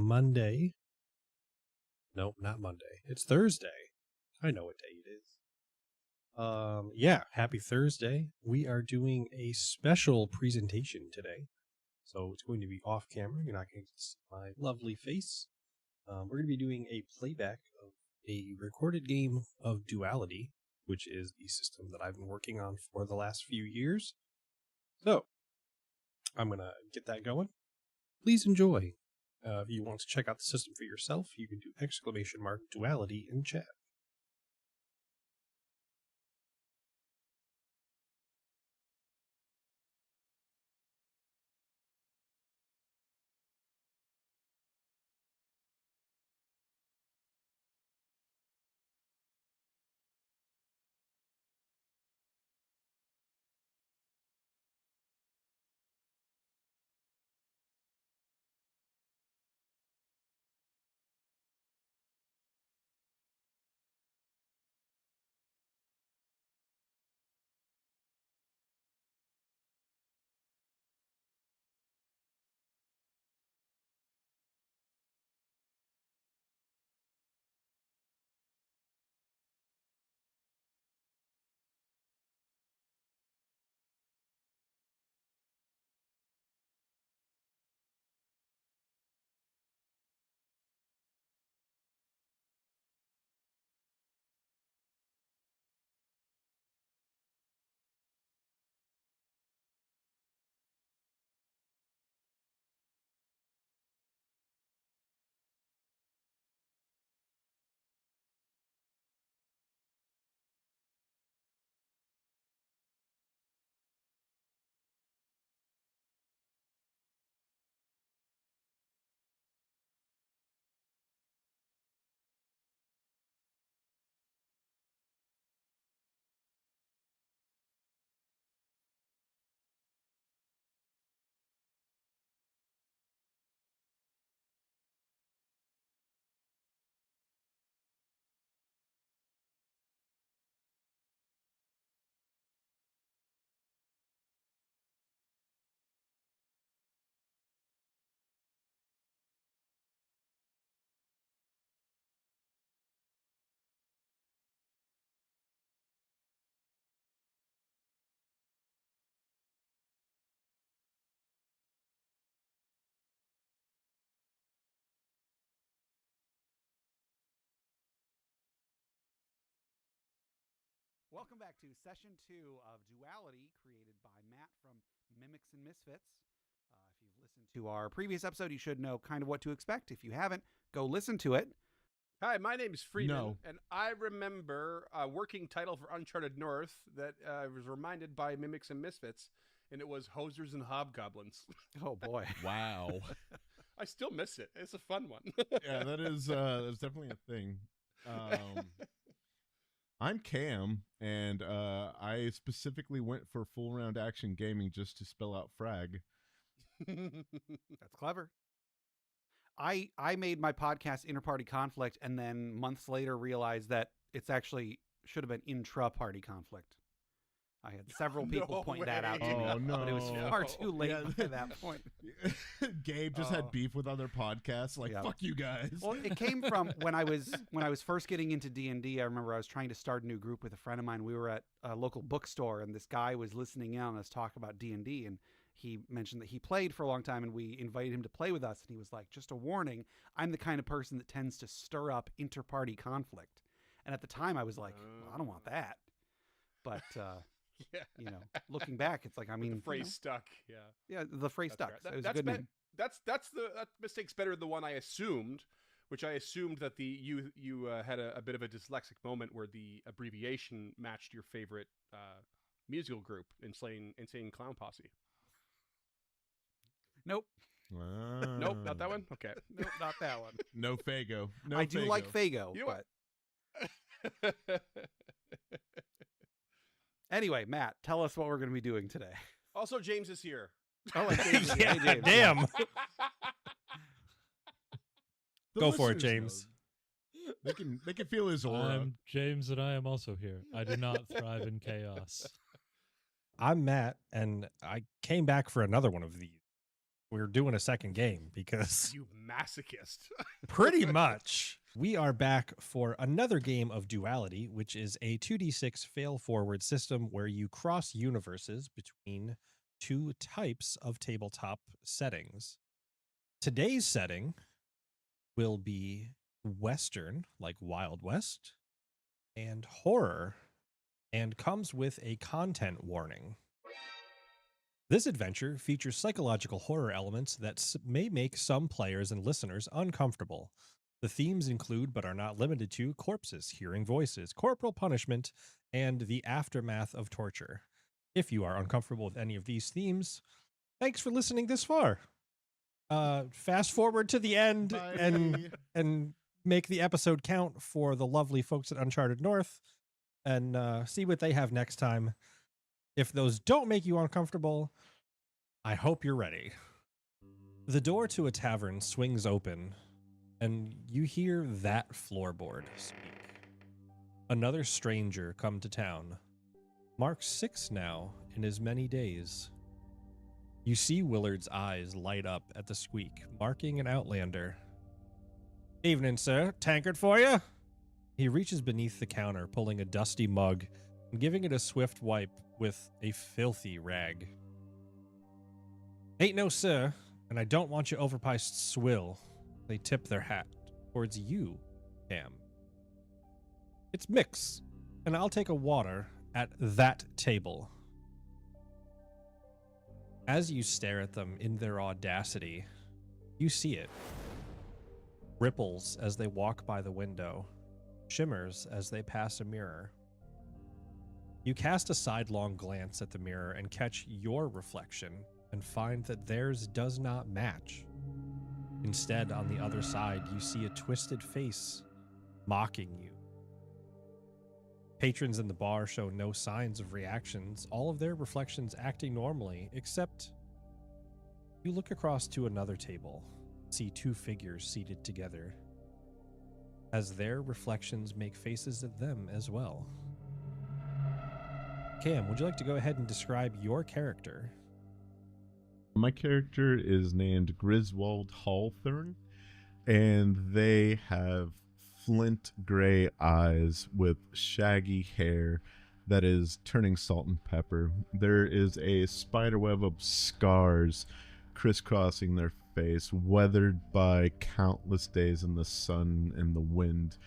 Monday. Nope, not Monday. It's Thursday. I know what day it is. Yeah, happy Thursday. We are doing a special presentation today. So it's going to be off camera. You're not going to see my lovely face. We're going to be doing a playback of a recorded game of Duality, which is the system that I've been working on for the last few years. So I'm going to get that going. Please enjoy. If you want to check out the system for yourself, you can do !Duality in chat. Welcome back to session 2 of Duality, created by Matt from Mimics and Misfits. If you've listened to our previous episode, you should know kind of what to expect. If you haven't, go listen to it. Hi, my name is Freeman, and I remember a working title for Uncharted North that was reminded by Mimics and Misfits, and it was Hosers and Hobgoblins. Oh, boy. Wow. I still miss it. It's a fun one. Yeah, that's definitely a thing. I'm Cam, and I specifically went for full round action gaming just to spell out frag. That's clever. I made my podcast Interparty Conflict, and then months later realized that it's actually should have been intra-party conflict. I had several people point that out to me, but it was far too late by that point. Gabe just had beef with other podcasts, like, fuck you guys. Well, it came from when I was first getting into D&D. I remember I was trying to start a new group with a friend of mine. We were at a local bookstore, and this guy was listening in on us talk about D&D, and he mentioned that he played for a long time, and we invited him to play with us, and he was like, just a warning, I'm the kind of person that tends to stir up inter-party conflict. And at the time, I was like, well, I don't want that. But... yeah. You know, looking back, it's like, I mean, the phrase stuck. Yeah. Yeah. The phrase stuck. Right. So it was a good name. That mistake's better than the one I assumed, which I assumed that you had a bit of a dyslexic moment where the abbreviation matched your favorite musical group, Insane Clown Posse. Nope. Nope, not that one. Okay. Nope, not that one. No Fago. No, I do like Fago, you know but anyway, Matt, tell us what we're going to be doing today. Also, James is here. Oh, James. Yeah, Hey, James. damn. The Go for it, listeners James. know. They can feel his aura. I'm James, and I am also here. I do not thrive in chaos. I'm Matt, and I came back for another one of these. We're doing a second game because You masochist. pretty much we are back for another game of Duality, which is a 2d6 fail-forward system where you cross universes between two types of tabletop settings. Today's setting will be Western, like Wild West, and horror, and comes with a content warning. This adventure features psychological horror elements that may make some players and listeners uncomfortable. The themes include, but are not limited to, corpses, hearing voices, corporal punishment, and the aftermath of torture. If you are uncomfortable with any of these themes, thanks for listening this far. Fast forward to the end and make the episode count for the lovely folks at Uncharted North and see what they have next time. If those don't make you uncomfortable, I hope you're ready. The door to a tavern swings open, and you hear that floorboard speak. Another stranger come to town. Mark 6 now in as many days. You see Willard's eyes light up at the squeak, marking an outlander. Evening, sir. Tankard for you? He reaches beneath the counter, pulling a dusty mug and giving it a swift wipe with a filthy rag. Ain't no sir, and I don't want your overpriced swill. They tip their hat towards you, Cam. It's Mix, and I'll take a water at that table. As you stare at them in their audacity, you see it. Ripples as they walk by the window, shimmers as they pass a mirror. You cast a sidelong glance at the mirror and catch your reflection and find that theirs does not match. Instead, on the other side, you see a twisted face mocking you. Patrons in the bar show no signs of reactions, all of their reflections acting normally, except you look across to another table, see two figures seated together, as their reflections make faces at them as well. Cam, would you like to go ahead and describe your character? My character is named Griswold Hawthorne, and they have flint gray eyes with shaggy hair that is turning salt and pepper. There is a spiderweb of scars crisscrossing their face, weathered by countless days in the sun and the wind.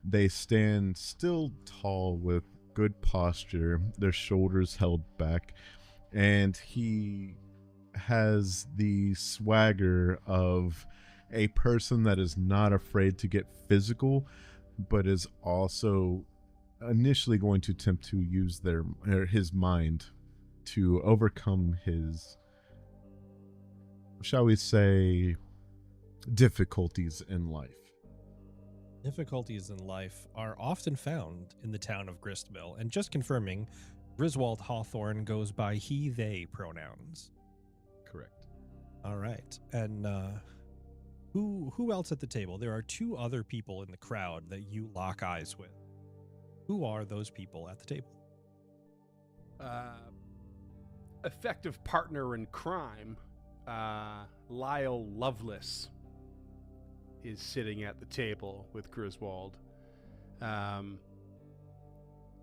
They stand still tall with good posture, their shoulders held back, and he has the swagger of a person that is not afraid to get physical, but is also initially going to attempt to use his mind to overcome his, shall we say, difficulties in life. Difficulties in life are often found in the town of Grist Mill, and just confirming, Griswold Hawthorne goes by he, they pronouns. Correct. All right. And who else at the table? There are two other people in the crowd that you lock eyes with. Who are those people at the table? Effective partner in crime, Lyle Lovelace, is sitting at the table with Griswold.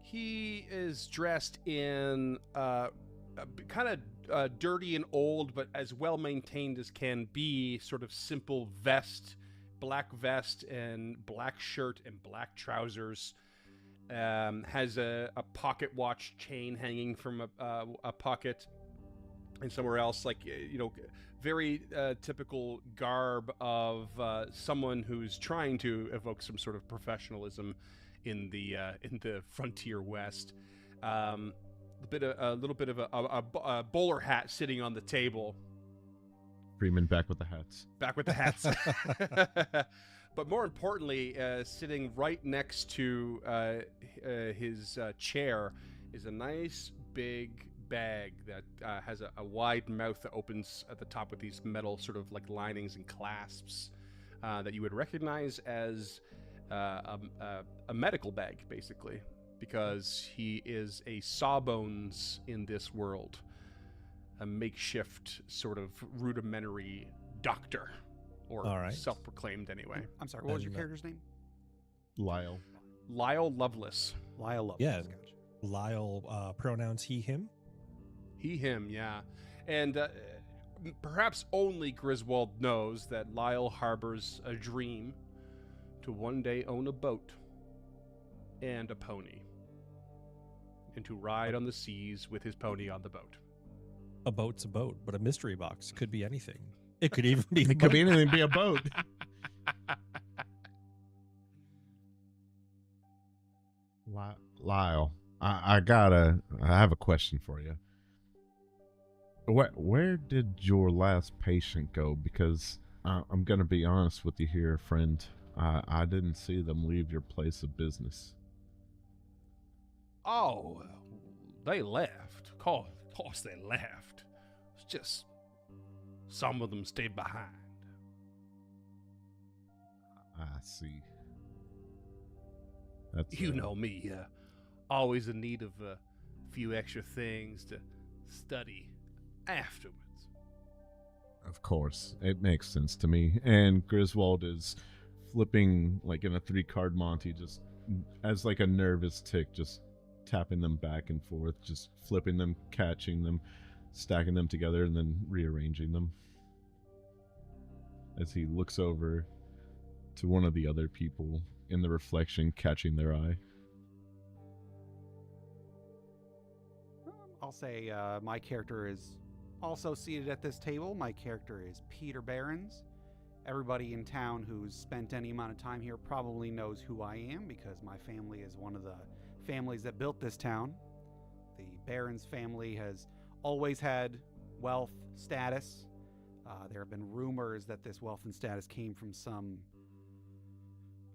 He is dressed in kind of dirty and old, but as well maintained as can be, sort of simple black vest and black shirt and black trousers. Has a pocket watch chain hanging from a pocket, and somewhere else, like, very typical garb of someone who's trying to evoke some sort of professionalism in the frontier West. A little bit of a bowler hat sitting on the table. Freeman back with the hats. Back with the hats. But more importantly, sitting right next to his chair is a nice big bag that has a wide mouth that opens at the top with these metal sort of like linings and clasps that you would recognize as a medical bag, basically, because he is a sawbones in this world, a makeshift sort of rudimentary doctor. Or all right. Self-proclaimed, anyway. I'm sorry, what was your character's name? Lyle Lyle Lovelace. Lovelace. Yeah. Gotcha. Lyle, pronouns he, him. He, him, yeah. And perhaps only Griswold knows that Lyle harbors a dream to one day own a boat and a pony, and to ride on the seas with his pony on the boat. A boat's a boat, but a mystery box could be anything. It could even be. It could be anything. Be a boat. Lyle, I have a question for you. Where did your last patient go? Because I'm gonna be honest with you here, friend. I didn't see them leave your place of business. Oh, they left. Of course they left. It's just some of them stayed behind. I see. That's You know me, always in need of a few extra things to study afterwards. Of course, it makes sense to me. And Griswold is flipping like in a 3-card Monty, just as like a nervous tick, just tapping them back and forth, just flipping them, catching them, stacking them together, and then rearranging them. As he looks over to one of the other people in the reflection, catching their eye. I'll say my character is also seated at this table. My character is Peter Behrens. Everybody in town who's spent any amount of time here probably knows who I am, because my family is one of the families that built this town. The Behrens family has always had wealth, status. There have been rumors that this wealth and status came from some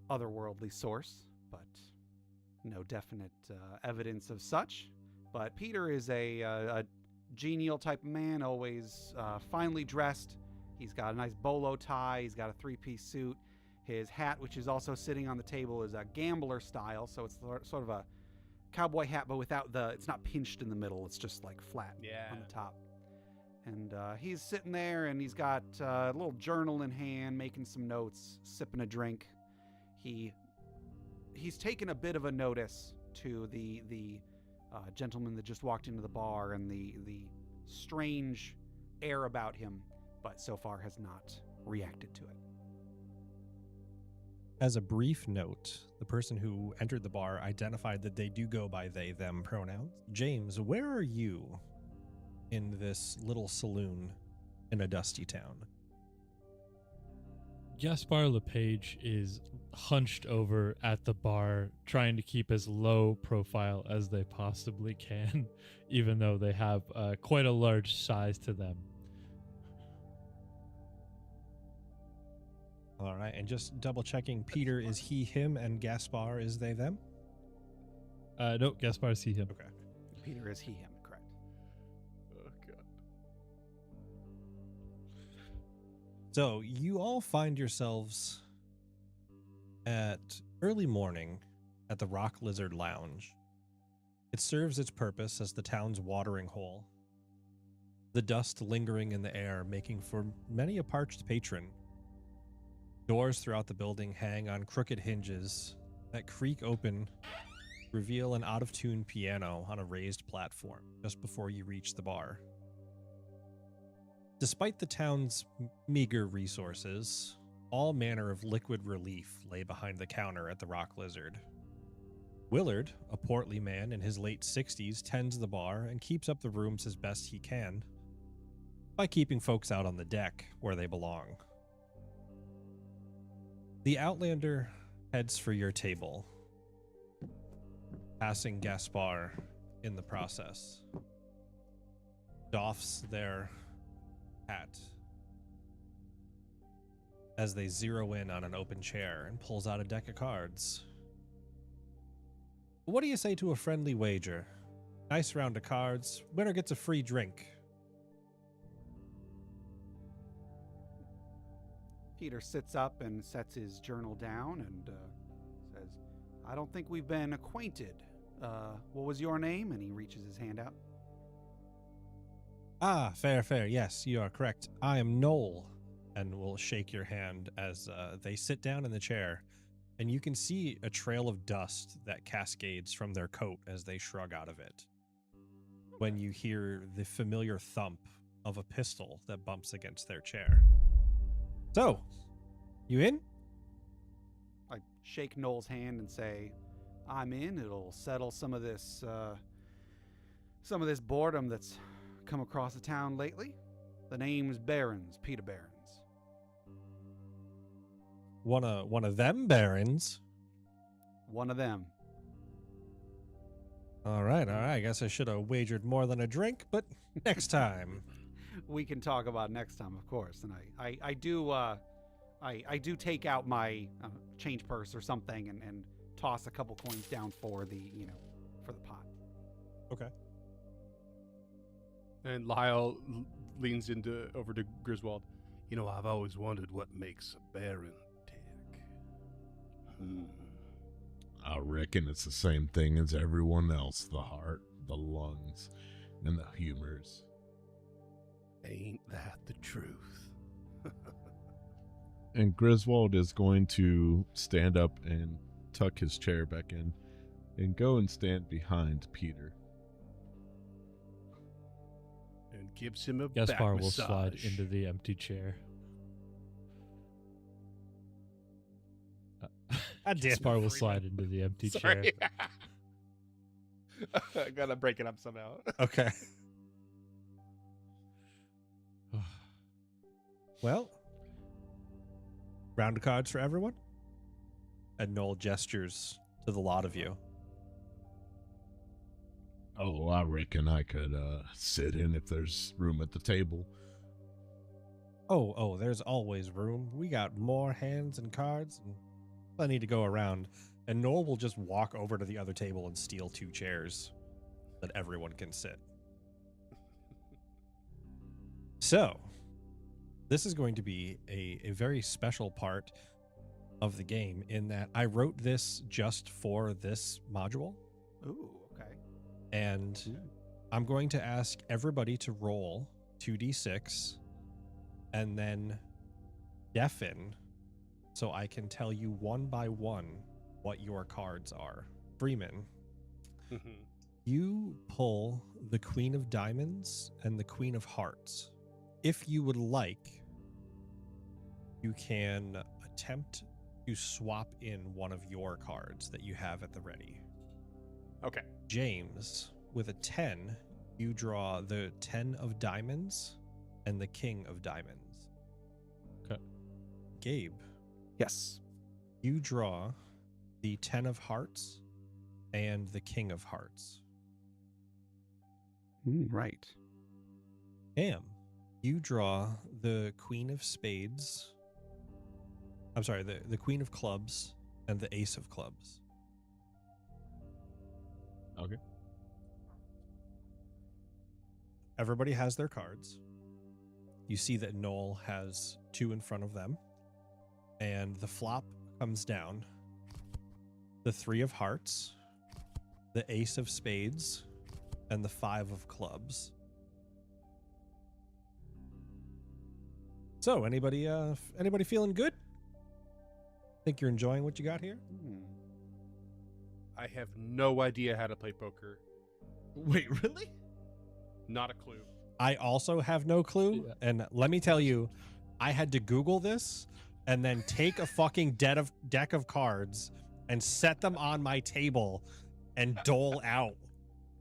otherworldly source, but no definite evidence of such. But Peter is a genial type of man, always finely dressed. He's got a nice bolo tie. He's got a 3-piece suit. His hat, which is also sitting on the table, is a gambler style, so it's sort of a cowboy hat, but without it's not pinched in the middle. It's just like flat on the top. And he's sitting there, and he's got a little journal in hand, making some notes, sipping a drink. He's taken a bit of a notice to the gentleman that just walked into the bar and the strange air about him, but so far has not reacted to it. as a brief note, the person who entered the bar identified that they do go by they, them pronouns. James, where are you in this little saloon in a dusty town? Gaspar LePage is hunched over at the bar, trying to keep as low profile as they possibly can, even though they have quite a large size to them. All right, and just double checking, Peter is he, him, and Gaspar is they, them? No, Gaspar see him. Okay. Peter is he, him, correct. Oh god. So you all find yourselves at early morning at the Rock Lizard Lounge. It serves its purpose as the town's watering hole. The dust lingering in the air, making for many a parched patron. Doors throughout the building hang on crooked hinges that creak open, reveal an out-of-tune piano on a raised platform just before you reach the bar. Despite the town's meager resources, all manner of liquid relief lay behind the counter at the Rock Lizard. Willard, a portly man in his late 60s, tends the bar and keeps up the rooms as best he can by keeping folks out on the deck where they belong. The Outlander heads for your table, passing Gaspar in the process. Doffs their hat as they zero in on an open chair and pulls out a deck of cards. What do you say to a friendly wager? Nice round of cards. Winner gets a free drink. Peter sits up and sets his journal down and says, I don't think we've been acquainted. What was your name? And he reaches his hand out. Ah, fair. Yes, you are correct. I am Noel, and will shake your hand as they sit down in the chair. And you can see a trail of dust that cascades from their coat as they shrug out of it. When you hear the familiar thump of a pistol that bumps against their chair. So, you in? I shake Noel's hand and say, I'm in. It'll settle some of this boredom that's come across the town lately. The name's Barons, Peter Barons. One of them barons. One of them. All right. I guess I should have wagered more than a drink, but next time. We can talk about next time, of course. And I do take out my change purse or something and toss a couple coins down for the pot. Okay. And Lyle leans over to Griswold. You know, I've always wondered what makes a baron tick. I reckon it's the same thing as everyone else. The heart, the lungs, and the humors. Ain't that the truth? And Griswold is going to stand up and tuck his chair back in and go and stand behind Peter. And gives him a Gaspar back will massage. slide into the empty chair. Gaspar will slide into the empty chair. Sorry. I gotta break it up somehow. Okay. Well, round of cards for everyone. And Noel gestures to the lot of you. Oh, I reckon I could sit in if there's room at the table. Oh, there's always room. We got more hands and cards and plenty to go around. And Noel will just walk over to the other table and steal 2 chairs that everyone can sit. So, this is going to be a very special part of the game in that I wrote this just for this module. Ooh, okay. And I'm going to ask everybody to roll 2d6 and then deafen so I can tell you one by one what your cards are. Freeman, you pull the Queen of Diamonds and the Queen of Hearts. If you would like, you can attempt to swap in one of your cards that you have at the ready. Okay. James, with a 10, you draw the 10 of diamonds and the king of diamonds. Okay. Gabe, Yes. you draw the 10 of hearts and the king of hearts. Right. Cam, you draw the queen of spades. I'm sorry, the queen of clubs and the ace of clubs. Okay. Everybody has their cards. You see that Noel has 2 in front of them. And the flop comes down. The 3 of hearts, the ace of spades, and the 5 of clubs. So, anybody feeling good? Think you're enjoying what you got here? I have no idea how to play poker. Wait, really? Not a clue. I also have no clue. Yeah. And let me tell you, I had to Google this and then take a fucking deck of cards and set them on my table and dole out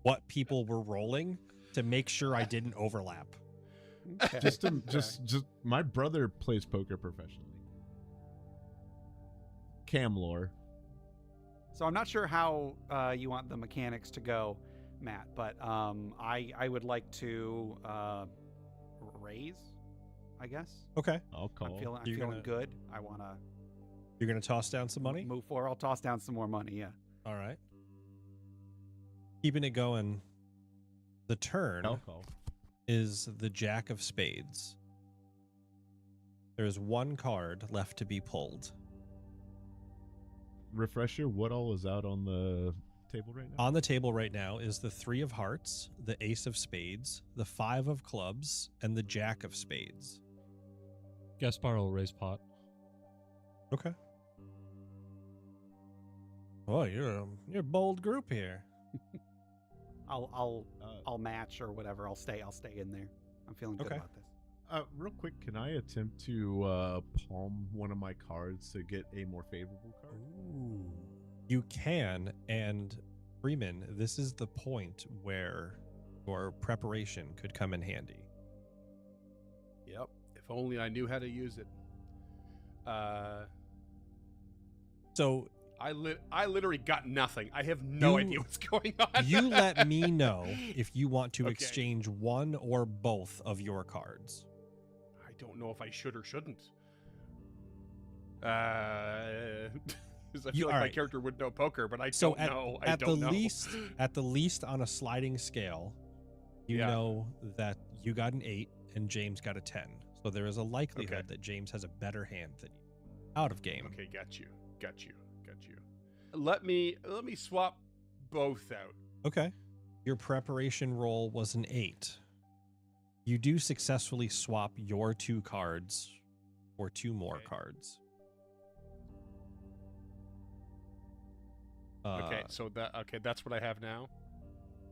what people were rolling to make sure I didn't overlap. Okay. Just my brother plays poker professionally. Cam lore. So I'm not sure how you want the mechanics to go, Matt, but I would like to raise, I guess. Okay. I'll call. I'm You're feeling gonna- good. I want to You're going to toss down some money? move forward. I'll toss down some more money. Yeah. All right. Keeping it going. The turn I'll call. is the jack of spades. There is 1 card left to be pulled. Refresher, what all is out on the table right now? On the table right now is the 3 of hearts, the ace of spades, the 5 of clubs, and the jack of spades. Gaspar will raise pot. Okay. Oh, you're a bold group here. I'll match or whatever. I'll stay in there. I'm feeling good Okay. about this. Real quick, can I attempt to palm one of my cards to get a more favorable card? Ooh. You can, and Freeman, this is the point where your preparation could come in handy. Yep. If only I knew how to use it. So I literally got nothing. I have no You- idea what's going on. you let me know if you want to Okay. exchange one or both of your cards. I don't know if I should or shouldn't. 'Cause I feel You- like my alright. character would know poker, but I So don't at, know. I at don't the know. least on a sliding scale, you Yeah. know that you got an 8 and James got a 10. So there is a likelihood Okay. that James has a better hand than you. Out of game. Okay, got you. Let me swap both out. Okay. Your preparation roll was an 8. You do successfully swap your 2 cards for 2 more Okay. cards. Okay, so that's what I have now.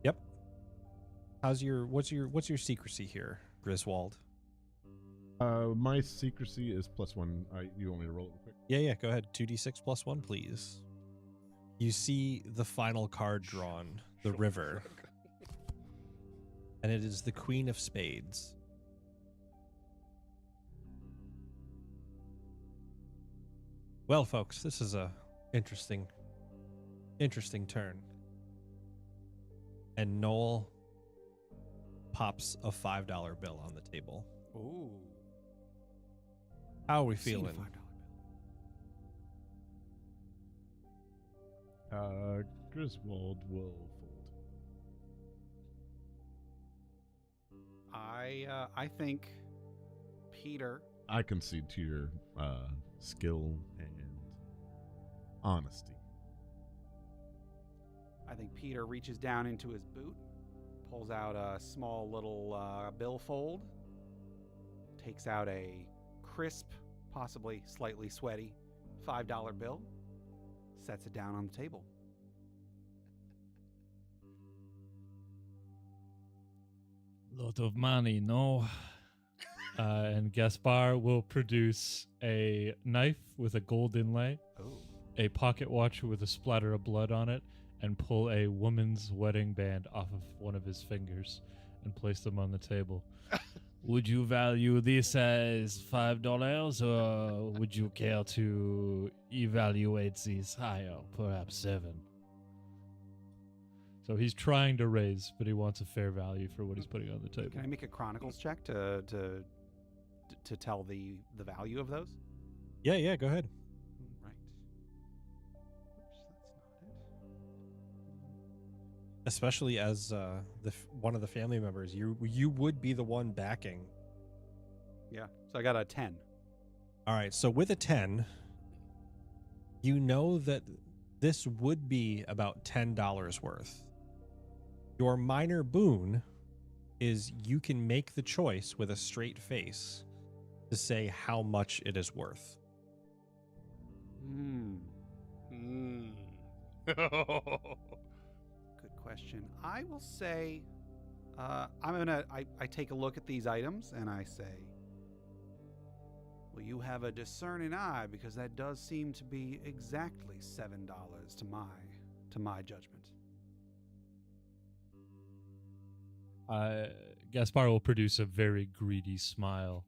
Yep. What's your secrecy here, Griswold? My secrecy is +1. You want me to roll it real quick? Yeah, go ahead. 2d6 plus 1, please. You see the final card drawn, the Sure. river, and it is the Queen of Spades. Well, folks, this is a interesting turn. And Noel pops a $5 bill on the table. Ooh. How are we Seen a feeling? $5 Griswold will fold. I think Peter. I concede to your skill and honesty. I think Peter reaches down into his boot, pulls out a small little billfold, takes out a crisp, possibly slightly sweaty $5 bill, sets it down on the table. Lot of money, no? And Gaspar will produce a knife with a gold inlay, Oh. a pocket watch with a splatter of blood on it, and pull a woman's wedding band off of one of his fingers and place them on the table. Would you value this as $5, or would you care to evaluate this higher, perhaps 7? So he's trying to raise, but he wants a fair value for what he's putting on the table. Can I make a Chronicles check to tell the value of those? Yeah, go ahead. Right. Oops, that's not it. Especially as one of the family members, you would be the one backing. Yeah. So I got a 10. All right, so with a 10, you know that this would be about $10 worth. Your minor boon is you can make the choice with a straight face to say how much it is worth. Good question. I will say, I take a look at these items and I say, well, you have a discerning eye because that does seem to be exactly $7 to my judgment. Gaspar will produce a very greedy smile.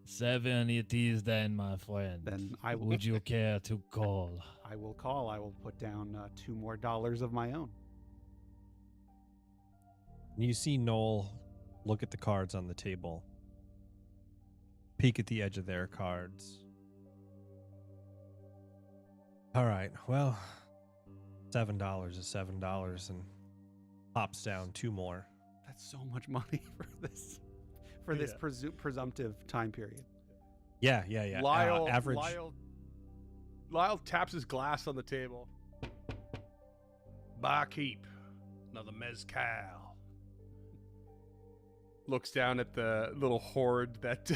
7 it is then, my friend. Then I will. Would you care to call? I will call. I will put down $2 more of my own. You see Noel look at the cards on the table, peek at the edge of their cards. All right, well, $7 is $7 and pops down 2 more. That's so much money for this presumptive time period. Yeah. Average. Lyle taps his glass on the table. Barkeep, another mezcal. Looks down at the little hoard that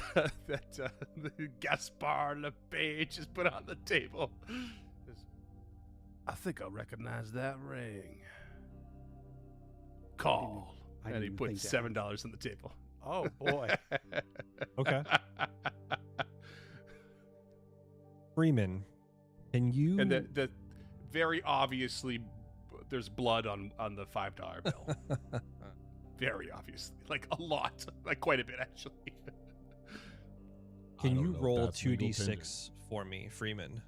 Gaspar Lepage has put on the table. I think I recognize that ring. Call. And he puts $7 on the table. Oh boy. Okay. Freeman, can you? And the very obviously, there's blood on the $5 bill. Very obviously, like a lot, like quite a bit actually. Can you roll 2d6 for me, Freeman?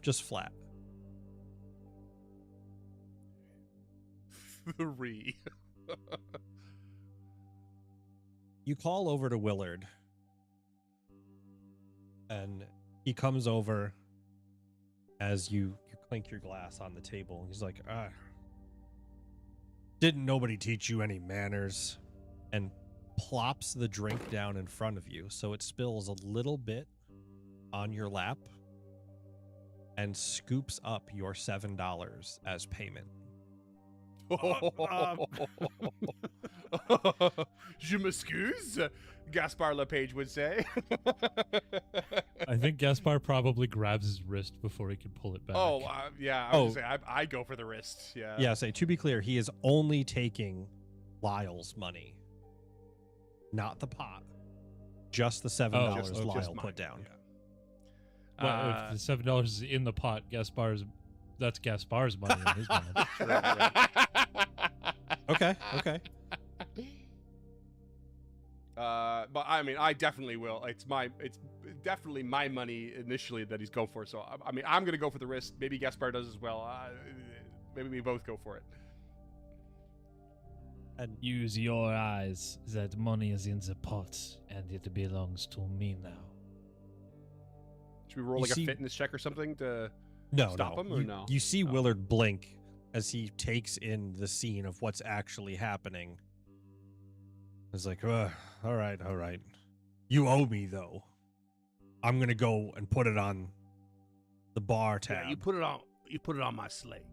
Just flat. 3. You call over to Willard, and he comes over as you clink your glass on the table. He's like, didn't nobody teach you any manners? And plops the drink down in front of you, so it spills a little bit on your lap and scoops up your $7 as payment. Je m'excuse, Gaspar Lepage would say. I think Gaspar probably grabs his wrist before he can pull it back. Yeah. I was gonna say, I go for the wrist. Yeah. Yeah. Say, to be clear, he is only taking Lyle's money, not the pot. Just the $7 Lyle put down. Yeah. Well, if the $7 is in the pot, that's Gaspar's money in his mind. Okay. But I mean, I definitely will. It's definitely my money initially that he's going for. So I mean, I'm gonna go for the risk. Maybe Gaspar does as well. Maybe we both go for it. And use your eyes. That money is in the pot, and it belongs to me now. Should we roll a fitness check or something to stop him, or no? You see Willard blink as he takes in the scene of what's actually happening. It's like, all right. You owe me, though. I'm going to go and put it on the bar tab. Yeah, you put it on my slate,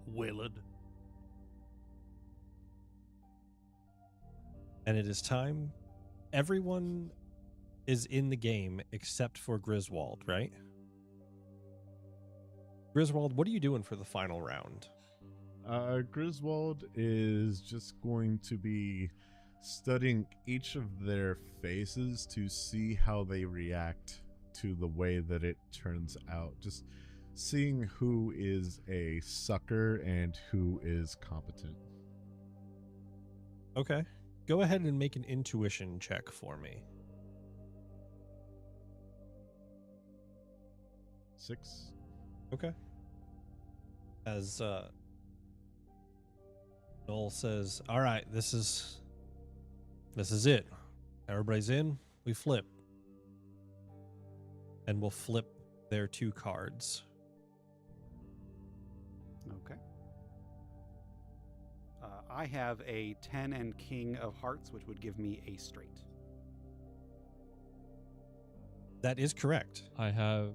Willard. And it is time. Everyone is in the game except for Griswold, right? Griswold, what are you doing for the final round? Griswold is just going to be studying each of their faces to see how they react to the way that it turns out. Just seeing who is a sucker and who is competent. Okay. Go ahead and make an intuition check for me. 6. Okay. As Noel says, "All right, this is it. Everybody's in. We flip, and we'll flip their 2 cards." Okay. I have a 10 and King of Hearts, which would give me a straight. That is correct. I have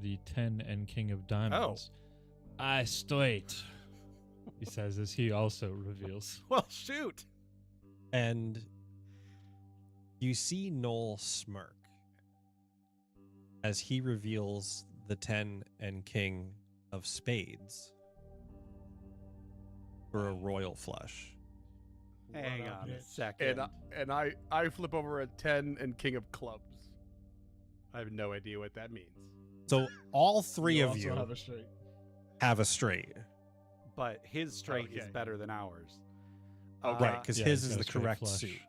the 10 and King of Diamonds. I straight, he says as he also reveals. Well, shoot. And you see Noel smirk as he reveals the 10 and King of Spades for a royal flush. Hang on a second. And I flip over a 10 and King of Clubs. I have no idea what that means. So all 3 of also you have a straight. have a straight. But his straight is Okay. better than ours. Right, because yeah, his he's is got a the straight correct flush. suit.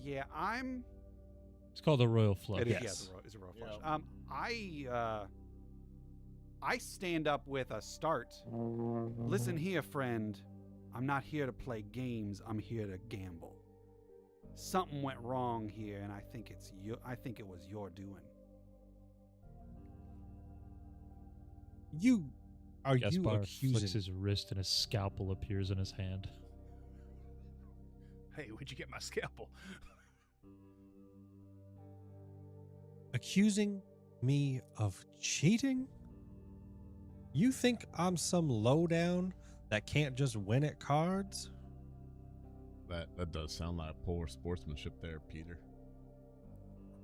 Yeah, I'm. It's called a royal flush. It is, Yes. yeah, it's a royal flush. Yeah. I stand up with a start. Listen here, friend. I'm not here to play games. I'm here to gamble. Something went wrong here, and I think it was your doing. You are you Gaspar flicks accusing? his wrist and a scalpel appears in his hand. Hey, where'd you get my scalpel? Accusing me of cheating? You think I'm some lowdown that can't just win at cards? That does sound like poor sportsmanship there, Peter.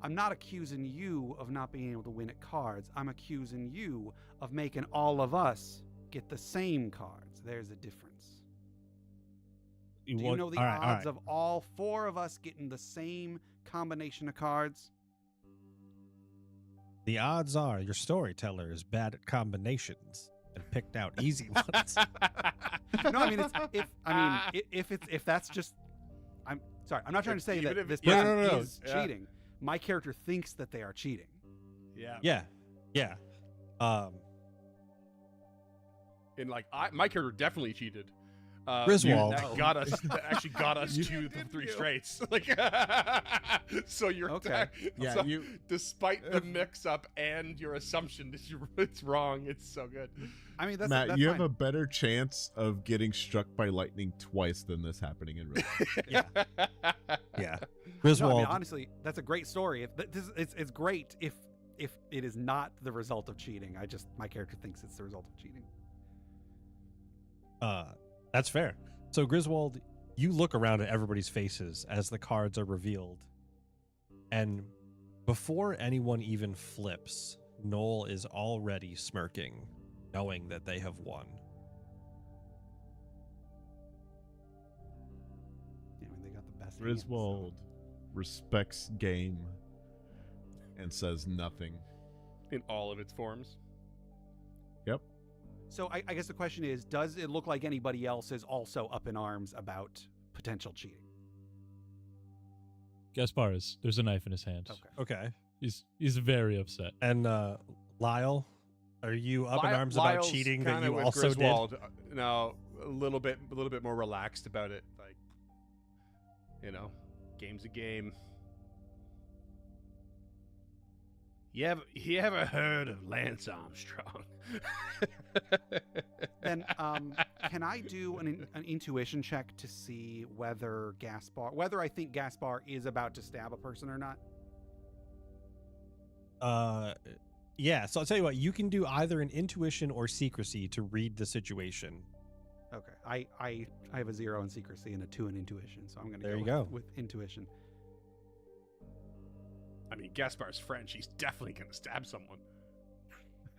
I'm not accusing you of not being able to win at cards. I'm accusing you of making all of us get the same cards. There's a difference. Do you know the odds of all 4 of us getting the same combination of cards? The odds are your storyteller is bad at combinations and picked out easy ones. No, I mean, if that's just, I'm sorry. I'm not trying to say Even that if- this yeah, person no, is yeah. cheating. My character thinks that they are cheating. Yeah. Yeah. And like my character definitely cheated. Griswold. That actually got us to the 3 straights. Like, so you're Okay. Yeah, so you- despite the mix-up and your assumption that it's wrong, it's so good. I mean, that's Matt, that's you fine. have a better chance of getting struck by lightning twice than this happening in real life. Yeah. No, I Griswold. mean, honestly, that's a great story. It's great if it is not the result of cheating. My character thinks it's the result of cheating. That's fair. So Griswold, you look around at everybody's faces as the cards are revealed. And before anyone even flips, Noel is already smirking, knowing that they have won. Yeah, I mean, they got the best. hands, so- Griswold respects game and says nothing. In all of its forms. Yep. So I guess the question is, does it look like anybody else is also up in arms about potential cheating? Gaspar there's a knife in his hand. Okay. Okay. He's very upset. And Lyle, are you up in arms about Lyle's cheating that kinda you with also Griswold. No, a little bit more relaxed about it. Like, game's a game. You ever heard of Lance Armstrong? Then can I do an intuition check to see whether I think Gaspar is about to stab a person or not? did? Yeah, so I'll tell you what, you can do either an intuition or secrecy to read the situation. Okay. I have a 0 in secrecy and a 2 in intuition, so I'm going There to you go go. with intuition. I mean, Gaspar's French. He's definitely gonna stab someone.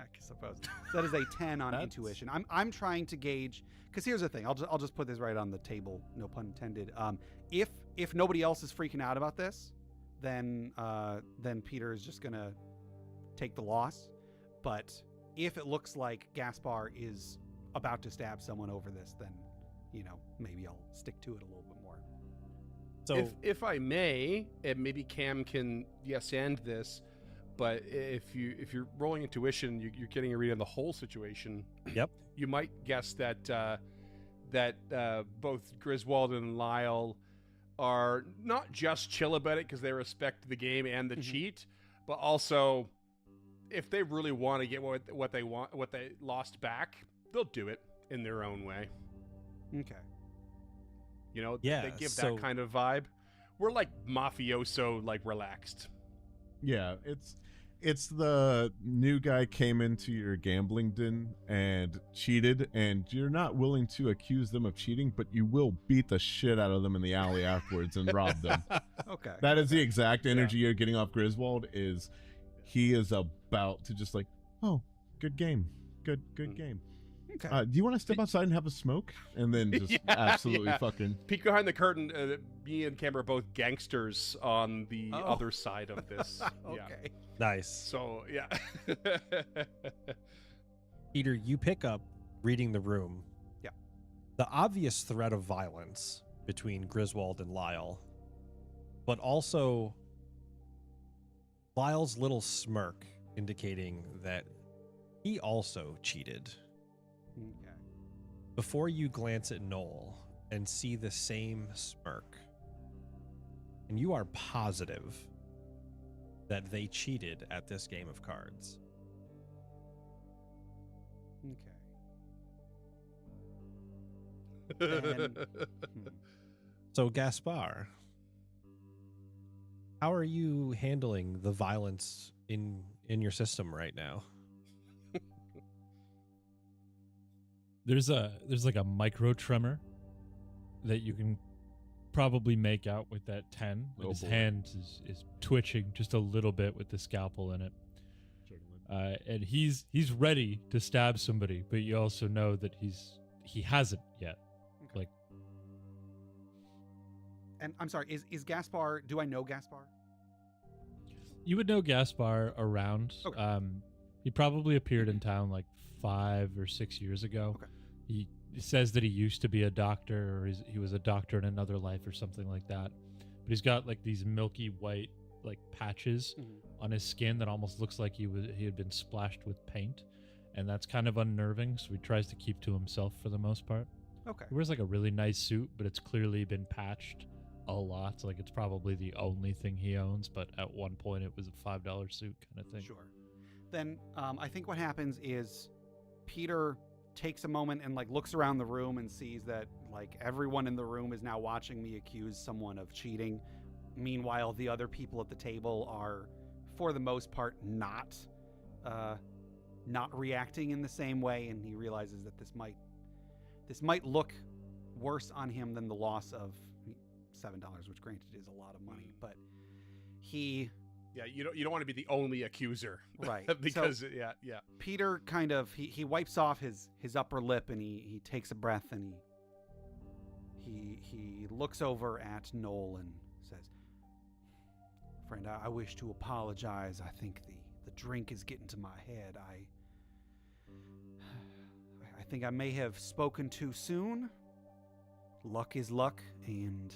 I suppose. So that is a 10 on intuition. I'm trying to gauge, because here's the thing. I'll just put this right on the table, no pun intended. If nobody else is freaking out about this, then Peter is just gonna take the loss. But if it looks like Gaspar is about to stab someone over this, then maybe I'll stick to it a little bit more. So if I may, and maybe Cam can end this, but if you're rolling intuition, you're getting a read on the whole situation. Yep. You might guess that both Griswold and Lyle are not just chill about it because they respect the game and the cheat, but also if they really want to get what they want, what they lost back, they'll do it in their own way. Okay. They give that kind of vibe. We're like mafioso, like relaxed. Yeah, it's the new guy came into your gambling den and cheated, and you're not willing to accuse them of cheating, but you will beat the shit out of them in the alley afterwards and rob them. Okay. That is the exact energy you're getting off Griswold. He is about to just like, oh, good game, good game. Okay. Do you want to step outside and have a smoke? And then just absolutely fucking peek behind the curtain. Me and Cam are both gangsters on the other side of this. Okay. Yeah. nice. So yeah. Peter, you pick up reading the room. Yeah. The obvious threat of violence between Griswold and Lyle, but also Lyle's little smirk indicating that he also cheated. Okay. Before you glance at Noel and see the same smirk, and you are positive that they cheated at this game of cards. Okay. Then, So, Gaspar, how are you handling the violence in your system right now? There's like a micro tremor that you can probably make out with that 10. Oh, His boy. hand is twitching just a little bit with the scalpel in it. And he's ready to stab somebody, but you also know that he hasn't yet. Okay. Like, and I'm sorry, is Gaspar, do I know Gaspar? you would know Gaspar around. Okay. He probably appeared in town like 5 or 6 years ago. Okay. He says that he used to be a doctor, or he was a doctor in another life or something like that. But he's got like these milky white like patches on his skin that almost looks like he had been splashed with paint, and that's kind of unnerving. So he tries to keep to himself for the most part. Okay. He wears like a really nice suit, but it's clearly been patched a lot. Like it's probably the only thing he owns, but at one point it was a $5 suit kind of thing. Sure. Then I think what happens is Peter takes a moment and like looks around the room and sees that like everyone in the room is now watching me accuse someone of cheating. Meanwhile, the other people at the table are, for the most part, not reacting in the same way, and he realizes that this might look worse on him than the loss of $7, which granted is a lot of money, but he. Yeah, you don't want to be the only accuser, Right? because so yeah. Peter kind of he wipes off his upper lip and he takes a breath and he looks over at Noel and says, "Friend, I wish to apologize. I think the drink is getting to my head. I think I may have spoken too soon. Luck is luck, and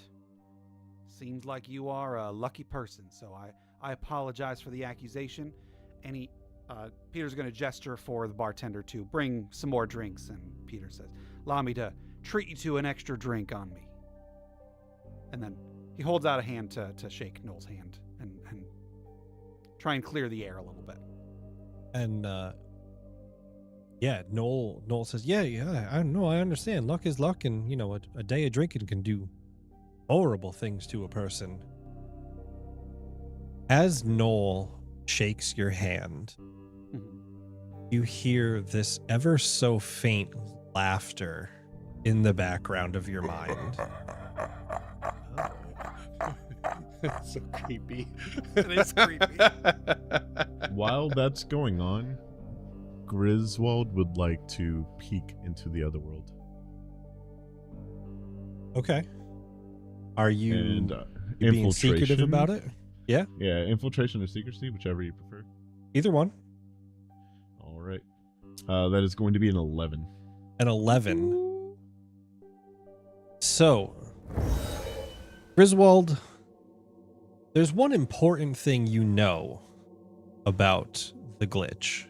seems like you are a lucky person. So I apologize for the accusation." And Peter's going to gesture for the bartender to bring some more drinks, and Peter says, "Allow me to treat you to an extra drink on me." And then he holds out a hand to shake Noel's hand and try and clear the air a little bit. And Noel says, yeah, I know, I understand. Luck is luck, and a day of drinking can do horrible things to a person. As Noel shakes your hand, you hear this ever so faint laughter in the background of your mind. It's so creepy. It is creepy. While that's going on, Griswold would like to peek into the other world. Okay. Are you, And you being secretive about it? Yeah. Yeah, infiltration or secrecy, whichever you prefer. Either one. All right. That is going to be an 11. An 11. So, Griswold, there's one important thing you know about the glitch.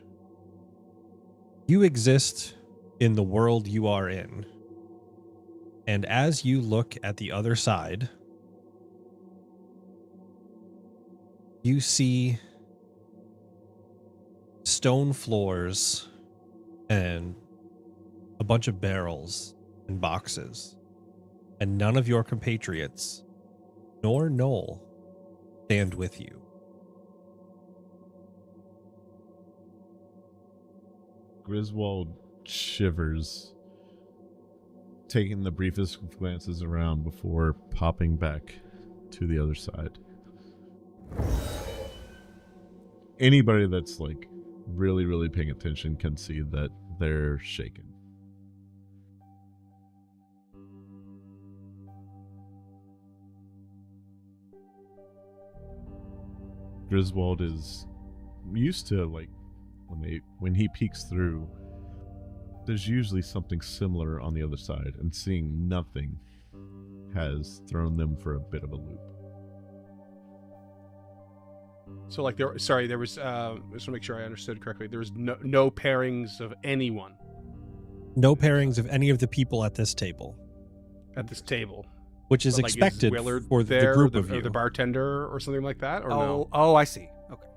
You exist in the world you are in. And as you look at the other side, you see stone floors and a bunch of barrels and boxes. And none of your compatriots, nor Noel, stand with you. Griswold shivers, taking the briefest of glances around before popping back to the other side. Anybody that's like really, really paying attention can see that they're shaken. Griswold is used to, like, when he peeks through, there's usually something similar on the other side, and seeing nothing has thrown them for a bit of a loop. So, like, there was, I just want to make sure I understood correctly. There was no pairings of anyone No pairings of any of the people at this table, at this table. which is But, like, expected Willard for the there, group or of you. or the bartender or something like that, or no? Oh, I see. Okay.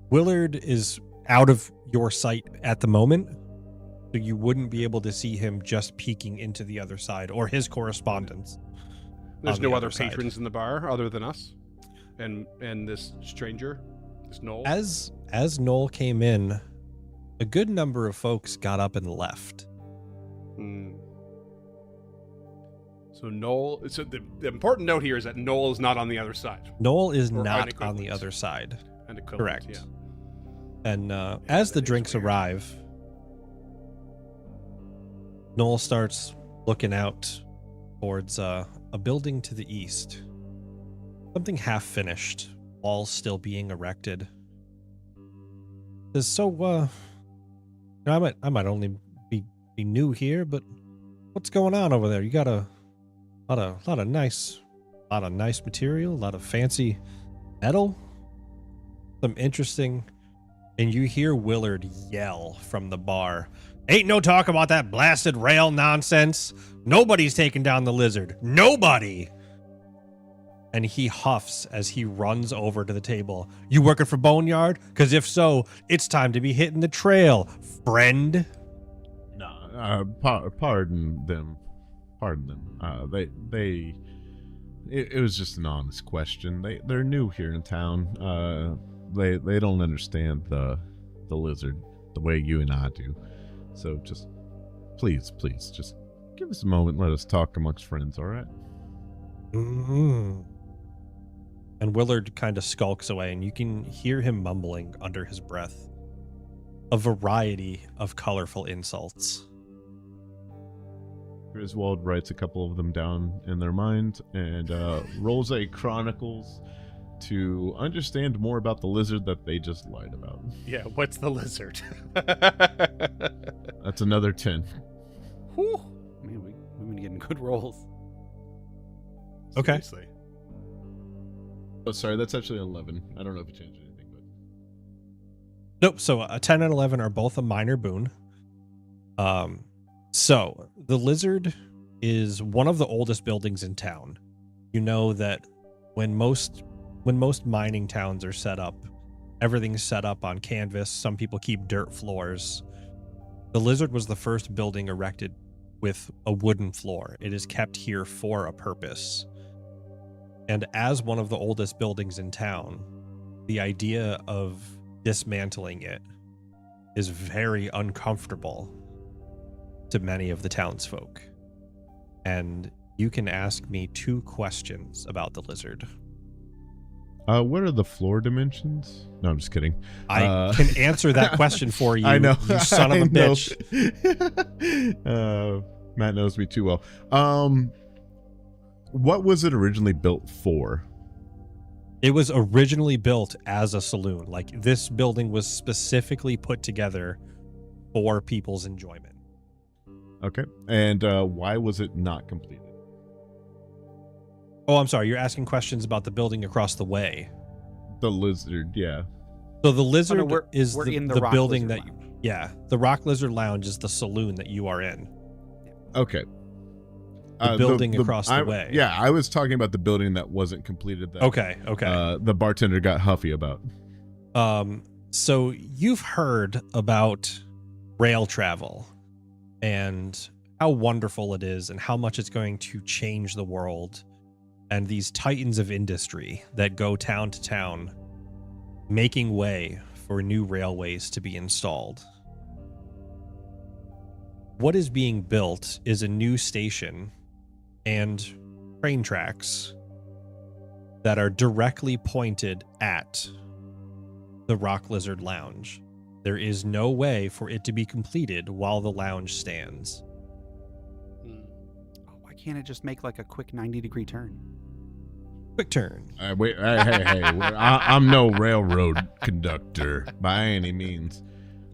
Willard is out of your sight at the moment, so you wouldn't be able to see him just peeking into the other side or his correspondence. There's on no the other other side. patrons in the bar other than us, and this stranger, this Noel. As Noel came in, a good number of folks got up and left. Hmm. So Noel. So the important note here is that Noel is not on the other side. Noel is Or not on unequivalent. the other side. And equivalent, Correct. Yeah. And as the that is drinks weird. arrive, Noel starts looking out towards a building to the east. Something half finished, walls still being erected. Says, so, I might only be new here, but what's going on over there? You got a lot of nice material, a lot of fancy metal, some interesting. And you hear Willard yell from the bar, "Ain't no talk about that blasted rail nonsense. Nobody's taking down the lizard. Nobody." And he huffs as he runs over to the table. "You working for Boneyard? Because if so, it's time to be hitting the trail, friend." Pardon them. It was just an honest question. They're new here in town. They don't understand the lizard the way you and I do. So just please, just give us a moment. Let us talk amongst friends. All right? Mm-hmm. And Willard kind of skulks away, and you can hear him mumbling under his breath a variety of colorful insults. Griswold writes a couple of them down in their mind and rolls a Chronicles to understand more about the lizard that they just lied about. Yeah. What's the lizard? That's another 10. Whew. Man, we've been getting good rolls. Okay. Seriously. Oh, sorry, that's actually 11. I don't know if it changed anything, but Nope. So a 10 and 11 are both a minor boon. So the lizard is one of the oldest buildings in town. You know that when most mining towns are set up, everything's set up on canvas. Some people keep dirt floors. The lizard was the first building erected with a wooden floor. It is kept here for a purpose. And as one of the oldest buildings in town, the idea of dismantling it is very uncomfortable to many of the townsfolk. And you can ask me 2 questions about the lizard. What are the floor dimensions? No, I'm just kidding. I can answer that question for you. I know. You son of a bitch. Matt knows me too well. What was it originally built for? It was originally built as a saloon. Like, this building was specifically put together for people's enjoyment. Okay. And why was it not completed? Oh, I'm sorry. You're asking questions about the building across the way. The lizard, yeah. So the lizard we're in the Rock building Lizard that Lounge. yeah, the Rock Lizard Lounge is the saloon that you are in. Okay. The building across the way. Yeah, I was talking about the building that wasn't completed. That, Okay. the bartender got huffy about. So you've heard about rail travel and how wonderful it is and how much it's going to change the world, and these titans of industry that go town to town making way for new railways to be installed. What is being built is a new station and train tracks that are directly pointed at the Rock Lizard Lounge. There is no way for it to be completed while the lounge stands. Why can't it just make like a quick 90-degree turn? Quick turn. Wait, hey, I'm no railroad conductor by any means.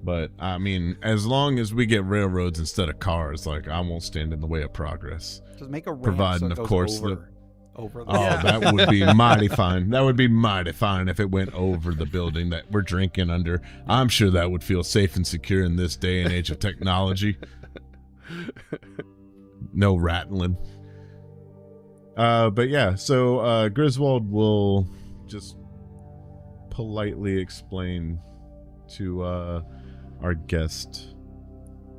But, I mean, as long as we get railroads instead of cars, like, I won't stand in the way of progress. Just make a ramp Providing, so it of goes course, over the Oh, that would be mighty fine. That would be mighty fine if it went over the building that we're drinking under. I'm sure that would feel safe and secure in this day and age of technology. No rattling. But yeah, so Griswold will just politely explain to our guest,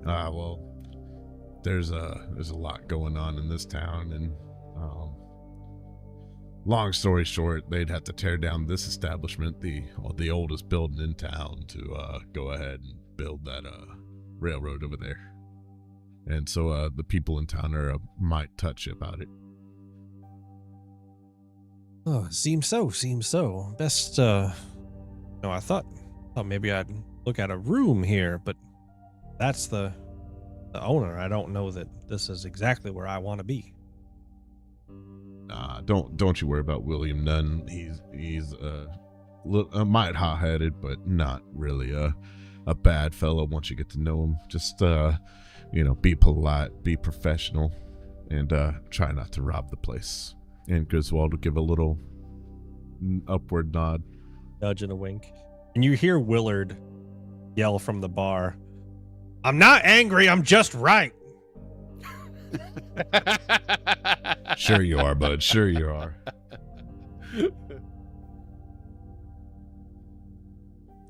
well, there's a lot going on in this town, and long story short, they'd have to tear down this establishment, the oldest building in town, to go ahead and build that railroad over there. And so the people in town are might touchy about it. Oh, seems so. Best, I thought maybe I'd look at a room here, but that's the owner. I don't know that this is exactly where I want to be. Don't you worry about William Nunn. He's a mite hot-headed, but not really a bad fellow once you get to know him. Just be polite, be professional, and try not to rob the place. And Griswold will give a little upward nod. Nudge and a wink. And you hear Willard yell from the bar, "I'm not angry, I'm just right." Sure you are, bud. Sure you are.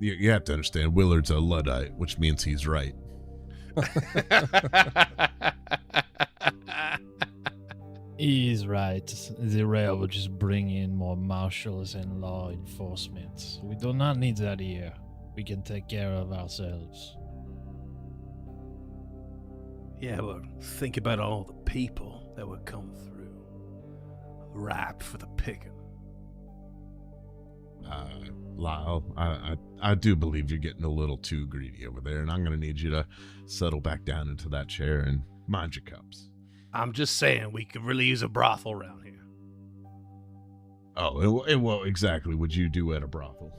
You have to understand, Willard's a Luddite, which means he's right. He's right. The rail will just bring in more marshals and law enforcement. We do not need that here. We can take care of ourselves. Yeah, but think about all the people that would come through, ripe for the picking. Lyle, I do believe you're getting a little too greedy over there, and I'm going to need you to settle back down into that chair and mind your cups. I'm just saying, we could really use a brothel around here. Oh, and what exactly would you do at a brothel?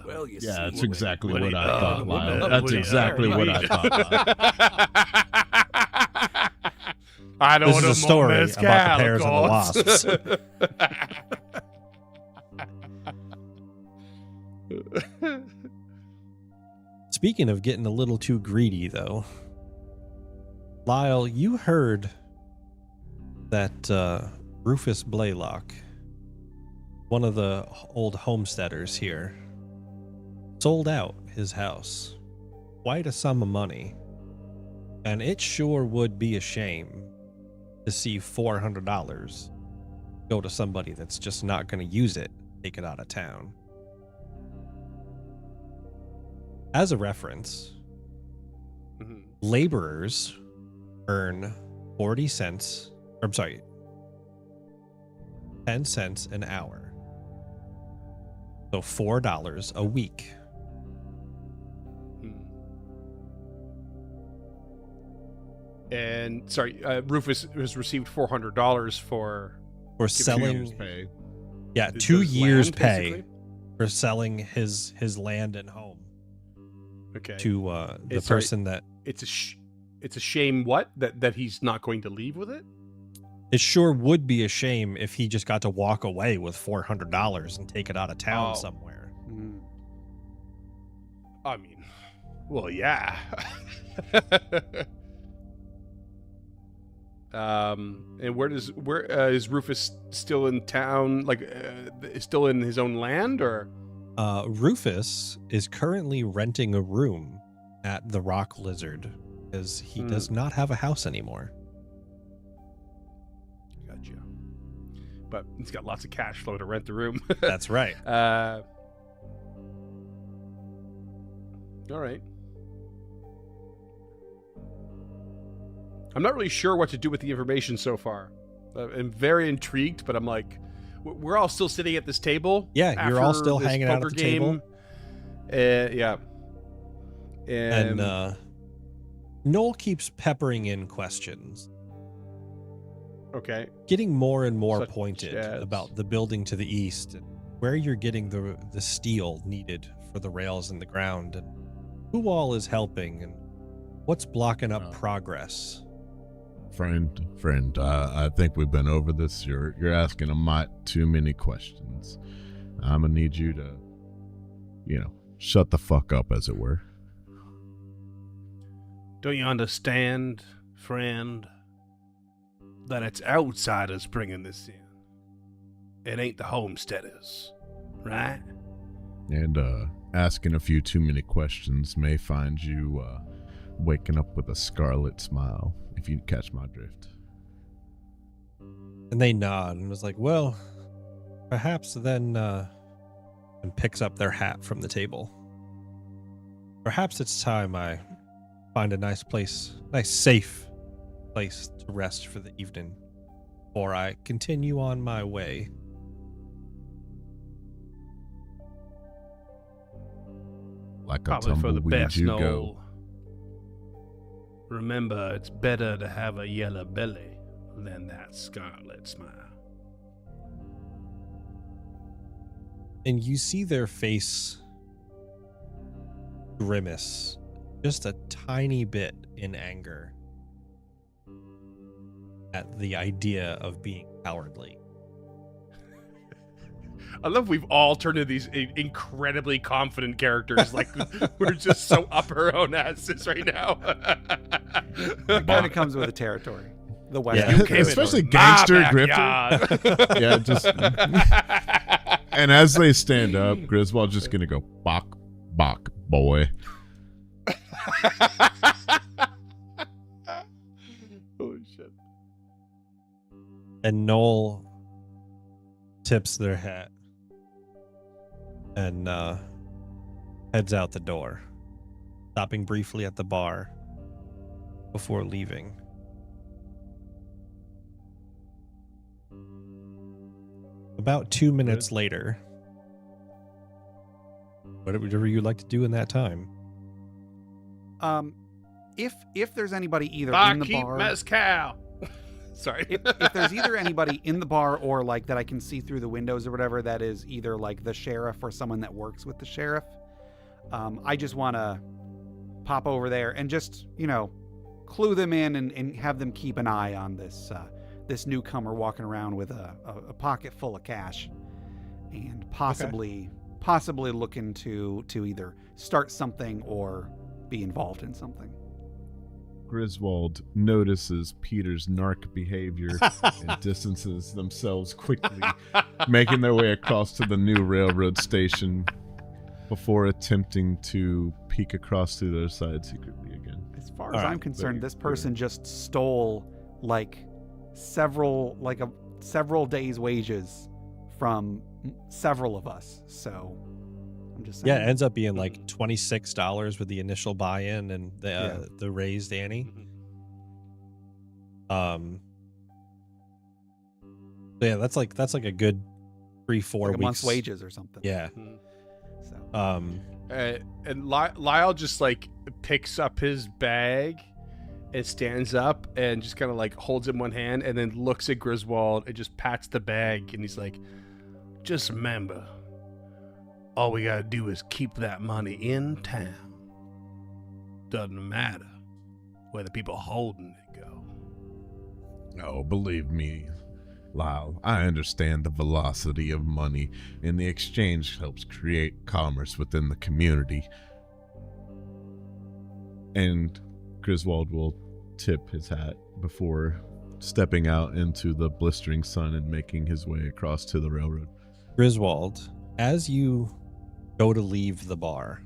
Well, you see. Yeah, that's exactly what I thought, thought, Lyle. That's exactly what I thought. I don't This is a story about the pears and the wasps. Speaking of getting a little too greedy, though, Lyle, you heard that Rufus Blaylock, one of the old homesteaders here, sold out his house. Quite a sum of money. And it sure would be a shame to see $400 go to somebody that's just not going to use it, take it out of town. As a reference, laborers earn 40 cents, or I'm sorry, 10 cents an hour. So $4 a week. And sorry, Rufus has received $400 for selling pay. Yeah, his 2 years land, pay basically? for selling his land and home Okay. to the Sorry. person that It's a shame what that he's not going to leave with it. it sure would be a shame if he just got to walk away with $400 and take it out of town Oh. somewhere. Mm. I mean, well, yeah. And where is Rufus still in town? Like, still in his own land, or? Rufus is currently renting a room at the Rock Lizard because he does not have a house anymore. Gotcha. But he's got lots of cash flow to rent the room. That's right. All right. I'm not really sure what to do with the information so far. I'm very intrigued, but I'm like, we're all still sitting at this table. Yeah, you're all after still this hanging out at poker the table. Yeah. And Noel keeps peppering in questions, Okay. getting more and more Such pointed as? about the building to the east and where you're getting the steel needed for the rails in the ground and who all is helping and what's blocking up progress. Friend, I think we've been over this. You're asking a mite too many questions. I'm gonna need you to, shut the fuck up, as it were. Don't you understand, friend, that it's outsiders bringing this in? It ain't the homesteaders, right? And asking a few too many questions may find you waking up with a scarlet smile, if you catch my drift. And they nod and was like, well, perhaps then, and picks up their hat from the table. Perhaps it's time I find a nice safe place to rest for the evening, or I continue on my way. Like a Probably for the tumbleweed best, you go. Noel. Remember, it's better to have a yellow belly than that scarlet smile. And you see their face grimace just a tiny bit in anger at the idea of being cowardly. I love we've all turned into these incredibly confident characters. Like, we're just so up our own asses right now. It kind of comes with the territory. The West. Yeah. You came in Especially on- gangster My grifter. backyard. Yeah, just. And as they stand up, Griswold's just gonna go, "Bok, bok, boy." Holy shit. And Noel tips their hat and heads out the door, stopping briefly at the bar before leaving. About 2 minutes later, whatever you'd like to do in that time. If there's anybody either in the Barkeep bar, mezcal. Sorry. if there's either anybody in the bar or like that I can see through the windows or whatever, that is either like the sheriff or someone that works with the sheriff, I just want to pop over there and just clue them in and have them keep an eye on this newcomer walking around with a pocket full of cash and possibly looking to either start something or be involved in something. Griswold notices Peter's narc behavior and distances themselves quickly, making their way across to the new railroad station before attempting to peek across to the other side secretly again. As far as All right, I'm concerned, very this person just stole several days' wages from several of us. So I'm just saying. Yeah, it ends up being like $26 with the initial buy-in and the raised ante. Mhm. Yeah, that's like a good 3-4 like weeks. a month's wages or something. Yeah. Mhm. So And Lyle just like picks up his bag and stands up and just kind of like holds it in one hand and then looks at Griswold and just pats the bag and he's like, Just remember, all we gotta do is keep that money in town. Doesn't matter where the people holding it go. Oh, believe me, Lyle, I understand the velocity of money, and the exchange helps create commerce within the community. And Griswold will tip his hat before stepping out into the blistering sun and making his way across to the railroad. Griswold, as you go to leave the bar,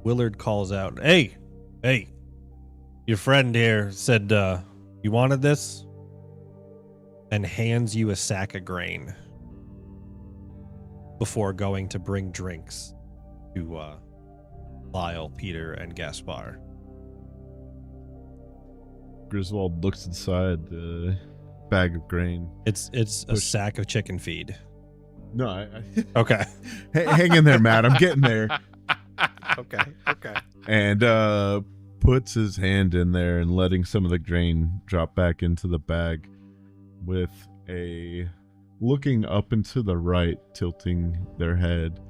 Willard calls out, Hey, your friend here said you wanted this? And hands you a sack of grain before going to bring drinks to Lyle, Peter, and Gaspar. Griswold looks inside the bag of grain. It's a sack of chicken feed. No, Okay. hang in there, Matt. I'm getting there. okay. And puts his hand in there and letting some of the grain drop back into the bag with a looking up and to the right, tilting their head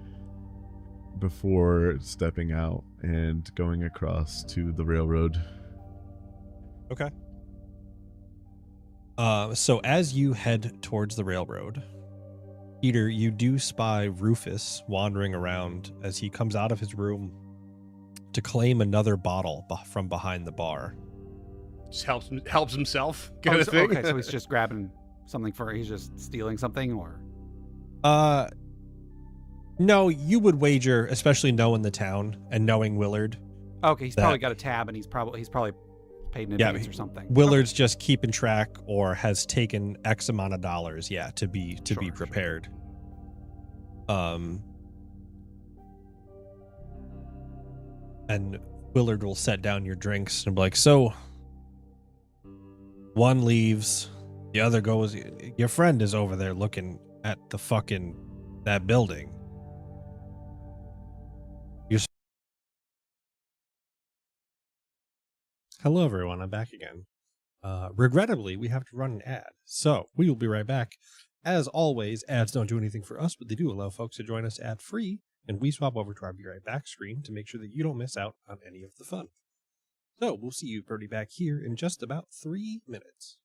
before stepping out and going across to the railroad. Okay. So as you head towards the railroad, Peter, you do spy Rufus wandering around as he comes out of his room to claim another bottle from behind the bar. just helps himself kind of so, thing. okay, so he's just grabbing something he's just stealing something, or No, you would wager, especially knowing the town and knowing Willard. okay, he's That- probably got a tab and he's probably paid in Yeah, advance or something. Willard's just keeping track or has taken X amount of dollars, to be Sure. prepared. And Willard will set down your drinks and be like, so one leaves, the other goes, your friend is over there looking at that building. Hello, everyone. I'm back again. Regrettably, we have to run an ad, so we will be right back. As always, ads don't do anything for us, but they do allow folks to join us ad-free, and we swap over to our Be Right Back screen to make sure that you don't miss out on any of the fun. So we'll see you pretty back here in just about 3 minutes.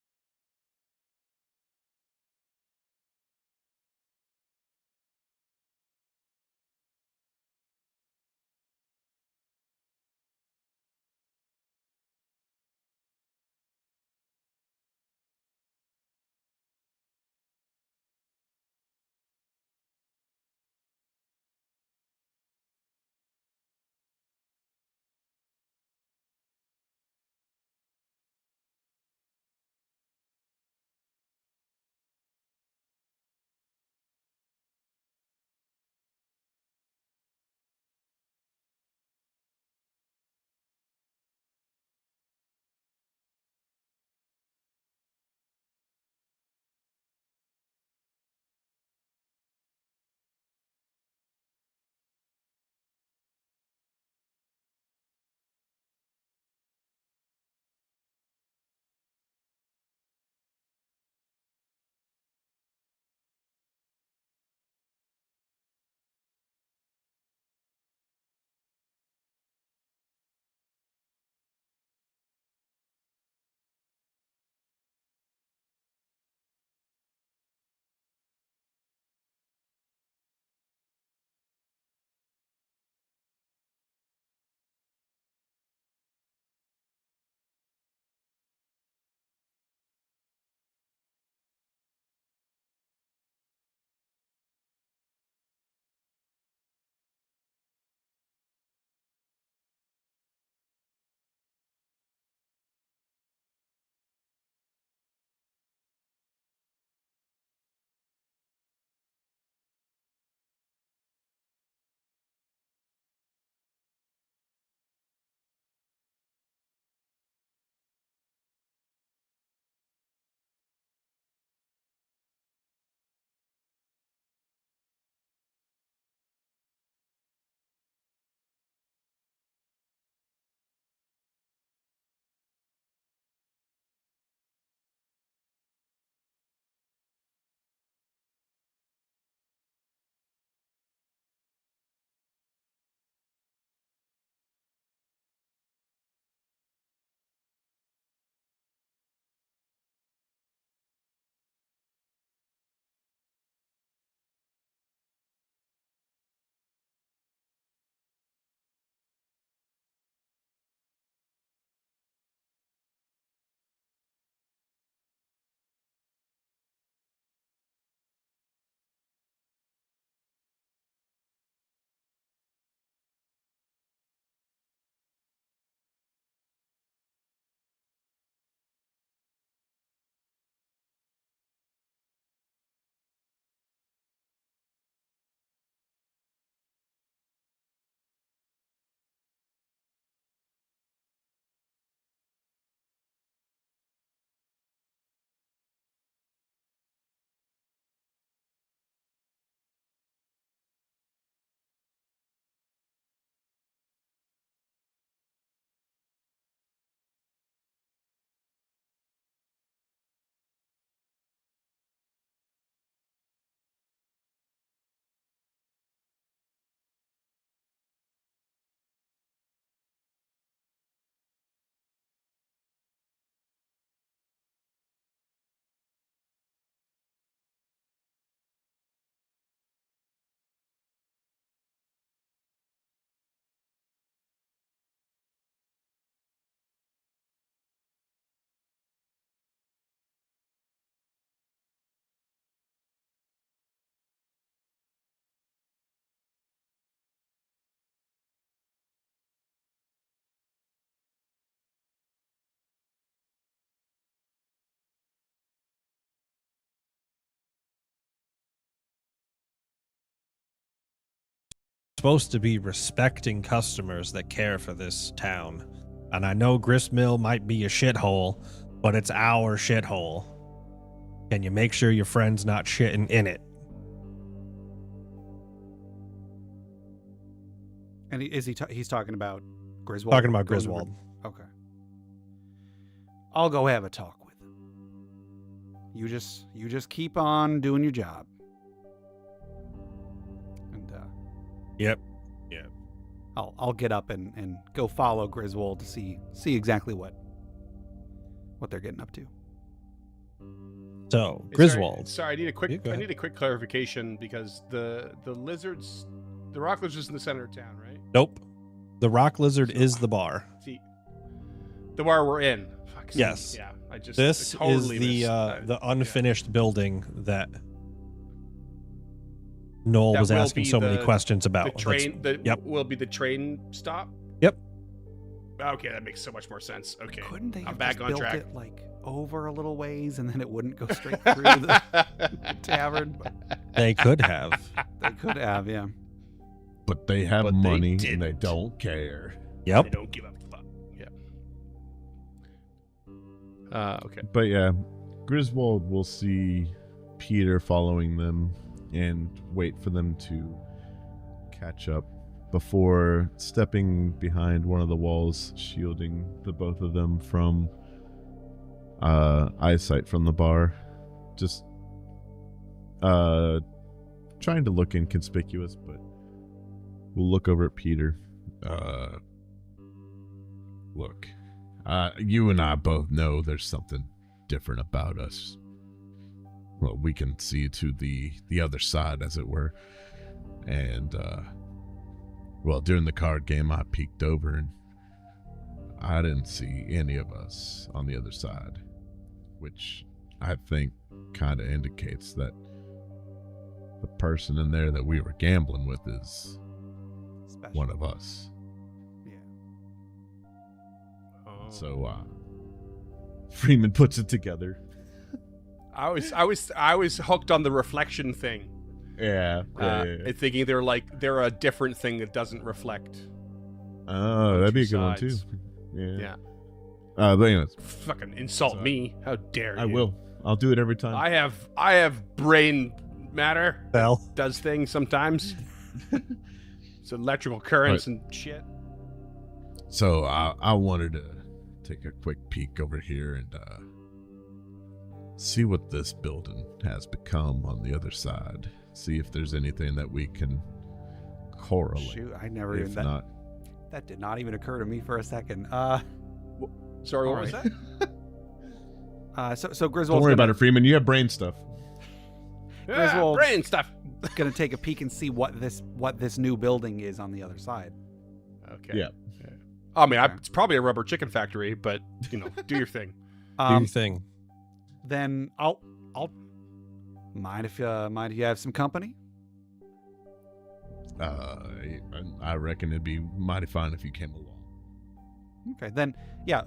supposed to be respecting customers that care for this town. And I know Grist Mill might be a shithole, but it's our shithole. Can you make sure your friend's not shitting in it? And he's talking about Griswold? Talking about Goes over- Griswold. Okay. I'll go have a talk with him. You just keep on doing your job. And Yep. I'll get up and go follow Griswold to see exactly what they're getting up to. So, Hey, Griswold. Sorry, I need a quick. Yeah, go I ahead. need a quick clarification because the lizards, the rock lizards in the center of town, right? Nope. The rock lizard is the bar. See, the bar we're in. Fuck, see, Yes. Yeah, I just This totally is the unfinished building that Noel That was will asking be so many the- questions The about. train. Yep. Will be the train stop. Yep. Okay, that makes so much more sense. Okay, Couldn't they I'm have back just on built track. it like over a little ways and then it wouldn't go straight through the tavern? They could have. They could have, yeah. But they have But they money and they didn't. don't care. They Yep. don't give up the fuck. Yeah. Okay. But yeah, Griswold will see Peter following them and wait for them to catch up before stepping behind one of the walls, shielding the both of them from eyesight from the bar. Just trying to look inconspicuous, but we'll look over at Peter. Look, you and I both know there's something different about us. Well, we can see to the other side, as it were. And, well, during the card game, I peeked over and I didn't see any of us on the other side, which I think kind of indicates that the person in there that we were gambling with is Special. one of us. Yeah. Oh. So, Freeman puts it together. I was hooked on the reflection thing. Yeah. And thinking they're a different thing that doesn't reflect. Oh, that'd be a two good one too. sides. Yeah. Yeah. But anyways, Fucking insult So- me. How dare you? I will. I'll do it every time. I have brain matter. Well, Does things sometimes. It's electrical currents and shit. So I wanted to take a quick peek over here and see what this building has become on the other side. See if there's anything that we can correlate. Shoot, I never If even not, that did not even occur to me for a second. Sorry, what All was right. that? So don't Griswold's worry about it, Freeman. You have brain stuff. Griswold- Brain stuff. gonna take a peek and see what this new building is on the other side. Okay. Yeah. I mean, Okay. it's probably a rubber chicken factory, but do your thing. do your thing. Then I'll mind if you have some company. I reckon it'd be mighty fine if you came along. Okay, then yeah,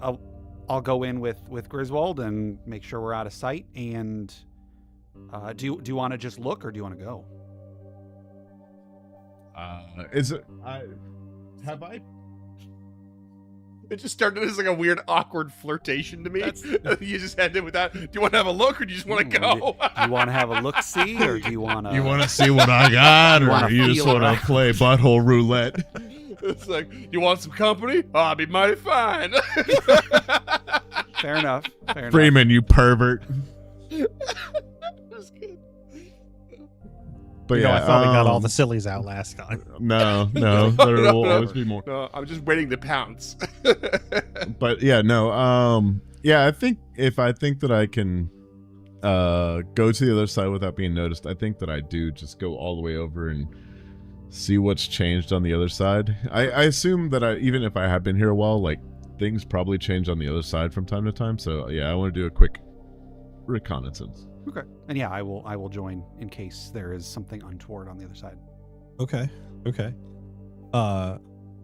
I'll go in with Griswold and make sure we're out of sight. And do you want to just look or do you want to go? Is it? Have I? It just started as like a weird, awkward flirtation to me. That's- You just ended with that. Do you want to have a look, or do you just want to go? Do you want to have a look see or do you want to? You want to see what I got, You wanna or you just feel it want to out? play butthole roulette? It's like, you want some company? Oh, I'll be mighty fine. Fair enough. Fair enough. Freeman, you pervert. That's good. But You know, yeah, I thought we got all the sillies out last time. No, No, there no, will no. always be more. No, I'm just waiting to pounce. But yeah, no, yeah, I think that I can go to the other side without being noticed, I think that I do just go all the way over and see what's changed on the other side. I assume that even if I have been here a while, like things probably change on the other side from time to time. So yeah, I want to do a quick reconnaissance. Okay. And yeah, I will join in case there is something untoward on the other side. Okay.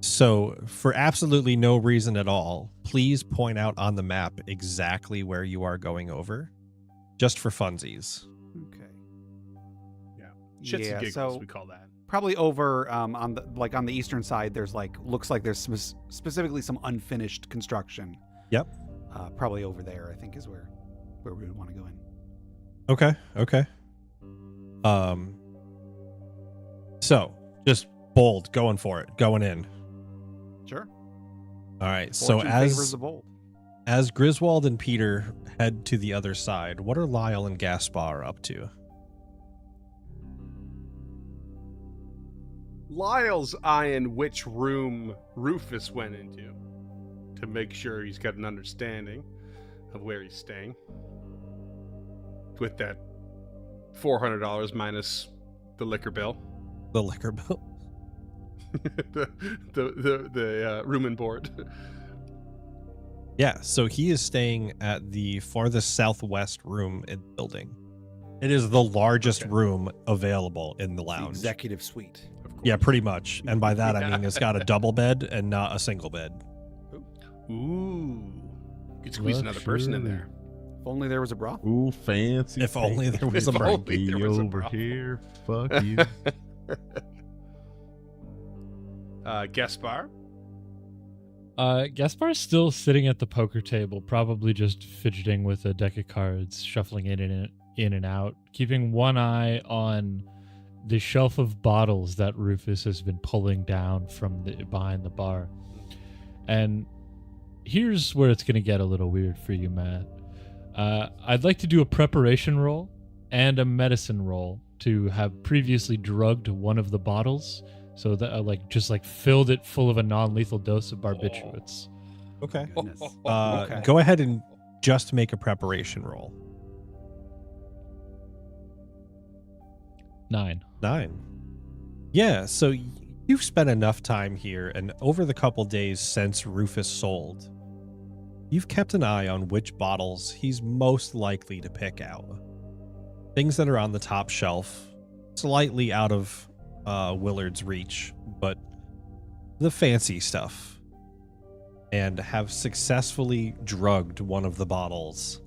So for absolutely no reason at all, please point out on the map exactly where you are going over, just for funsies. Okay. Shits and giggles, so we call that. Probably over on the eastern side. There's looks like there's specifically some unfinished construction. Yep. Probably over there, I think, is where we would want to go in. Okay. So just bold, going for it, going in. Sure. All right. Fortune so favors the bold. as Griswold and Peter head to the other side, what are Lyle and Gaspar up to? Lyle's eyeing which room Rufus went into to make sure he's got an understanding of where he's staying. With that $400 minus the liquor bill, The liquor bill. the room and board. Yeah, so he is staying at the farthest southwest room in the building. It is the largest room available in the The lounge. executive suite. Of course. Yeah, pretty much. And by that, I Yeah. mean it's got a double bed and not a single bed. Ooh, you could squeeze another person in there. If only there was a brothel. Ooh, fancy. If only there was If a only brothel. there was a over brothel. here. Fuck you. Gaspar. Gaspar's still sitting at the poker table, probably just fidgeting with a deck of cards, shuffling in and out, keeping one eye on the shelf of bottles that Rufus has been pulling down from behind the bar. And here's where it's going to get a little weird for you, Matt. I'd like to do a preparation roll and a medicine roll to have previously drugged one of the bottles, so that I just filled it full of a non-lethal dose of barbiturates. Okay. Goodness. Okay. Go ahead and just make a preparation roll. 9. 9. Yeah, so you've spent enough time here, and over the couple days since Rufus sold, you've kept an eye on which bottles he's most likely to pick out. Things that are on the top shelf, slightly out of Willard's reach, but the fancy stuff, and have successfully drugged one of the bottles.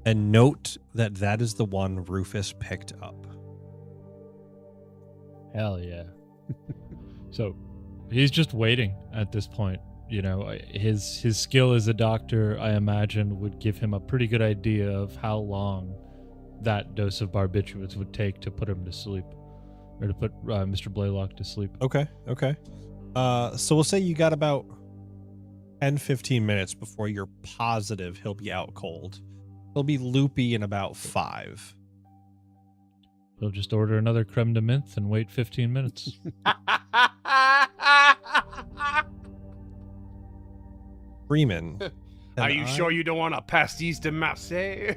And note that that is the one Rufus picked up. Hell yeah. So he's just waiting at this point. You know, his skill as a doctor, I imagine, would give him a pretty good idea of how long that dose of barbiturates would take to put him to sleep, or to put Mr. Blaylock to sleep. Okay. So we'll say you got about 10-15 minutes before you're positive he'll be out cold. He'll be loopy in about 5. He'll just order another creme de menthe and wait 15 minutes. Freeman. Are you sure you don't want a pastis de Marseille?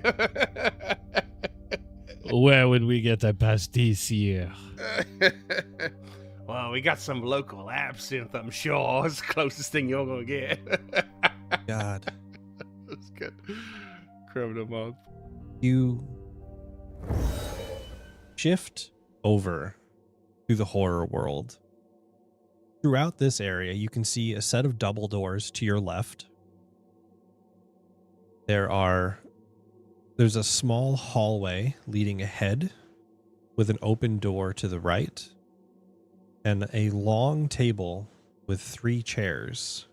Where would we get a pastis here? Well, we got some local absinthe, I'm sure. It's the closest thing you're going to get. God. That's good. Creme de menthe. You shift over to the horror world. Throughout this area, you can see a set of double doors to your left. There's a small hallway leading ahead with an open door to the right, and a long table with 3 chairs.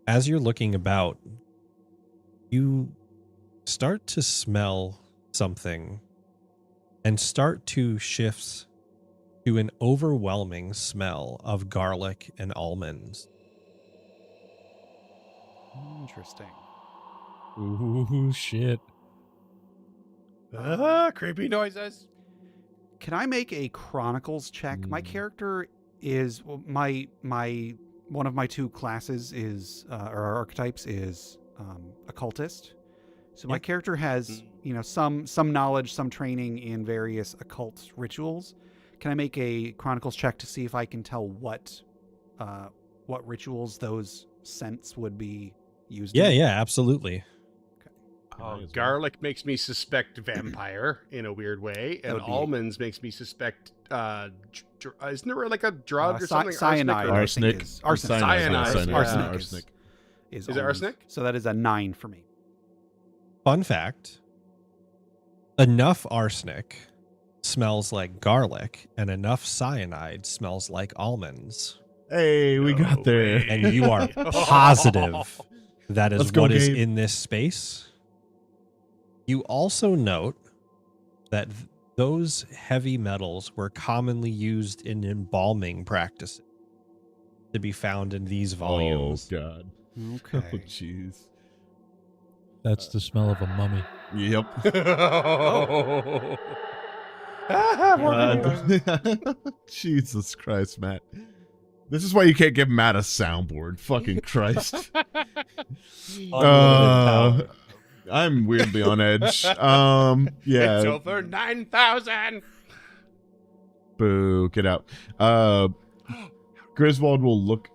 As you're looking about, you start to smell something and start to shift to an overwhelming smell of garlic and almonds. Interesting. Ooh, shit. Creepy noises. Can I make a Chronicles check? My character is my one of my 2 classes is or archetypes is occultist. So my Yep. character has some knowledge, some training in various occult rituals. Can I make a Chronicles check to see if I can tell what rituals those scents would be used in? Yeah, absolutely. Oh, garlic makes me suspect vampire in a weird way, and would be- almonds makes me suspect. Isn't there like a drug or something? Cyanide. Arsenic I think Arsenic. is- Arsenic. Cyanide. Arsenic. Arsenic. Arsenic. Is Is it almonds. arsenic? So that is a 9 for me. Fun fact: enough arsenic smells like garlic, and enough cyanide smells like almonds. Hey, we got there. And you are positive that is Let's go, what is Gabe. in this space. You also note that those heavy metals were commonly used in embalming practices to be found in these volumes. Oh, God. Okay. Oh, jeez. That's the smell of a mummy. Yep. Oh. Jesus Christ, Matt. This is why you can't give Matt a soundboard. Fucking Christ. I'm weirdly on edge. Yeah. It's over 9,000. Boo. Get out. Griswold will look.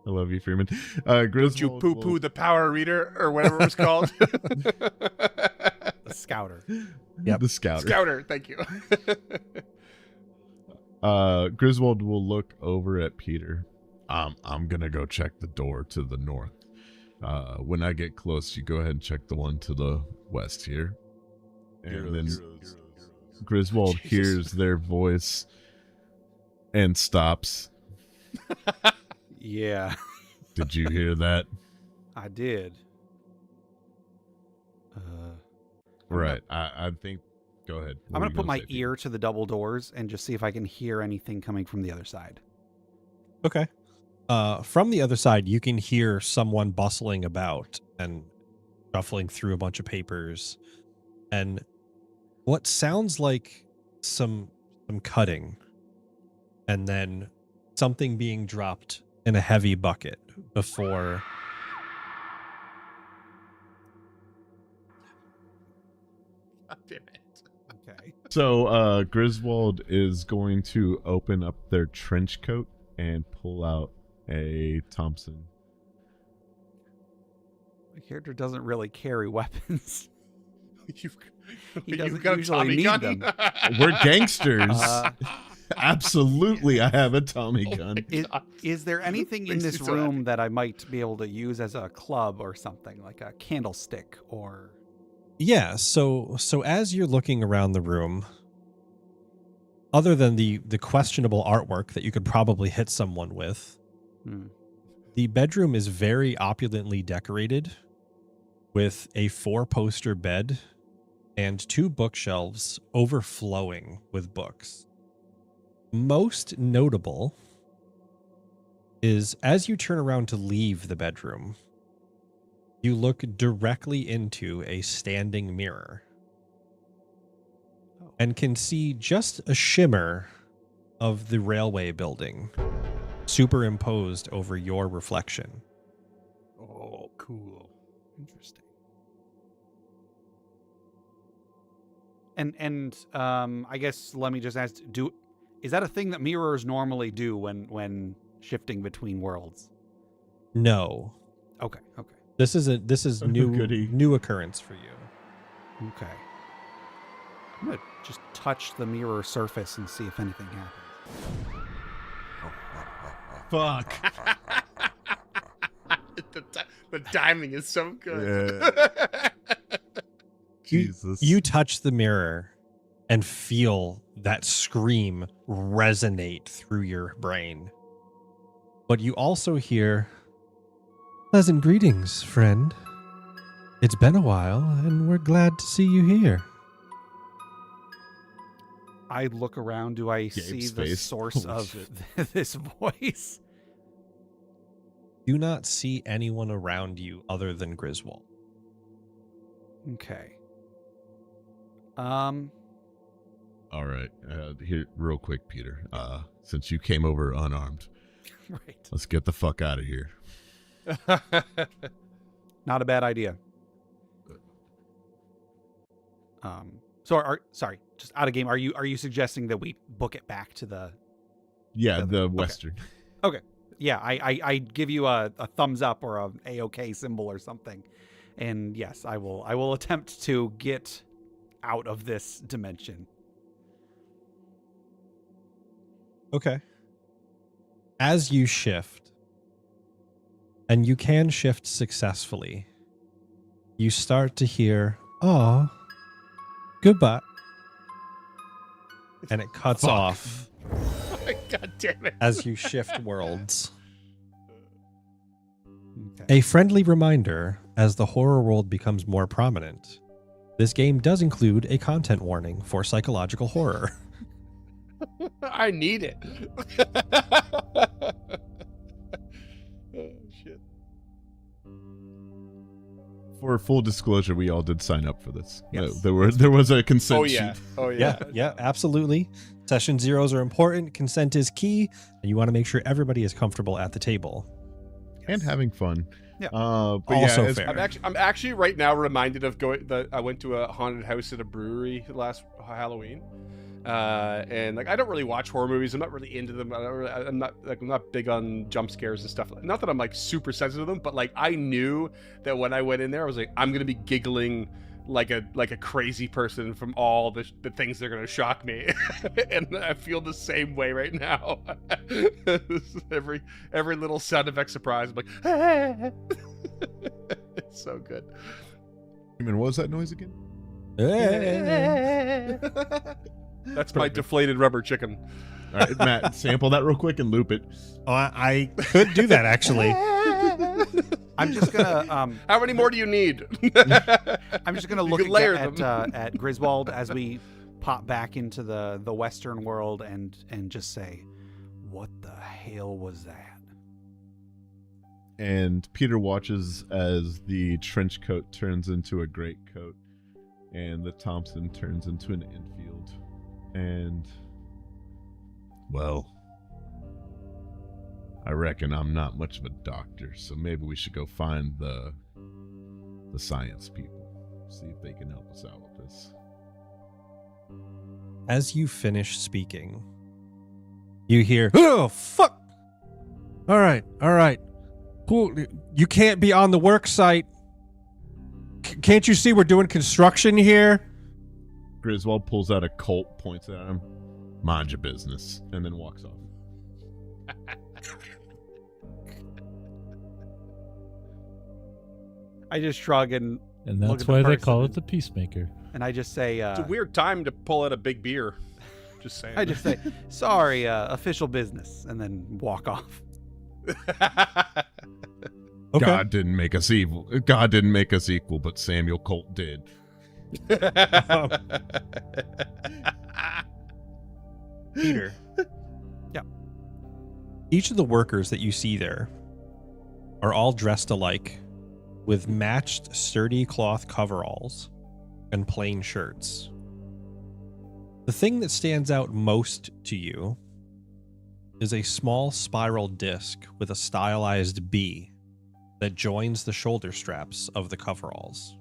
I love you, Freeman. Don't you Griswold poo-poo will- the power reader or whatever it was called? The scouter. Yep. The scouter. Scouter, thank you. Griswold will look over at Peter. I'm gonna go check the door to the north. When I get close, you go ahead and check the one to the west here. And then Griswold Jesus. hears their voice and stops. Yeah, Did you hear that? I did. Right. I think. Go ahead. I'm What gonna were you put my say, Peter? ear to the double doors and just see if I can hear anything coming from the other side. Okay. From the other side, you can hear someone bustling about and shuffling through a bunch of papers, and what sounds like some cutting, and then something being dropped in a heavy bucket before. God damn it. Okay. So Griswold is going to open up their trench coat and pull out a Thompson. My character doesn't really carry weapons. You've He doesn't got a usually Tommy need gun? them. We're gangsters. Uh, Absolutely, I have a Tommy gun. Is there anything in Makes me this so room happy. that I might be able to use as a club or something, like a candlestick or? Yeah, so as you're looking around the room, other than the questionable artwork that you could probably hit someone with, Hmm. the bedroom is very opulently decorated with a 4-poster bed and 2 bookshelves overflowing with books. Most notable is as you turn around to leave the bedroom, you look directly into a standing mirror and can see just a shimmer of the railway building superimposed over your reflection. Oh, cool. Interesting. And I guess let me just ask: is that a thing that mirrors normally do when shifting between worlds? No, Okay. Okay. this is Goody. new occurrence for you. Okay. I'm gonna just touch the mirror surface and see if anything happens. Fuck. The timing is so good. Jesus. You touch the mirror and feel that scream resonate through your brain. But you also hear, "Pleasant greetings, friend. It's been a while, and we're glad to see you here." I look around. Do I see the face. source Holy of shit. this voice? Do not see anyone around you other than Griswold. Okay. All right. Here, real quick, Peter. Since you came over unarmed, Right. let's get the fuck out of here. Not a bad idea. Sorry, just out of game. Are you suggesting that we book it back to the? Yeah, the Okay. Western. Yeah, I give you a thumbs up or a A-OK symbol or something, and yes, I will attempt to get out of this dimension. Okay. As you shift, and you can shift successfully, you start to hear, "Oh, goodbye." and it cuts Fuck. off God damn it. as you shift worlds. Okay. A friendly reminder as the horror world becomes more prominent. This game does include a content warning for psychological horror. I need it. Oh, shit. For full disclosure, we all did sign up for this. Yes. There was a consent Oh, yeah. sheet. Oh, yeah. Yeah, absolutely. Session zeros are important. Consent is key. And you want to make sure everybody is comfortable at the table. And having fun. Yeah. But Also yeah, as- fair. I'm actually right now reminded of I went to a haunted house at a brewery last Halloween, and like I don't really watch horror movies. I'm not really into them. I'm not big on jump scares and stuff. Not that I'm like super sensitive to them, but like I knew that when I went in there, I was like, I'm gonna be giggling like a crazy person from all the things that are gonna shock me, and I feel the same way right now. every little sound effect surprise, I'm like, it's so good. Man, what was that noise again? That's my deflated rubber chicken. All right, Matt, sample that real quick and loop it. Oh, I could do that, actually. I'm just gonna How many more do you need? I'm just gonna You look could layer at Griswold as we pop back into the Western world and just say, what the hell was that? And Peter watches as the trench coat turns into a great coat, and the Thompson turns into an Enfield. And, well, I reckon I'm not much of a doctor, so maybe we should go find the science people, see if they can help us out with this. As you finish speaking, you hear, "Oh, fuck! All right. Cool. You can't be on the work site. Can't you see we're doing construction here?" Griswold pulls out a Colt, points at him, "Mind your business," and then walks off. I just shrug and And Look that's at the why they person call and- it the Peacemaker. I just say It's a weird time to pull out a big beer. Just saying. I just say, sorry, official business, and then walk off. Okay. God didn't make us evil. God didn't make us equal, but Samuel Colt did. Peter. Yeah. Each of the workers that you see there are all dressed alike with matched sturdy cloth coveralls and plain shirts. The thing that stands out most to you is a small spiral disc with a stylized B that joins the shoulder straps of the coveralls.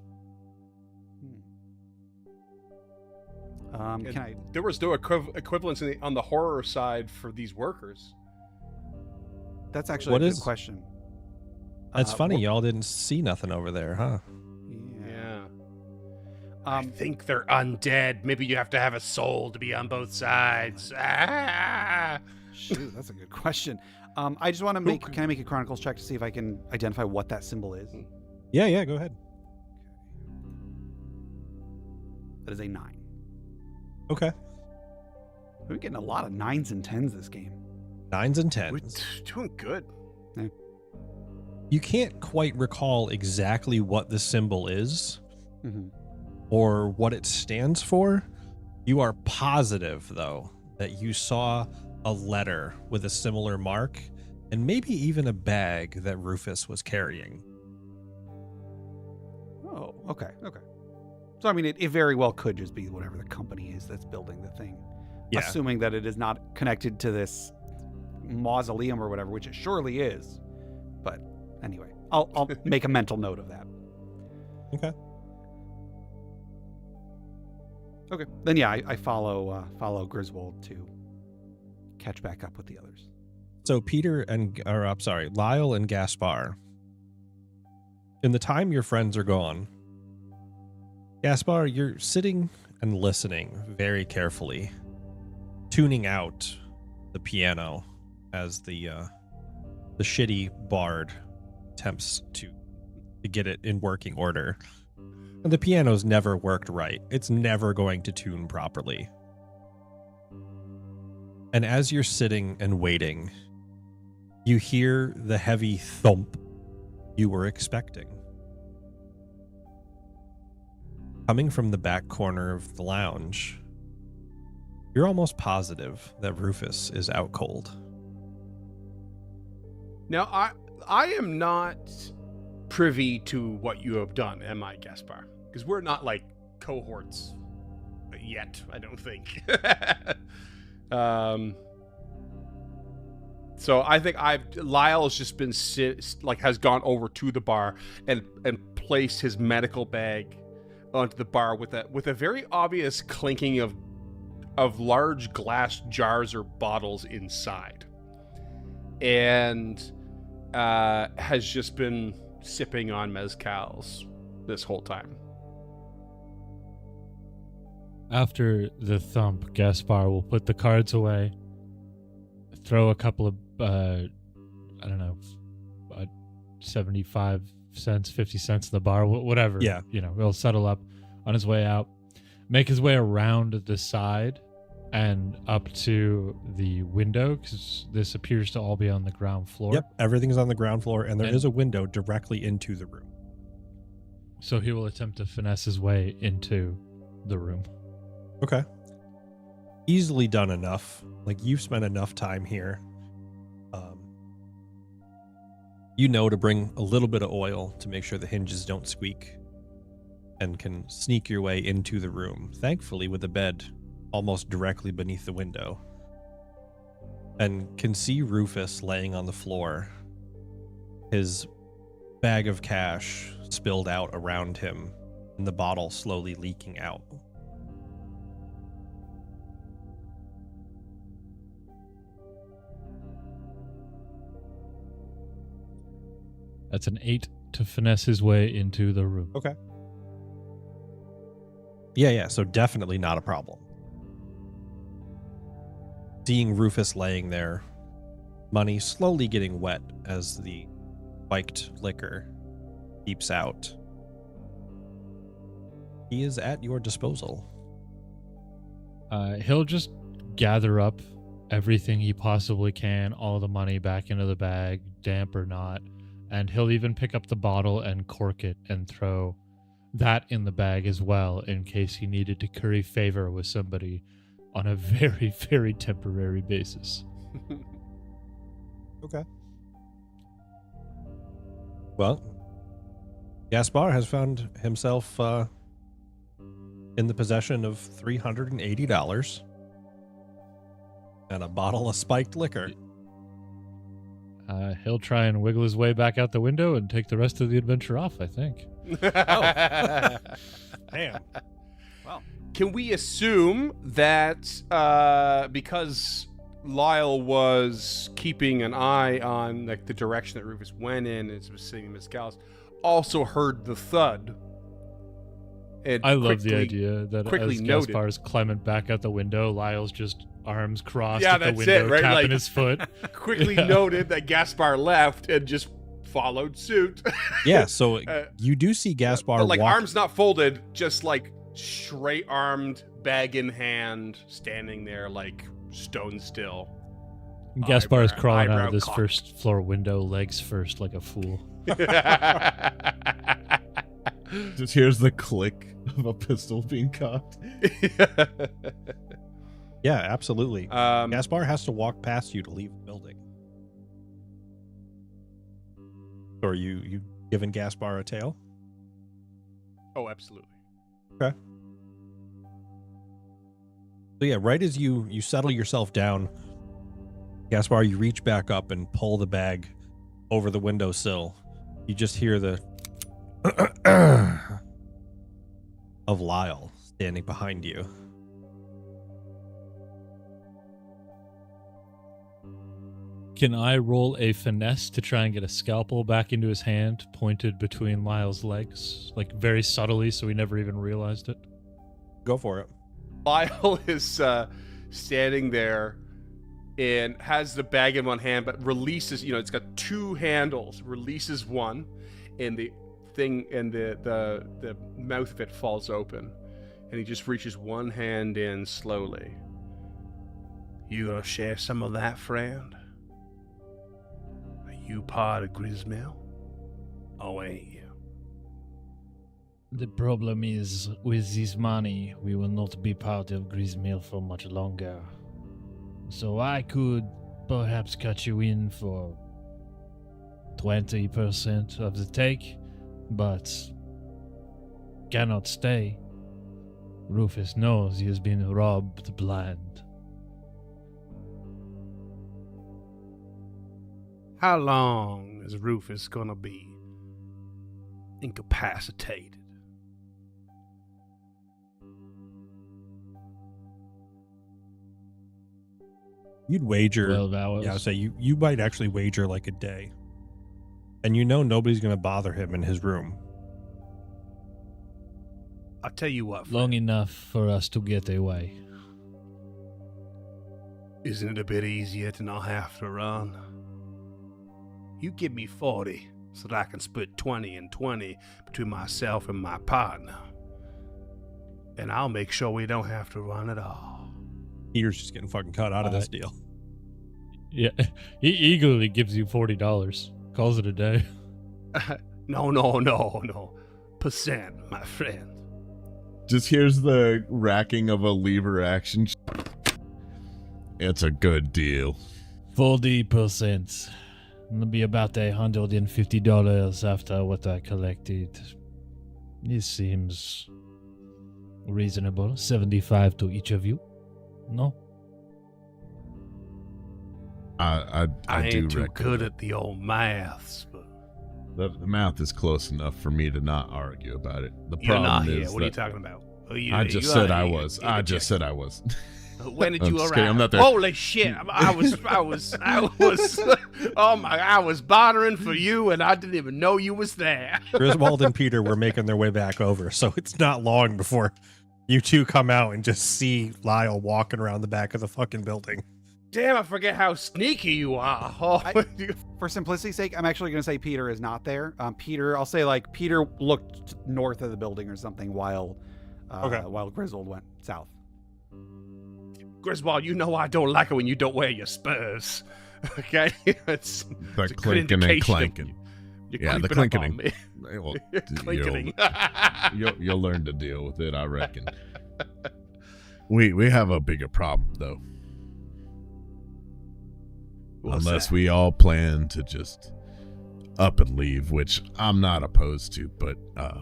Can I? There was no equivalence on the horror side for these workers. That's actually What a good is- question. That's funny, what- y'all didn't see nothing over there, huh? Yeah. I think they're undead. Maybe you have to have a soul to be on both sides. Ah! Shoot, that's a good question. I just want to make. Can I make a Chronicles check to see if I can identify what that symbol is? Yeah, go ahead. That is a 9. Okay. We're getting a lot of 9s and 10s this game. 9s and We're 10s. doing good. You can't quite recall exactly what the symbol is Mm-hmm. or what it stands for. You are positive, though, that you saw a letter with a similar mark and maybe even a bag that Rufus was carrying. Oh, okay. So, I mean, it very well could just be whatever the company is that's building the thing. Yeah. Assuming that it is not connected to this mausoleum or whatever, which it surely is. But anyway, I'll make a mental note of that. Okay. Okay. Then, yeah, I follow Griswold to catch back up with the others. So Lyle and Gaspar. In the time your friends are gone, Gaspar, you're sitting and listening very carefully, tuning out the piano as the shitty bard attempts to get it in working order. And the piano's never worked right. It's never going to tune properly. And as you're sitting and waiting, you hear the heavy thump you were expecting. Coming from the back corner of the lounge, you're almost positive that Rufus is out cold. Now, I am not privy to what you have done, am I, Gaspar? Because we're not like cohorts yet, I don't think. So I think Lyle's just been has gone over to the bar and placed his medical bag onto the bar with a very obvious clinking of large glass jars or bottles inside, and has just been sipping on mezcals this whole time. After the thump, Gaspar will put the cards away, throw a couple of, 75 cents, 50 cents in the bar, whatever. Yeah. He'll settle up on his way out, make his way around the side and up to the window, because this appears to all be on the ground floor. Yep, everything's on the ground floor, and there is a window directly into the room. So he will attempt to finesse his way into the room. Okay. Easily done enough. Like, you've spent enough time here. To bring a little bit of oil to make sure the hinges don't squeak, and can sneak your way into the room, thankfully with the bed almost directly beneath the window, and can see Rufus laying on the floor, his bag of cash spilled out around him, and the bottle slowly leaking out. That's an 8 to finesse his way into the room. Okay. Yeah, so definitely not a problem. Seeing Rufus laying there, money slowly getting wet as the spiked liquor seeps out. He is at your disposal. He'll just gather up everything he possibly can, all the money back into the bag, damp or not, and he'll even pick up the bottle and cork it and throw that in the bag as well, in case he needed to curry favor with somebody on a very, very temporary basis. Okay. Well, Gaspar has found himself in the possession of $380 and a bottle of spiked liquor. He'll try and wiggle his way back out the window and take the rest of the adventure off, I think. Damn. Well, can we assume that because Lyle was keeping an eye on the direction that Rufus went in and was singing Miss Gallus, also heard the thud? And I love the idea that quickly as noted. Gaspar's climbing back out the window, Lyle's just arms crossed Yeah, at the that's window, it, right? tapping Like- his foot. Quickly Yeah. noted that Gaspar left and just followed suit. Yeah, so you do see Gaspar But like walk. arms not folded, just like straight armed, bag in hand, standing there like stone still. Gaspar is Eyebrow- crawling out eyebrow of this cocked. first floor window, legs first, like a fool. Just hears the click of a pistol being cocked. Yeah, absolutely. Um, Gaspar has to walk past you to leave the building. Or you giving Gaspar a tail? oh, absolutely. So yeah, right as you settle yourself down, Gaspar, you reach back up and pull the bag over the windowsill. You just hear the of Lyle standing behind you. Can I roll a finesse to try and get a scalpel back into his hand, pointed between Lyle's legs, like very subtly, so he never even realized it? Go for it. Lyle is standing there and has the bag in one hand, but releases, it's got two handles, releases one, and the thing and the mouth of it falls open. And he just reaches one hand in slowly. You gonna share some of that, friend? Are you part of Grist Mill? Oh, ain't you? The problem is, with this money, we will not be part of Grist Mill for much longer. So I could perhaps cut you in for 20% of the take, but cannot stay. Rufus knows he has been robbed blind. How long is Rufus gonna be incapacitated? You'd wager. 12 hours. Yeah, I would say you might actually wager like a day. And you know nobody's going to bother him in his room. I'll tell you what, Long enough for us to get away. isn't it a bit easier to not have to run? You give me 40 so that I can split 20 and 20 between myself and my partner. And I'll make sure we don't have to run at all. Peter's just getting fucking cut out of this deal. Yeah, he eagerly gives you $40. Calls it a day. No. Percent, my friend. Just here's the racking of a lever action. It's a good deal. 40%. It'll be about $150 after what I collected. This seems reasonable. 75 to each of you. No? I do ain't too reckon good at the old maths, but the math is close enough for me to not argue about it. The you're not problem here. is What are you that talking about? I just said I was. I just said I was. When did I'm you just arrive? kidding, I'm not there. Holy shit! I was. Oh my! I was bartering for you, and I didn't even know you was there. Griswold and Peter were making their way back over, so it's not long before you two come out and just see Lyle walking around the back of the fucking building. Damn! I forget how sneaky you are. Oh, For simplicity's sake, I'm actually going to say Peter is not there. I'll say like Peter looked north of the building or something while Griswold went south. Griswold, you know I don't like it when you don't wear your spurs. Okay, it's The it's a good clinking and indication of clanking. You're Yeah, the creeping up on clinking. me. Well, You're clinking. you'll learn to deal with it, I reckon. We have a bigger problem though. What's Unless that? we all plan to just up and leave, which I'm not opposed to, but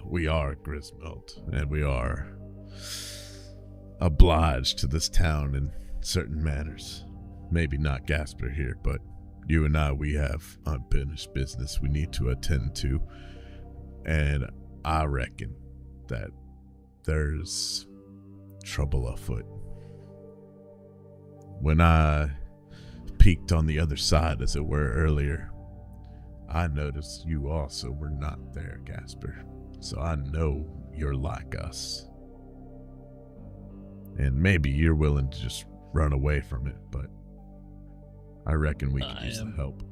we are Grist Mill, and we are obliged to this town in certain manners. Maybe not Gasper here, but you and I, we have unfinished business we need to attend to, and I reckon that there's trouble afoot. When I peeked on the other side, as it were, earlier, I noticed you also were not there, Gasper. So I know you're like us. And maybe you're willing to just run away from it, but I reckon we could use the help.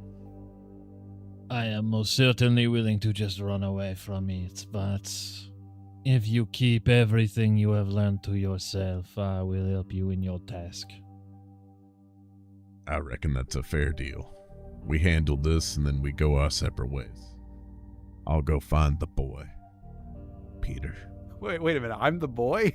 I am most certainly willing to just run away from it, but if you keep everything you have learned to yourself, I will help you in your task. I reckon that's a fair deal. We handle this and then we go our separate ways. I'll go find the boy. Peter. Wait a minute. I'm the boy?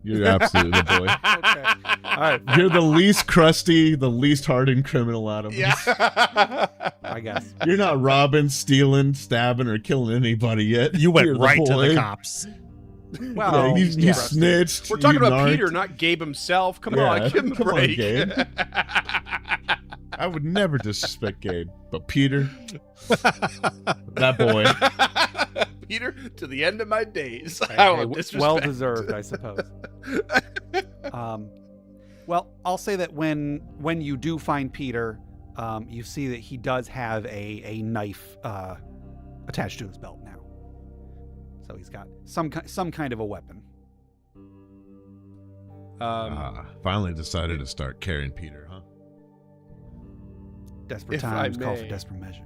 You're absolutely the boy. Okay. All right. You're the least crusty, the least hardened criminal out of us. Yeah. I guess. You're not robbing, stealing, stabbing, or killing anybody yet. You went You're right to boy. the cops. Well, Yeah, you yeah. snitched. We're talking you about narked. Peter, not Gabe himself. Come Yeah, on, give him a come on, break. Gabe. I would never disrespect Gabe, but Peter, that boy. Peter, to the end of my days. Hey, I will disrespect. well deserved, I suppose. Well, I'll say that when you do find Peter, you see that he does have a knife attached to his belt now. So he's got some kind of a weapon. Finally decided to start carrying Peter, huh? Desperate If I times call for may. desperate measures.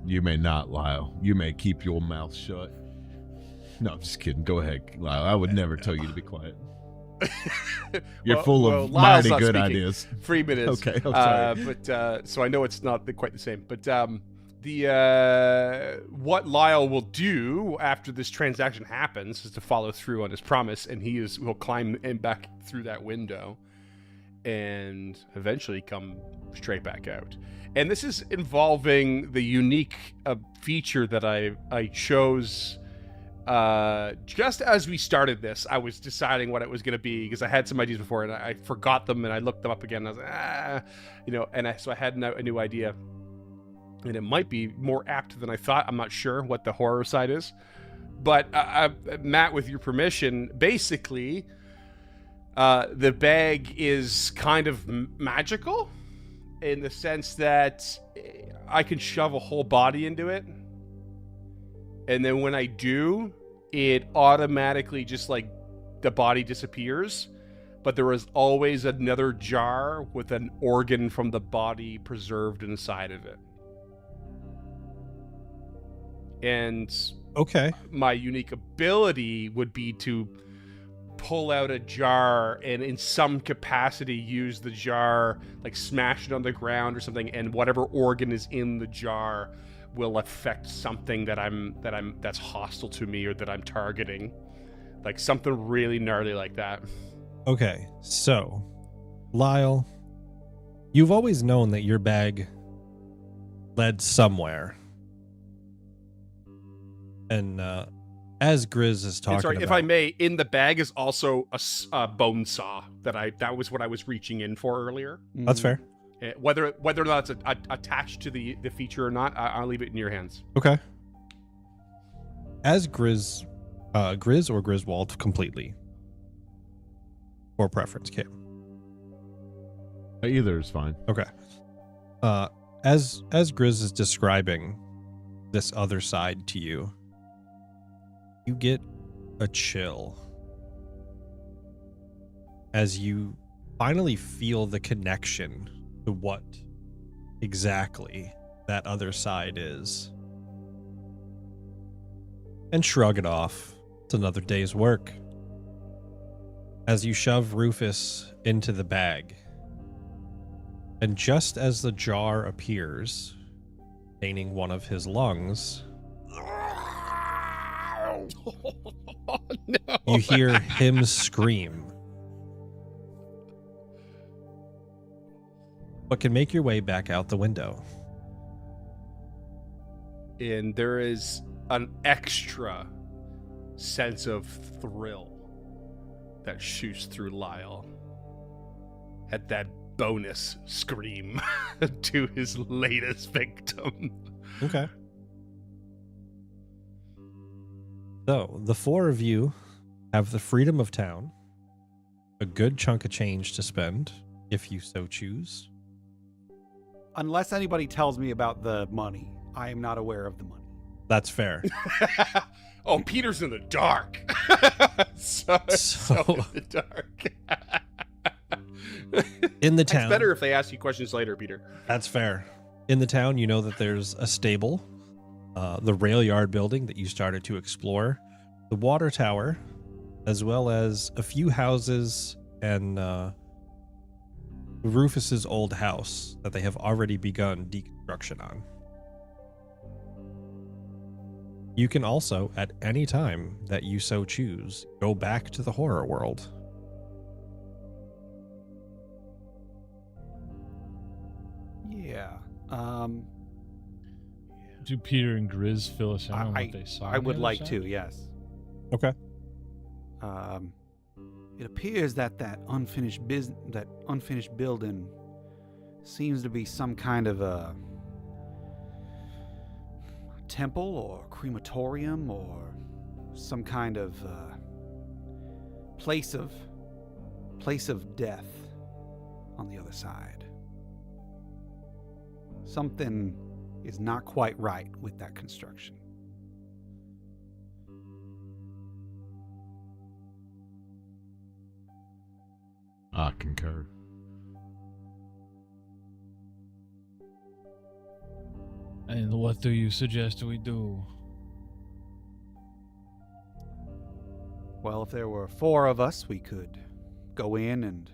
You may not, Lyle. You may keep your mouth shut. No, I'm just kidding. Go ahead, Lyle. I would never tell you to be quiet. You're full of Lyle's mighty not good speaking. ideas. Freeman is. Okay, I'm sorry. But so I know it's not quite the same. But what Lyle will do after this transaction happens is to follow through on his promise, and will climb in back through that window, and eventually come straight back out. And this is involving the unique feature that I chose. Just as we started this, I was deciding what it was going to be because I had some ideas before and I forgot them and I looked them up again and I was like, so I had a new idea, and it might be more apt than I thought. I'm not sure what the horror side is, but Matt, with your permission, basically, the bag is kind of magical in the sense that I can shove a whole body into it. And then when I do, it automatically just like the body disappears. But there is always another jar with an organ from the body preserved inside of it. And Okay. my unique ability would be to pull out a jar and in some capacity use the jar, like smash it on the ground or something, and whatever organ is in the jar will affect something that's hostile to me or that I'm targeting. Like something really gnarly like that. Okay. So, Lyle, you've always known that your bag led somewhere. And as Grizz is talking Sorry, about... if I may, in the bag is also a bone saw that was what I was reaching in for earlier. That's fair. Whether or not it's attached to the feature or not, I'll leave it in your hands. Okay. As Grizz or Griswold completely. Or preference, Kim. Either is fine. Okay. As Grizz is describing this other side to you, you get a chill as you finally feel the connection to what exactly that other side is. And shrug it off. It's another day's work. As you shove Rufus into the bag, and just as the jar appears, containing one of his lungs, Oh, no. you hear him scream. But can make your way back out the window. And there is an extra sense of thrill that shoots through Lyle at that bonus scream to his latest victim. Okay. So, the four of you have the freedom of town, a good chunk of change to spend, if you so choose. Unless anybody tells me about the money, I am not aware of the money. That's fair. Oh, Peter's in the dark. so in the dark. In the town. It's better if they ask you questions later, Peter. That's fair. In the town, you know that there's a stable, the rail yard building that you started to explore, the water tower, as well as a few houses and Rufus's old house that they have already begun deconstruction on. You can also, at any time that you so choose, go back to the horror world. Yeah. Do Peter and Grizz fill us in on I what they saw? I on the would other like side? to, yes. Okay. It appears that unfinished building seems to be some kind of a temple or crematorium or some kind of place of death on the other side. Something is not quite right with that construction. I concur. And what do you suggest we do? Well, if there were four of us, we could go in and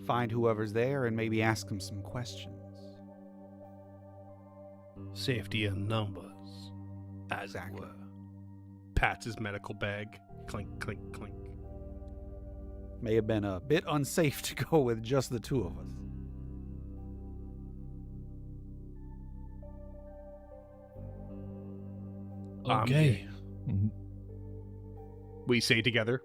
find whoever's there and maybe ask them some questions. Safety in numbers, as Exactly. it were. Pats his medical bag. Clink, clink, clink. May have been a bit unsafe to go with just the two of us. Okay. We say together.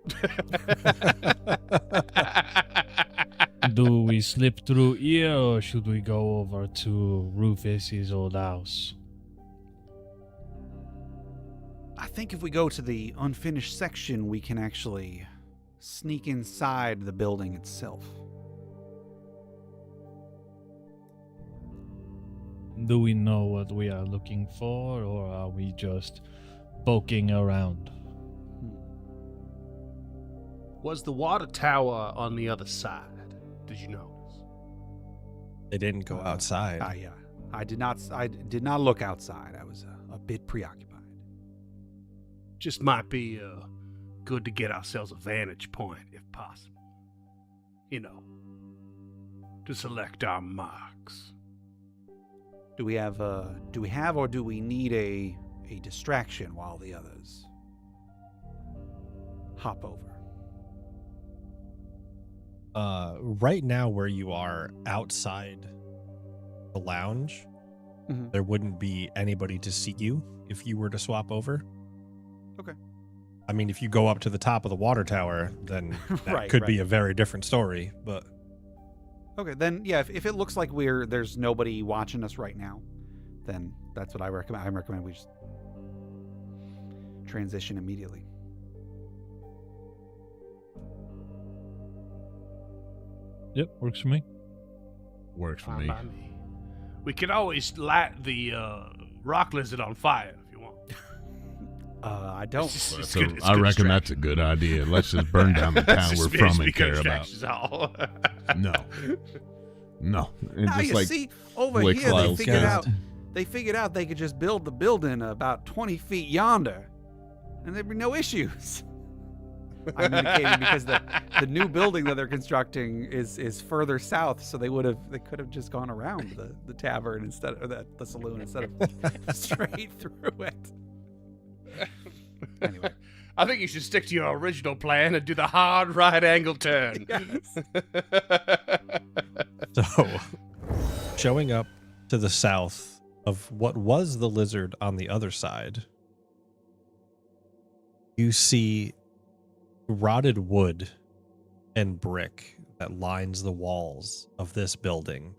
Do we slip through here or should we go over to Rufus's old house? I think if we go to the unfinished section, we can actually sneak inside the building itself. Do we know what we are looking for or are we just poking around? Was the water tower on the other side? Did you notice? They didn't go outside. Yeah. I did not look outside. I was a bit preoccupied. Just might be good to get ourselves a vantage point, if possible. You know, to select our marks. Do we have or do we need a distraction while the others hop over? Right now where you are outside the lounge, Mhm. there wouldn't be anybody to see you if you were to swap over. Okay. I mean, if you go up to the top of the water tower, then that Right, could be right. a very different story, but Okay, then yeah, if it looks like there's nobody watching us right now, then that's what I recommend. I recommend we just transition immediately. Yep, works for me. Works for Fine me. by me. We could always light the rock lizard on fire if you want. I don't. It's So good- it's I good reckon that's a distraction. good idea. Let's just burn down the town we're It's from and good care about. distractions, all. No. And Now just you like see, over flick here clouds they figured out they could just build the building about 20 feet yonder, and there'd be no issues. I'm indicating because the new building that they're constructing is further south, so they could have just gone around the tavern instead of the saloon instead of straight through it. Anyway, I think you should stick to your original plan and do the hard right angle turn. so showing up to the south of what was the lizard on the other side, you see rotted wood and brick that lines the walls of this building.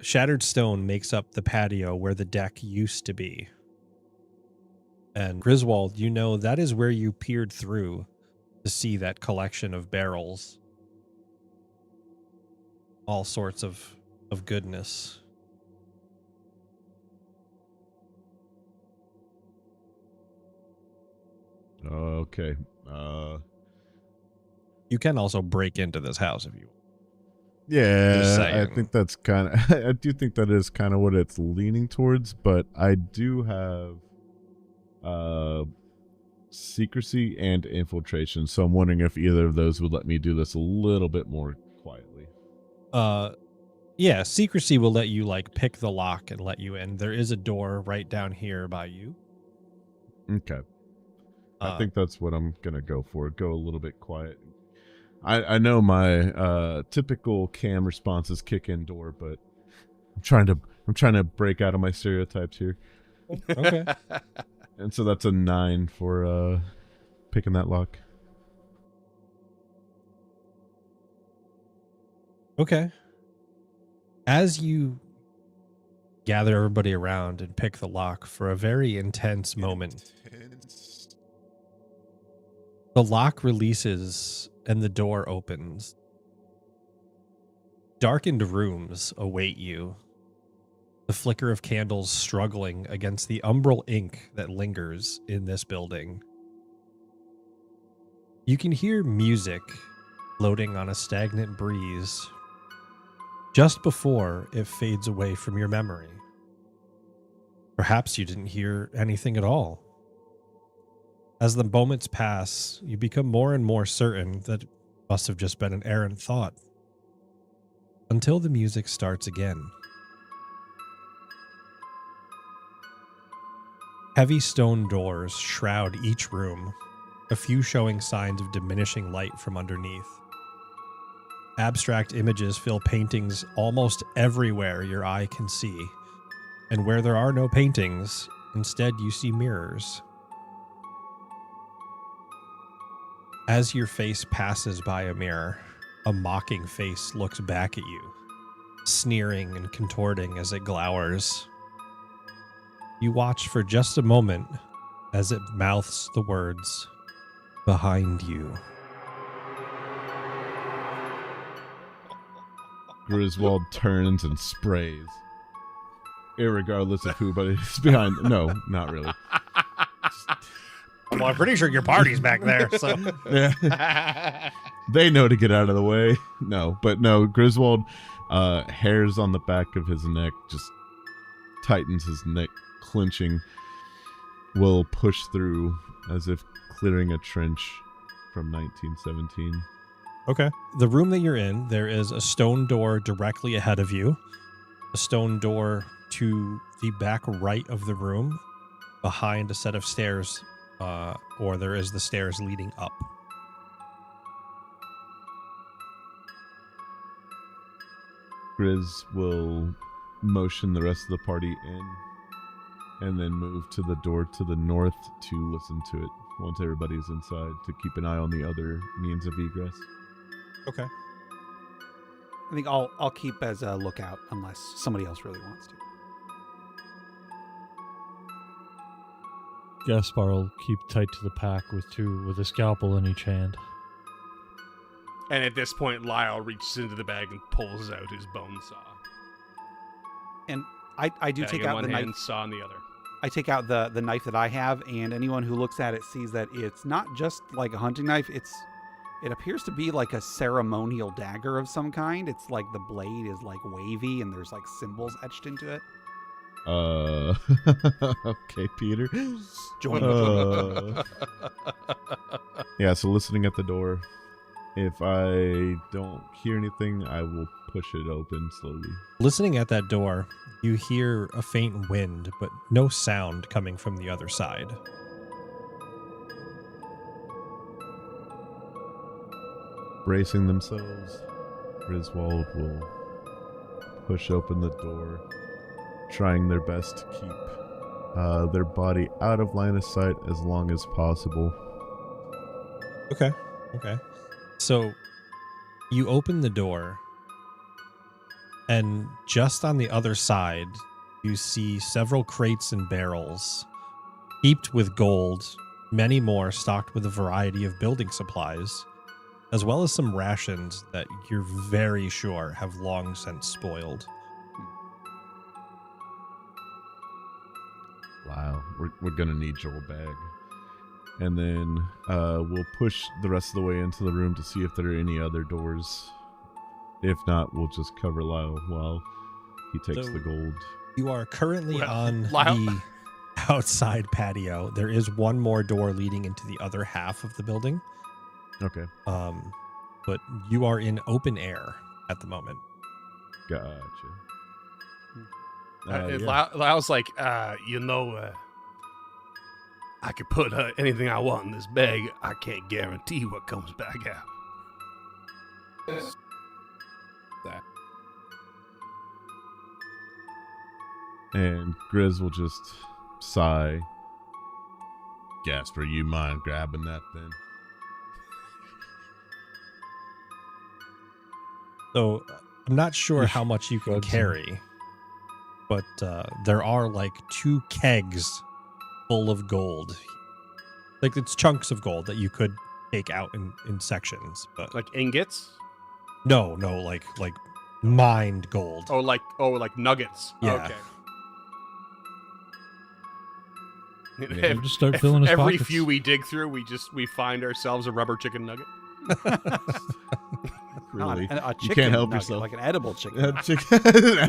Shattered stone makes up the patio where the deck used to be. And Griswold, you know that is where you peered through to see that collection of barrels. All sorts of goodness. okay. You can also break into this house if you want. Yeah, Just I saying. think that's kind of I do think that is kind of what it's leaning towards, but I do have secrecy and infiltration, so I'm wondering if either of those would let me do this a little bit more quietly. Yeah, secrecy will let you like pick the lock and let you in. There is a door right down here by you. Okay. I Uh, think that's what I'm gonna go for. Go a little bit quiet. I know my typical cam responses kick in door, but I'm trying to break out of my stereotypes here. Okay. And so that's a 9 for picking that lock. Okay. As you gather everybody around and pick the lock for a very intense moment, the lock releases and the door opens. Darkened rooms await you. The flicker of candles struggling against the umbral ink that lingers in this building. You can hear music floating on a stagnant breeze just before it fades away from your memory. Perhaps you didn't hear anything at all. As the moments pass, you become more and more certain that Must have just been an errant thought. Until the music starts again. Heavy stone doors shroud each room, a few showing signs of diminishing light from underneath. Abstract images fill paintings almost everywhere your eye can see, and where there are no paintings, instead you see mirrors. As your face passes by a mirror, a mocking face looks back at you, sneering and contorting as it glowers. You watch for just a moment as it mouths the words, "Behind you." Griswold turns and sprays. Irregardless of who, but it's behind. No, not really. Well, I'm pretty sure your party's back there, so. Yeah. They know to get out of the way. No, Griswold, hairs on the back of his neck, just tightens his neck, clenching, will push through as if clearing a trench from 1917. Okay. The room that you're in, there is a stone door directly ahead of you, a stone door to the back right of the room, behind a set of stairs, or there is the stairs leading up. Grizz will motion the rest of the party in and then move to the door to the north to listen to it once everybody's inside, to keep an eye on the other means of egress. Okay. I think I'll keep as a lookout unless somebody else really wants to. Gaspar will keep tight to the pack with a scalpel in each hand. And at this point, Lyle reaches into the bag and pulls out his bone saw. And I do Bag take in out one the hand, knife. saw in the other. I take out the knife that I have, and anyone who looks at it sees that it's not just like a hunting knife. It appears to be like a ceremonial dagger of some kind. It's like the blade is like wavy, and there's like symbols etched into it. Okay, Peter. Join the Yeah, so listening at the door. If I don't hear anything, I will push it open slowly. Listening at that door, you hear a faint wind, but no sound coming from the other side. Bracing themselves, Griswold will push open the door, trying their best to keep their body out of line of sight as long as possible. Okay. So you open the door, and just on the other side, you see several crates and barrels heaped with gold, many more stocked with a variety of building supplies, as well as some rations that you're very sure have long since spoiled. Wow, we're gonna need your bag. And then we'll push the rest of the way into the room to see if there are any other doors. If not, we'll just cover Lyle while he takes So- the gold. You are currently Well, on Lyle- the outside patio. There is one more door leading into the other half of the building. Okay, But you are in open air at the moment. gotcha. Lyle's like, I could put anything I want in this bag. I can't guarantee what comes back out. And Grizz will just sigh. Gasper, you mind grabbing that then? So I'm not sure how much you can Drugs and- carry, but there are like 2 kegs full of gold. Like it's chunks of gold that you could take out in sections, but like ingots? no, like mined gold. Oh, like nuggets. Yeah. Okay. Yeah, Just start filling his Every pockets. few we dig through, we find ourselves a rubber chicken nugget. Really? A You chicken can't help nugget, yourself. like an edible chicken. An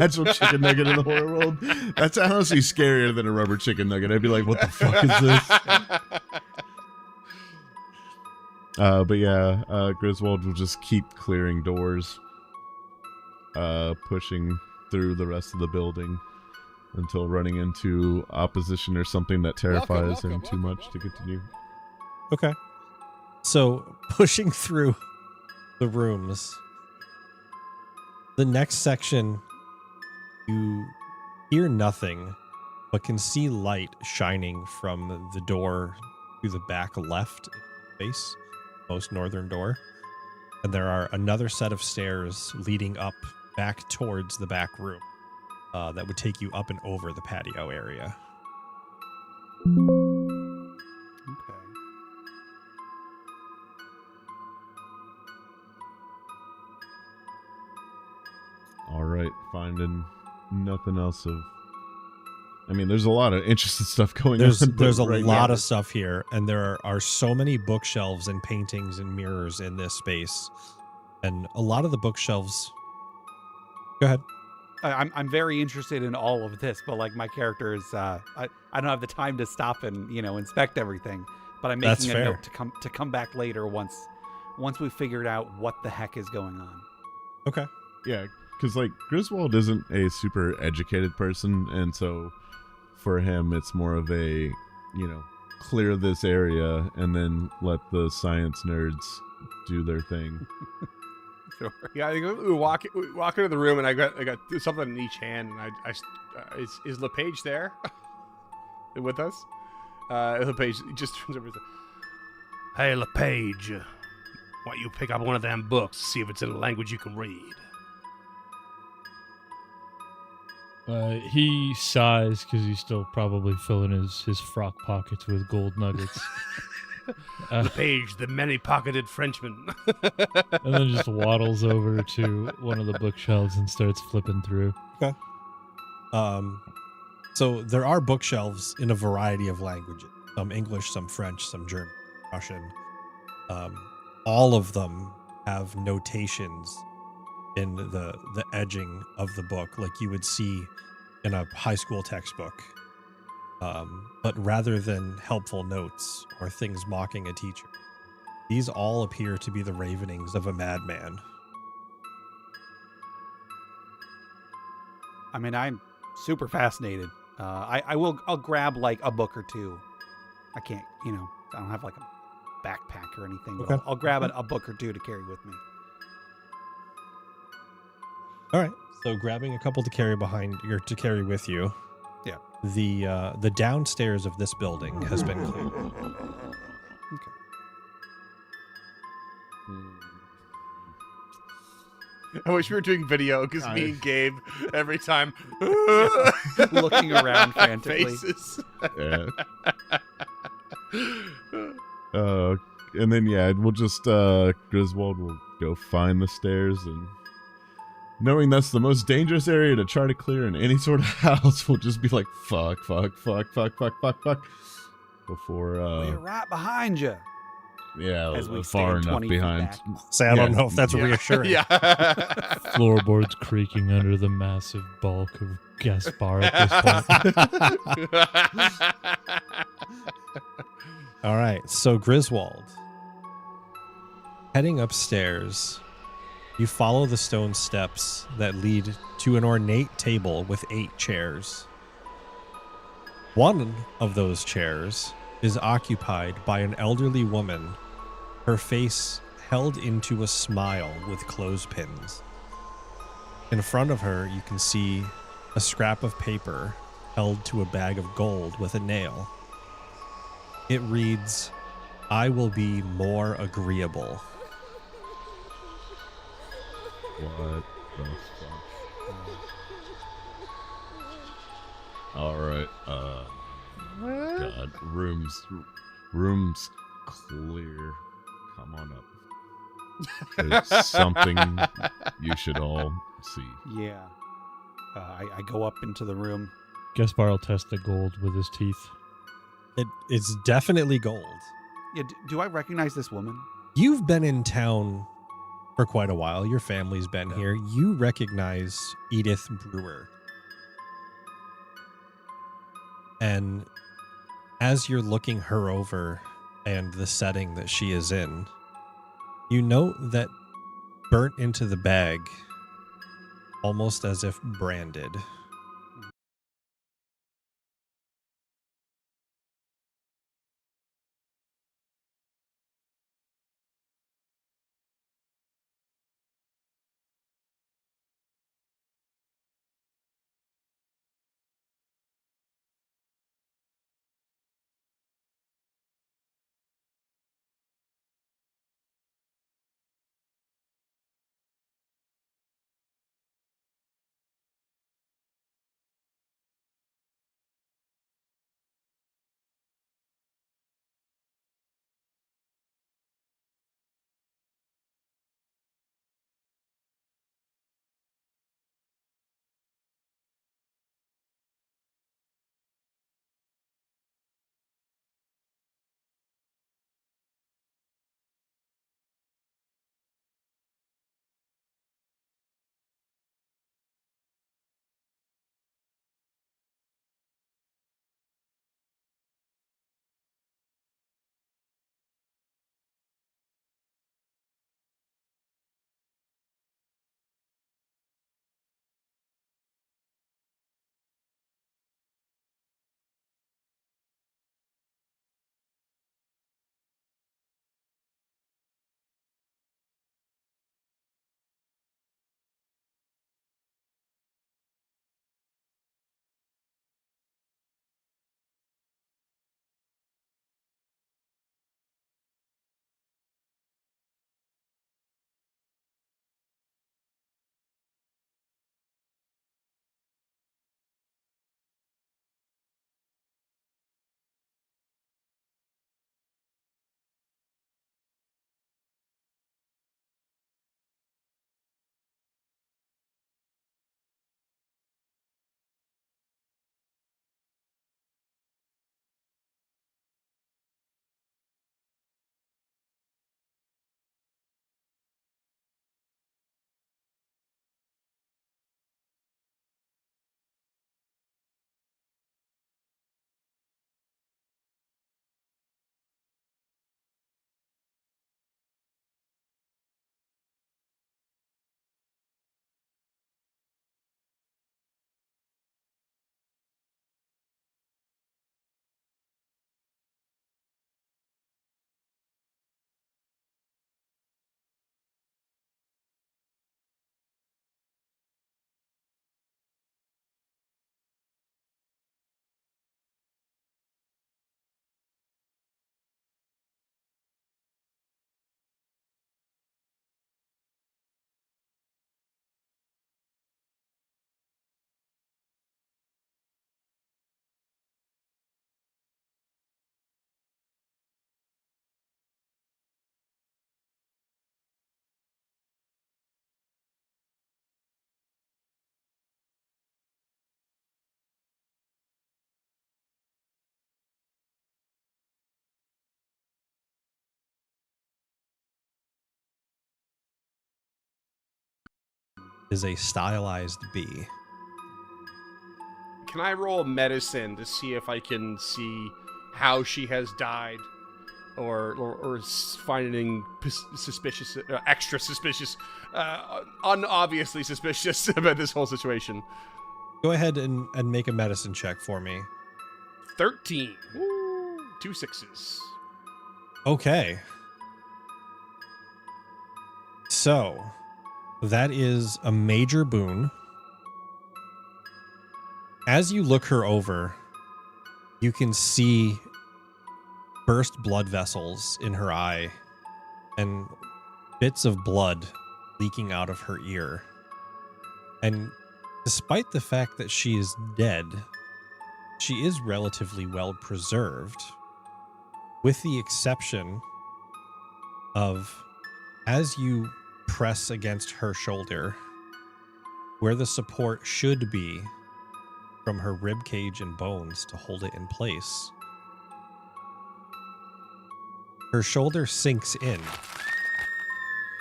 actual chicken nugget in the horror world. That's honestly scarier than a rubber chicken nugget. I'd be like, what the fuck is this? But yeah, Griswold will just keep clearing doors, pushing through the rest of the building until running into opposition or something that terrifies him too much to continue. Okay. So pushing through the rooms, the next section, you hear nothing, but can see light shining from the door to the back left face, most northern door. And there are another set of stairs leading up back towards the back room that would take you up and over the patio area. Okay. All right, finding nothing else of. I mean, there's a lot of interesting stuff going on. There's a right lot now- of stuff here, and there are so many bookshelves and paintings and mirrors in this space. And a lot of the bookshelves. Go ahead. I'm very interested in all of this, but like my character is, I don't have the time to stop and inspect everything. But I'm That's making a fair. note to come back later once we figured out what the heck is going on. Okay. Yeah, because like Griswold isn't a super educated person, and so for him it's more of a clear this area and then let the science nerds do their thing. Sure. Yeah, we walk into the room, and I got something in each hand, and is LePage there with us? LePage just turns over and says, Hey, LePage, why don't you pick up one of them books, see if it's in a language you can read? He sighs because he's still probably filling his frock pockets with gold nuggets. LePage, the many-pocketed Frenchman. And then just waddles over to one of the bookshelves and starts flipping through. So there are bookshelves in a variety of languages. Some English, some French, some German, Russian. All of them have notations in the edging of the book, like you would see in a high school textbook. But rather than helpful notes or things mocking a teacher, these all appear to be the ravenings of a madman. I mean, I'm super fascinated. I'll grab like a book or two. I can't, I don't have like a backpack or anything, but Okay. I'll grab a book or two to carry with me. All right. So grabbing a couple to carry to carry with you. Yeah. The downstairs of this building has been cleared. Okay. I wish we were doing video, because me and Gabe, every time, Looking around frantically. faces. Yeah. And then we'll just Griswold will go find the stairs, and knowing that's the most dangerous area to try to clear in any sort of house, we'll just be like fuck before We're right behind you. As we far stand enough 20 feet behind. back. Say, I don't Yeah. know if that's reassuring. Yeah. Floorboards creaking under the massive bulk of Gaspar at this point. All right. So Griswold, heading upstairs, you follow the stone steps that lead to an ornate table with 8 chairs. One of those chairs is occupied by an elderly woman, her face held into a smile with clothespins. In front of her, you can see a scrap of paper held to a bag of gold with a nail. It reads, "I will be more agreeable." What the fuck? All right. God, rooms clear. Come on up. There's something you should all see. Yeah. I go up into the room. Gaspar will test the gold with his teeth. It's definitely gold. Yeah, do I recognize this woman? You've been in town for quite a while. Your family's been here. You recognize Edith Brewer. And as you're looking her over and the setting that she is in, You note that burnt into the bag, almost as if branded. Is a stylized bee. Can I roll medicine to see if I can see how she has died, or find anything suspicious, extra suspicious, unobviously suspicious about this whole situation? Go ahead and make a medicine check for me. 13. Woo! 2 6s. Okay. So, that is a major boon. As you look her over, you can see burst blood vessels in her eye and bits of blood leaking out of her ear. And despite the fact that she is dead, she is relatively well preserved, with the exception of as you press against her shoulder, where the support should be from her rib cage and bones to hold it in place, her shoulder sinks in,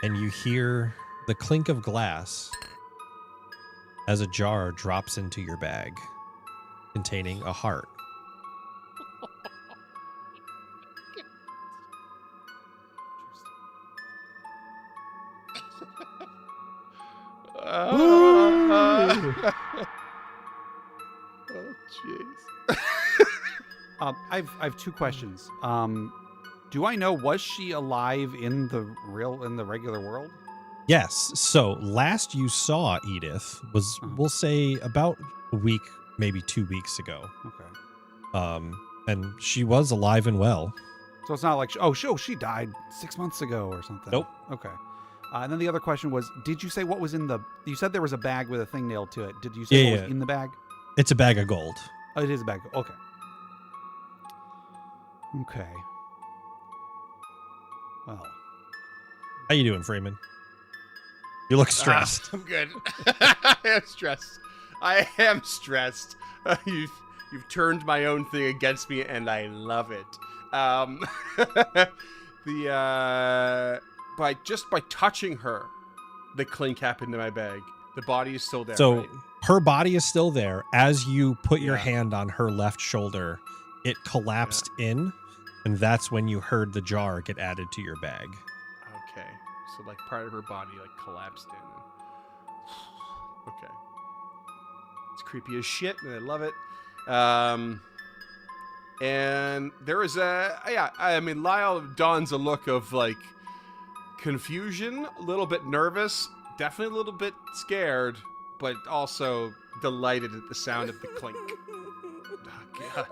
and you hear the clink of glass as a jar drops into your bag containing a heart. Woo! Oh, jeez. I've two questions. Do I know, was she alive in the regular world? Yes. So last you saw Edith was, we'll say, about a week, maybe 2 weeks ago. Okay. And she was alive and well. So it's not like, she died 6 months ago or something. Nope. Okay. And then the other question was, did you say what was in the? You said there was a bag with a thing nailed to it. Did you say what was in the bag? It's a bag of gold. Oh, it is a bag. Okay. Okay. Well, How you doing, Freeman? You look stressed. I'm good. I am stressed. I am stressed. You've turned my own thing against me, and I love it. By touching her, the clink happened to my bag. The body is still there. So right? her body is still there. As you put your hand on her left shoulder, it collapsed in, and that's when you heard the jar get added to your bag. Okay, so like part of her body like collapsed in. Okay, it's creepy as shit, and I love it. And there is I mean, Lyle dons a look of like confusion, a little bit nervous, definitely a little bit scared, but also delighted at the sound of the clink. Oh, God.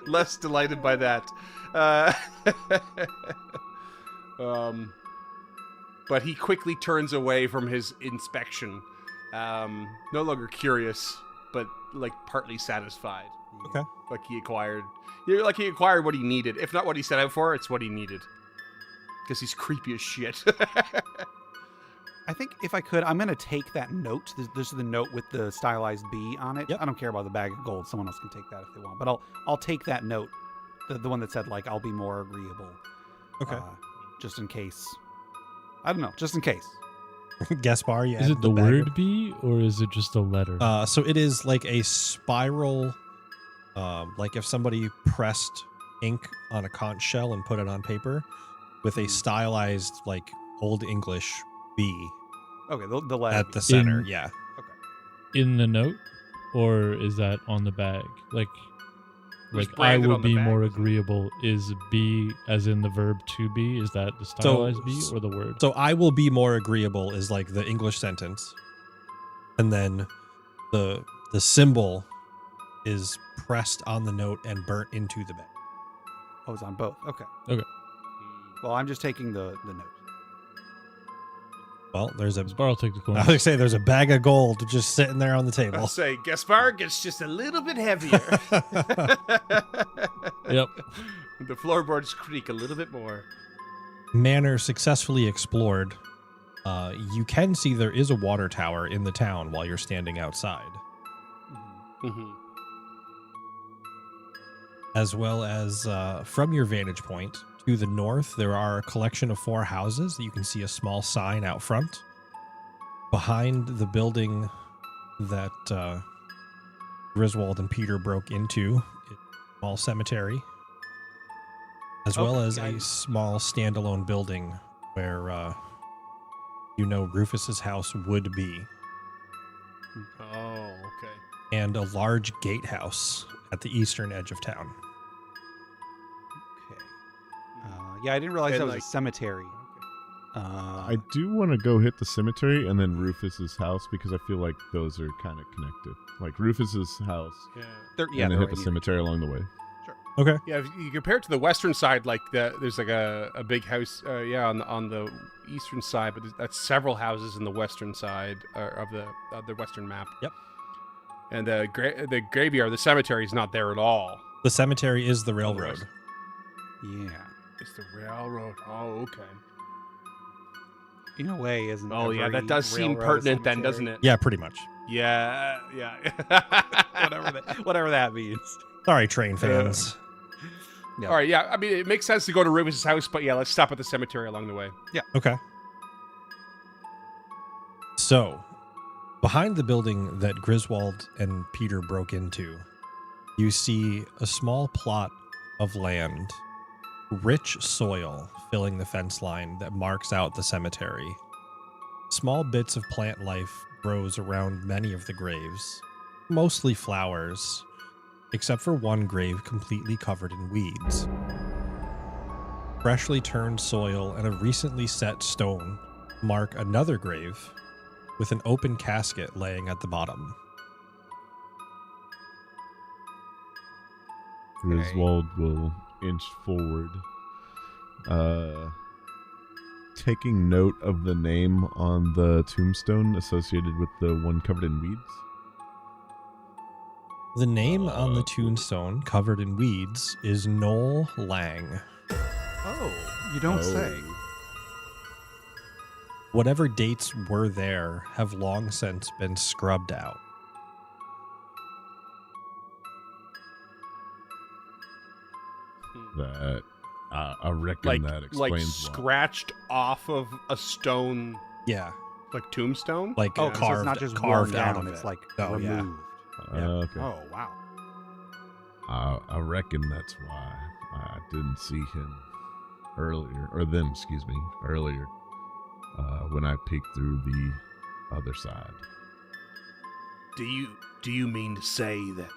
Less delighted by that. But he quickly turns away from his inspection, no longer curious, but like partly satisfied. Okay. Like he acquired what he needed. If not what he set out for, it's what he needed. Because he's creepy as shit. I think if I could, I'm going to take that note. This is the note with the stylized bee on it. Yep. I don't care about the bag of gold. Someone else can take that if they want. But I'll take that note, the one that said, like, I'll be more agreeable. Okay. Just in case. I don't know. Just in case. Gaspar, you Is added it the bag word B or is it just a letter? So it is like a spiral, like if somebody pressed ink on a conch shell and put it on paper with a stylized, like, Old English B Okay, the letter. at the center. In- Yeah. In the note, or is that on the bag? Like It's I branded will on the be bag, more isn't it? agreeable is B as in the verb to be? Is that the stylized B or the word? So I will be more agreeable is like the English sentence. And then the symbol is pressed on the note and burnt into the bag. Oh, it's on both. Okay. Okay. Well, I'm just taking the note. Well, there's a Gaspar will take the I coin. was gonna say there's a bag of gold just sitting there on the I'll table. say Gaspar gets just a little bit heavier. Yep. The floorboards creak a little bit more. Manor successfully explored. You can see there is a water tower in the town while you're standing outside, Mm-hmm. as well as from your vantage point to the north, there are a collection of 4 houses. You can see a small sign out front. Behind the building that Griswold and Peter broke into, it's a small cemetery, as well as a small standalone building where Rufus's house would be, Oh, okay. and a large gatehouse at the eastern edge of town. Okay. Yeah, I didn't realize And, that was like- a cemetery. I do want to go hit the cemetery and then Rufus's house because I feel like those are kind of connected. Like Rufus's house Yeah. and then hit right the here. cemetery along the way. Okay. Yeah, if you compare it to the western side, like there's like a big house, on the eastern side, but that's several houses in the western side of the western map. Yep. And the graveyard, the cemetery is not there at all. The cemetery is the railroad. Yeah. It's the railroad. Oh, okay. In a way, isn't Oh yeah, every that does seem railroad a pertinent then, doesn't cemetery? it? Yeah, pretty much. Yeah. Whatever that means. Sorry, train fans. Yeah. All right, yeah. I mean, it makes sense to go to Rufus's house, but yeah, let's stop at the cemetery along the way. Okay. So, behind the building that Griswold and Peter broke into, you see a small plot of land, rich soil filling the fence line that marks out the cemetery. Small bits of plant life grows around many of the graves, mostly flowers, except for one grave completely covered in weeds. Freshly turned soil and a recently set stone mark another grave with an open casket laying at the bottom. Griswold will inch forward, taking note of the name on the tombstone associated with the one covered in weeds. The name on the tombstone covered in weeds is Noel Lang. Oh, you don't say. Whatever dates were there have long since been scrubbed out. That I reckon that explains like why. scratched off of a stone, Yeah, like tombstone. like Oh, so carved, it's not just carved worn out down, of it's it. like Oh, yeah. removed. Okay. Oh, wow. I reckon that's why I didn't see him earlier, or them, excuse me, earlier, when I peeked through the other side. Do you mean to say that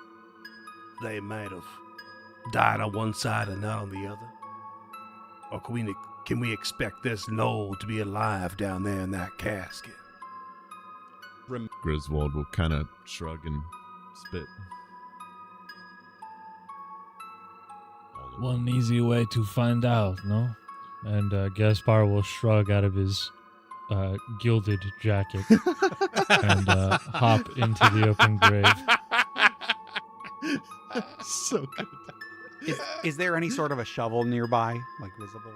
they might have died on one side and not on the other? Or can we expect this Noel to be alive down there in that casket? Griswold will kind of shrug and spit. All One easy way to find out, no? And Gaspar will shrug out of his gilded jacket and hop into the open grave. So good. Is there any sort of a shovel nearby, like visible?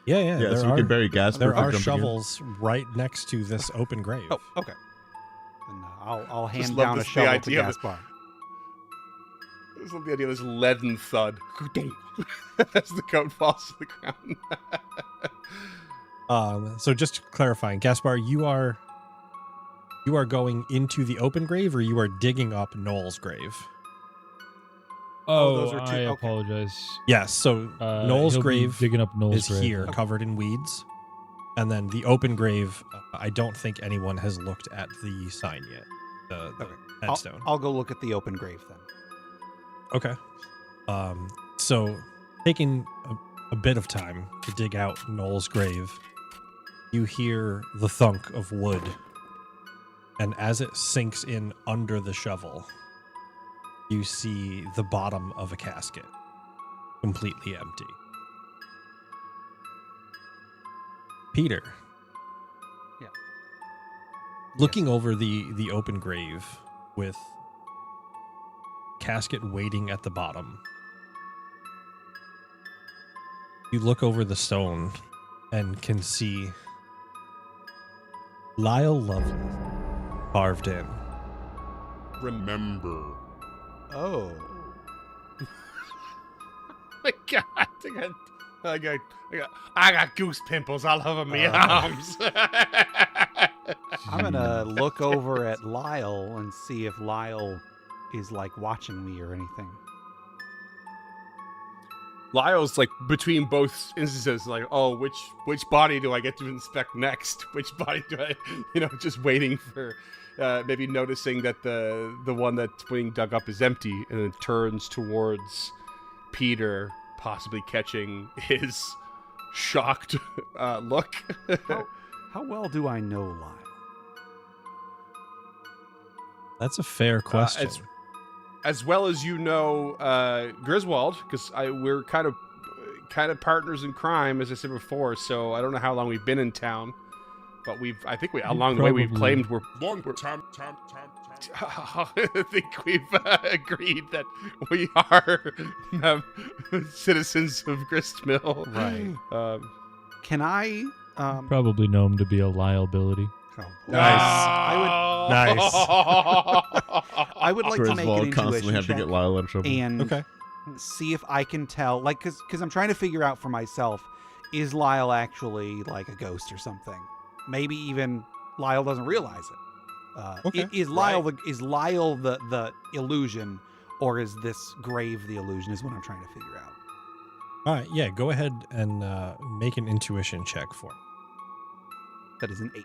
Yeah, Yeah, there so are, we can bury Gaspar. there for are jumping in. shovels right next to this open grave. Oh, okay. Then I'll hand love down a this- the shovel to idea of it. Gaspar. I just love the idea of this leaden thud as the coat falls to the ground. So just clarifying, Gaspar, you are going into the open grave, or you are digging up Noel's grave? Oh, Oh, those are two- I okay. apologize. Yes. So Noel's He'll be grave digging up Noel's is grave. here, covered in weeds, and then the open grave. I don't think anyone has looked at the sign yet. The Okay. headstone. I'll go look at the open grave then. Okay. So taking a bit of time to dig out Noel's grave, you hear the thunk of wood, and as it sinks in under the shovel, you see the bottom of a casket, completely empty. Peter. Yeah. Looking over the open grave with casket waiting at the bottom, you look over the stone and can see Lyle Lovelace carved in. Remember. Oh. My God, I got goose pimples all over me arms. I'm gonna look over at Lyle and see if Lyle is like watching me or anything. Lyle's like between both instances, like, oh, which body do I get to inspect next? Which body do I, just waiting for, maybe noticing that the one that's being dug up is empty, and then turns towards Peter, possibly catching his shocked look. How well do I know Lyle? That's a fair question. As well as Griswold, because we're kind of partners in crime, as I said before. So I don't know how long we've been in town, but along the way we've claimed we're Long time. I think we've agreed that we are citizens of Grist Mill. Right. Can I? Probably know him to be a liability. Oh, Nice. Nice. I would like to make Griswold an constantly intuition have to check get Lyle out of trouble. and Okay. see if I can tell, like, because I'm trying to figure out for myself, is Lyle actually like a ghost or something? Maybe even Lyle doesn't realize it. Okay. Is Lyle the illusion, or is this grave the illusion? Is what I'm trying to figure out. All right, yeah, go ahead and make an intuition check for me. That is an 8.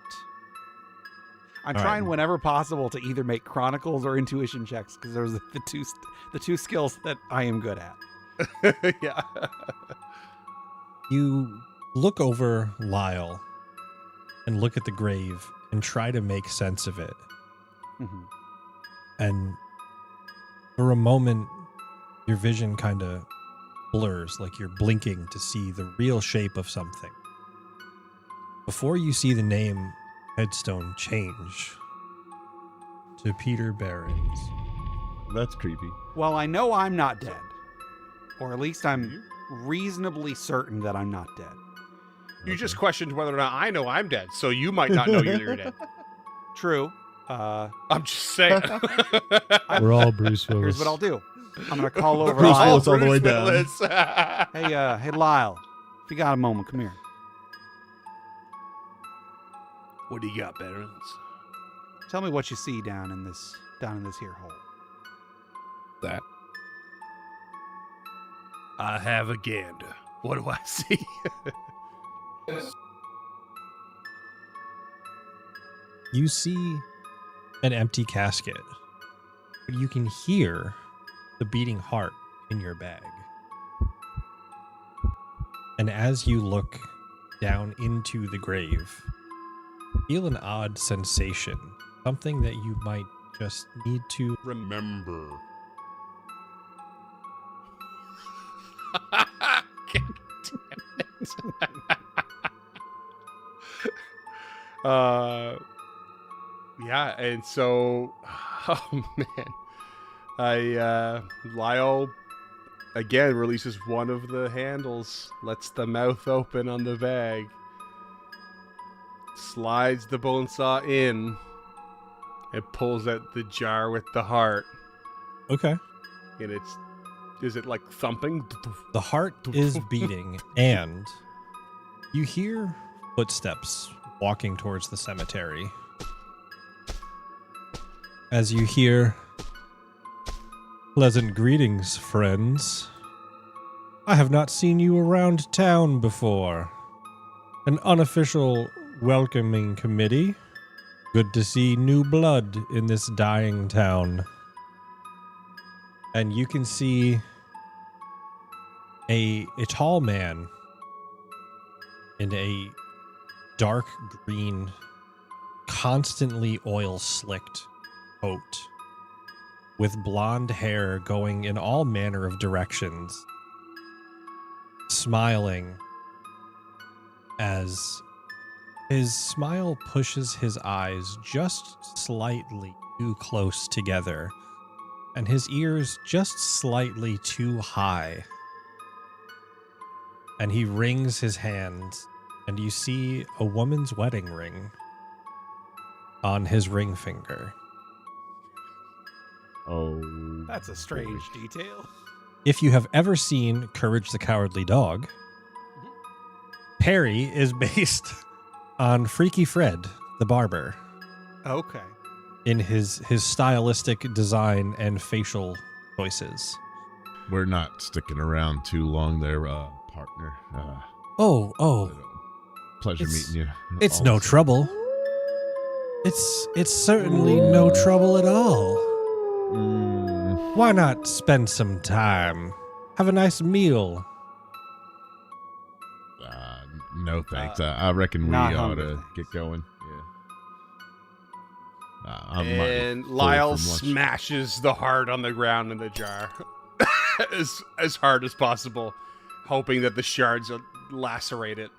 I'm All trying right. whenever possible to either make chronicles or intuition checks because those are the two skills that I am good at. Yeah. You look over Lyle and look at the grave and try to make sense of it. Mhm. And for a moment, your vision kind of blurs, like you're blinking to see the real shape of something. Before you see the name headstone change to Peter Behrens. That's creepy. Well, I know I'm not dead, or at least I'm You? reasonably certain that I'm not dead. You just questioned whether or not I know I'm dead, so you might not know you're dead. True. I'm just saying. We're all Bruce Willis. Here's what I'll do. I'm gonna call over Bruce Lyle. Willis all the way Bruce down. Willis. Hey, Lyle, if you got a moment, come here. What do you got, Barons? Tell me what you see down in this here hole. That. I have a gander. What do I see? You see an empty casket, but you can hear the beating heart in your bag. And as you look down into the grave, feel an odd sensation, something that you might just need to Remember. God damn it. Yeah, and so, oh man, Lyle again releases one of the handles, lets the mouth open on the bag, slides the bone saw in, and pulls out the jar with the heart. Okay. And is it like thumping? The heart is beating, and you hear footsteps walking towards the cemetery. As you hear, "Pleasant greetings, friends. I have not seen you around town before. An unofficial welcoming committee. Good to see new blood in this dying town." And you can see a tall man in a dark green, constantly oil slicked coat with blonde hair going in all manner of directions, smiling as his smile pushes his eyes just slightly too close together and his ears just slightly too high. And he wrings his hands, and you see a woman's wedding ring on his ring finger. Oh. That's a strange detail. If you have ever seen Courage the Cowardly Dog, Perry is based on Freaky Fred, the barber, Okay. in his stylistic design and facial choices. We're not sticking around too long there, partner. Oh, Pleasure It's- meeting you. it's all no the same. trouble. It's certainly no trouble at all. Mm, Why not spend some time? Have a nice meal. no thanks. I reckon we not ought hungry, to thanks. get going. Yeah. I'm And full Lyle from lunch. smashes the heart on the ground in the jar as hard as possible, hoping that the shards will lacerate it.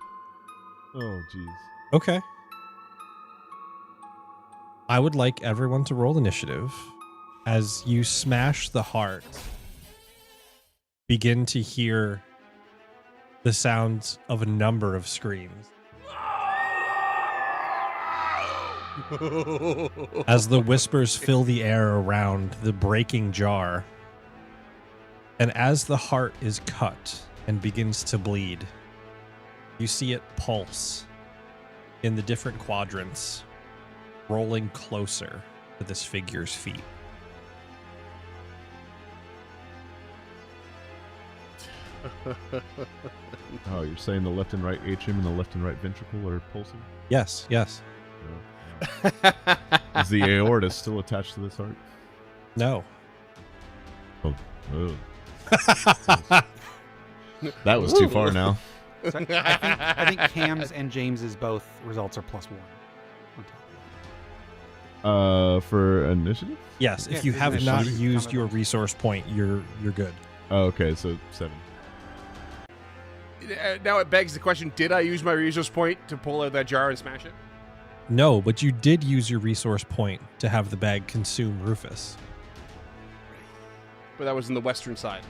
Oh, jeez. Okay. I would like everyone to roll initiative as you smash the heart. Begin to hear the sounds of a number of screams. As the whispers fill the air around the breaking jar, and as the heart is cut and begins to bleed, you see it pulse in the different quadrants, rolling closer to this figure's feet. Oh, you're saying the left and right atrium and the left and right ventricle are pulsing? Yes, yes. No. Is the aorta still attached to this heart? No. Oh. That was too far now. So I think Cam's and James's both results are +1 on top of that. For initiative? Yes, Yeah, if you 'cause have it's not shooting used some of your them. resource point, you're good. Oh, okay, so 7. Now it begs the question: did I use my resource point to pull out that jar and smash it? No, but you did use your resource point to have the bag consume Rufus. But that was in the western side.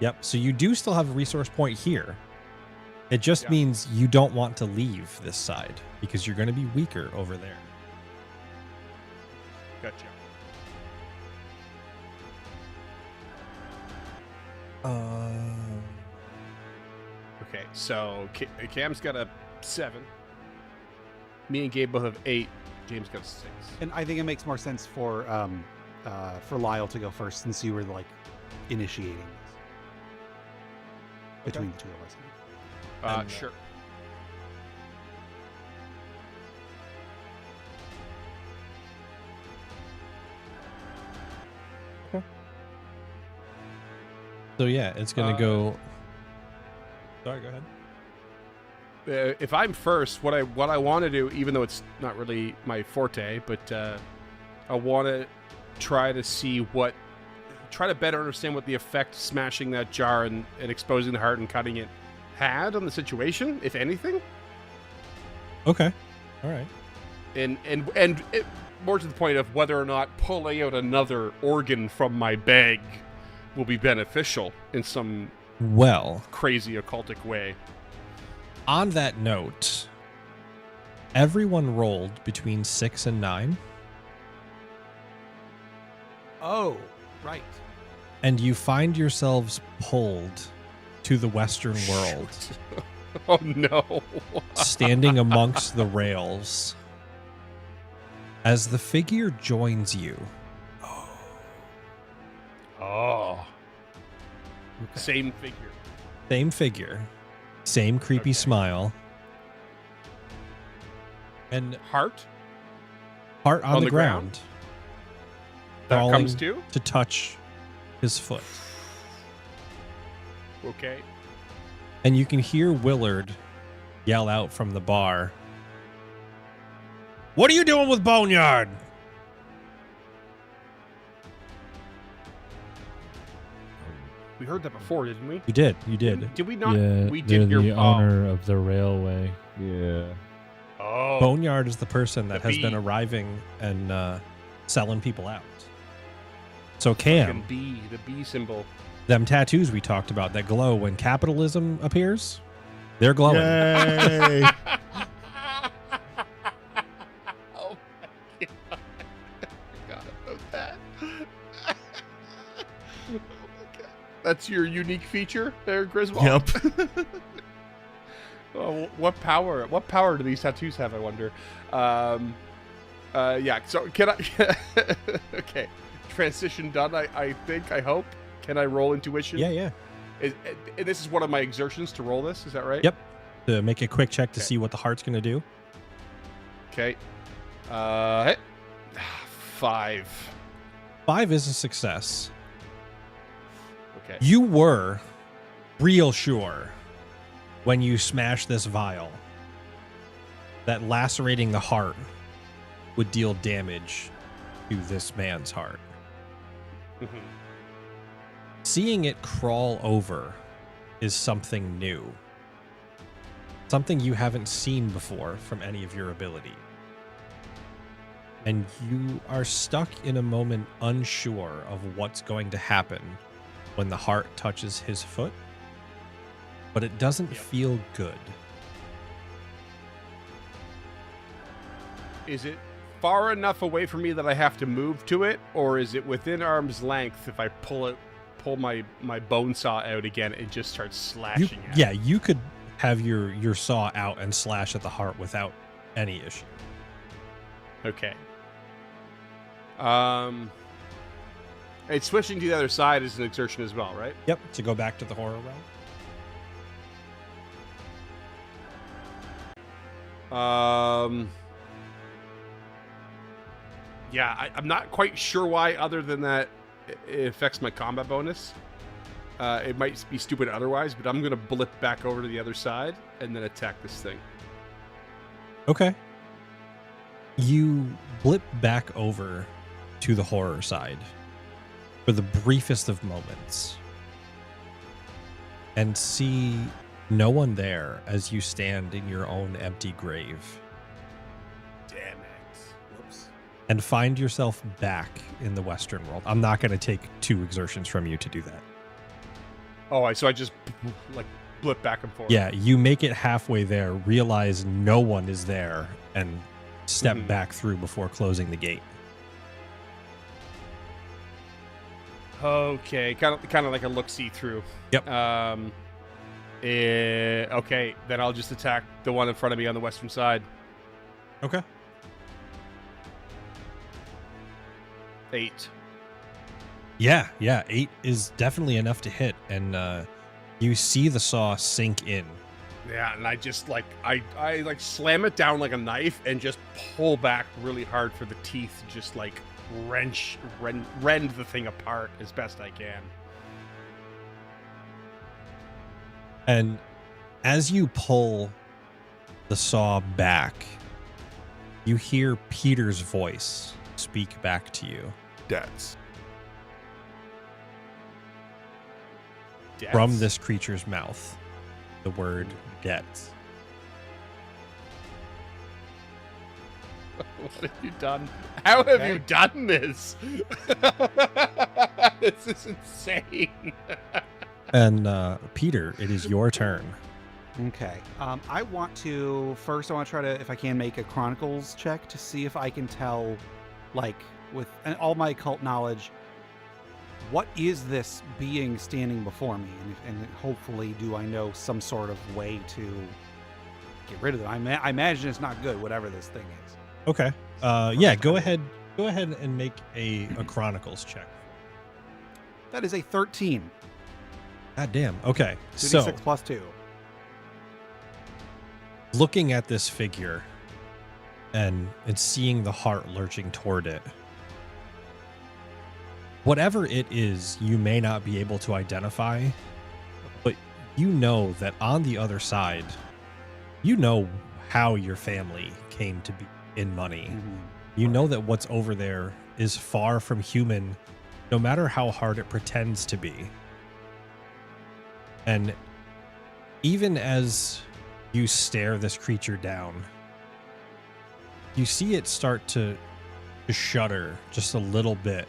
Yep, so you do still have a resource point here. It just Yeah. means you don't want to leave this side because you're going to be weaker over there. Gotcha. Okay, so Cam's got a 7. Me and Gabe both have 8. James got a 6. And I think it makes more sense for Lyle to go first since you were like initiating this between the two of us. And, Sure. So yeah, it's going to go... Sorry, go ahead. If I'm first, what I want to do, even though it's not really my forte, but I want to try to better understand what the effect smashing that jar and exposing the heart and cutting it had on the situation, if anything. Okay. All right. And it, more to the point of whether or not pulling out another organ from my bag will be beneficial in some Well, crazy occultic way. on that note, everyone rolled between 6 and 9, Oh, right. and you find yourselves pulled to the Western world, Oh no. standing amongst the rails. As the figure joins you, Oh. Same figure. same figure, same creepy Okay. smile, and Heart heart on, On the the ground? ground, that crawling comes to. to touch his foot. Okay. And you can hear Willard yell out from the bar, "What are you doing with Boneyard?" We heard that before, didn't we? You did. You did. Did we not? Yeah, we they're did hear. the owner of the railway. Yeah. Oh. Boneyard is the person that The has been bee. arriving and selling people out. So Fucking Cam, bee, the bee symbol. them tattoos we talked about that glow when capitalism appears, they're glowing. Yay! Oh my god. I forgot about that. Oh my god. That's your unique feature there, Griswold? Yep. Oh, what power do these tattoos have, I wonder? Yeah, so can I okay. Transition done, I think, I hope. Can I roll intuition? Yeah. This is one of my exertions to roll this, is that right? Yep. To make a quick check to Okay. see what the heart's going to do. Okay. 5. 5 is a success. Okay. You were real sure when you smashed this vial that lacerating the heart would deal damage to this man's heart. Mhm. Seeing it crawl over is something new. Something you haven't seen before from any of your ability. And you are stuck in a moment unsure of what's going to happen when the heart touches his foot, but it doesn't feel good. Is it far enough away from me that I have to move to it, or is it within arm's length if I pull my bone saw out again and just start slashing at it? Yeah, you could have your saw out and slash at the heart without any issue. Okay. And switching to the other side is an exertion as well, right? Yep, to go back to the horror realm. Yeah, I'm not quite sure why, other than that it affects my combat bonus. It might be stupid otherwise, but I'm going to blip back over to the other side and then attack this thing. Okay. You blip back over to the horror side for the briefest of moments and see no one there as you stand in your own empty grave. Damn it. Whoops. And find yourself back in the Western world. I'm not going to take 2 exertions from you to do that. Oh, so I just like blip back and forth. Yeah, you make it halfway there, realize no one is there, and step back through before closing the gate. Okay, kind of like a look-see through. Yep. Okay, then I'll just attack the one in front of me on the western side. Okay. 8. Yeah, 8 is definitely enough to hit, and you see the saw sink in. Yeah, and I just like I like slam it down like a knife and just pull back really hard for the teeth to just like rend the thing apart as best I can. And as you pull the saw back, you hear Peter's voice speak back to you. Debts. From this creature's mouth, the word debts. What have you done? How have you done this? This is insane. And Peter, it is your turn. Okay. I want to try to, if I can, make a Chronicles check to see if I can tell, like, with all my occult knowledge, what is this being standing before me, and hopefully do I know some sort of way to get rid of them. I imagine it's not good, whatever this thing is. Okay. Yeah, go ahead and make a Chronicles check. That is a 13. God damn. Okay. 2d6 So plus 2. looking at this figure and seeing the heart lurching toward it, whatever it is, you may not be able to identify, but you know that on the other side, you know how your family came to be in money. You know that what's over there is far from human, no matter how hard it pretends to be. And even as you stare this creature down, you see it start to shudder just a little bit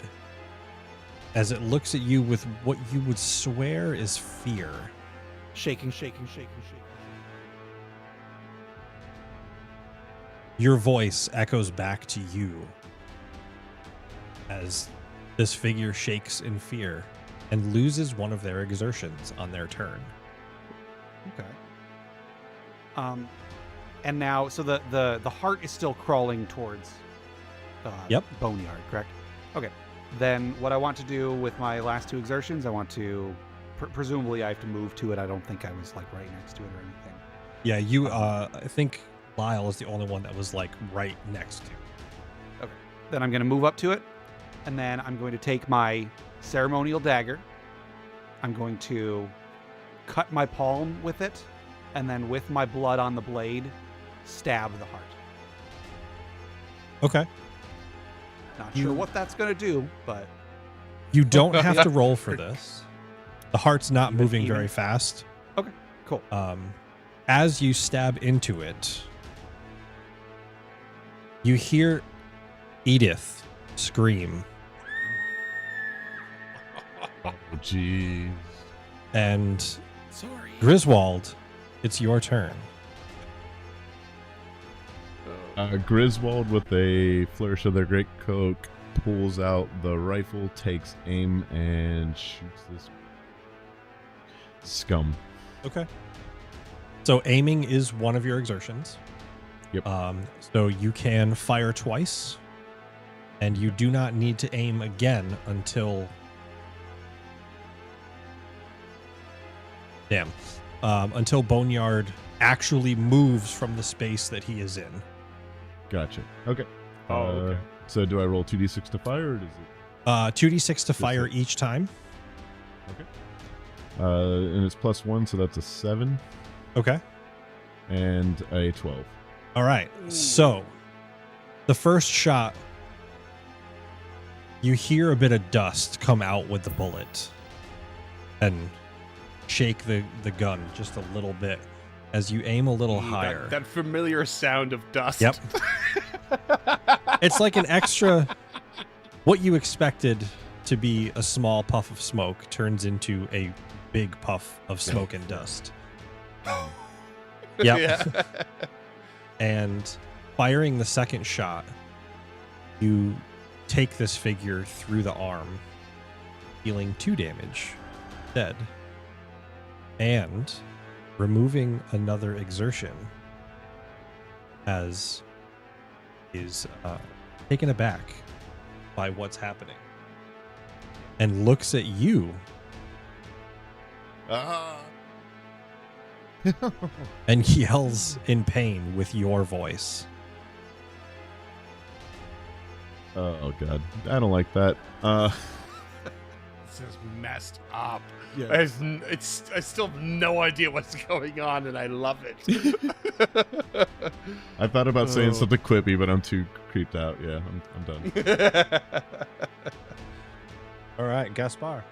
as it looks at you with what you would swear is fear. Shaking. Your voice echoes back to you as this figure shakes in fear and loses one of their exertions on their turn. Okay. And now, so the heart is still crawling towards Boneyard, correct? Okay. Then what I want to do with my last 2 exertions, I want to, presumably I have to move to it. I don't think I was like right next to it or anything. Yeah, you, I think Lyle is the only one that was like right next to it. Okay. Then I'm going to move up to it, and then I'm going to take my ceremonial dagger. I'm going to cut my palm with it, and then with my blood on the blade, stab the heart. Okay. Not sure what that's going to do, but... You don't have to roll for this. The heart's not moving very fast. Okay, cool. As you stab into it, you hear Edith scream. Oh, jeez. And Sorry. Griswold, it's your turn. Griswold, with a flourish of their great cloak, pulls out the rifle, takes aim, and shoots this scum. Okay. So aiming is one of your exertions. Yep. So you can fire twice, and you do not need to aim again until... Damn. until Boneyard actually moves from the space that he is in. Gotcha. Okay. Okay. So do I roll 2d6 to fire, or does it? 2d6 to fire it. each time. And it's +1, so that's a 7 Okay. and a 12. All right. So the first shot, you hear a bit of dust come out with the bullet and shake the gun just a little bit as you aim a little higher. That familiar sound of dust. Yep. It's like an extra, what you expected to be a small puff of smoke turns into a big puff of smoke and dust. Yep. Yeah. And firing the second shot, you take this figure through the arm, dealing 2 damage, dead, and removing another exertion as is taken aback by what's happening and looks at you and yells in pain with your voice. Oh god, I don't like that. This is messed up. Yeah. I still have no idea what's going on, and I love it. I thought about saying something quippy, but I'm too creeped out. Yeah, I'm done. All right, Gaspar.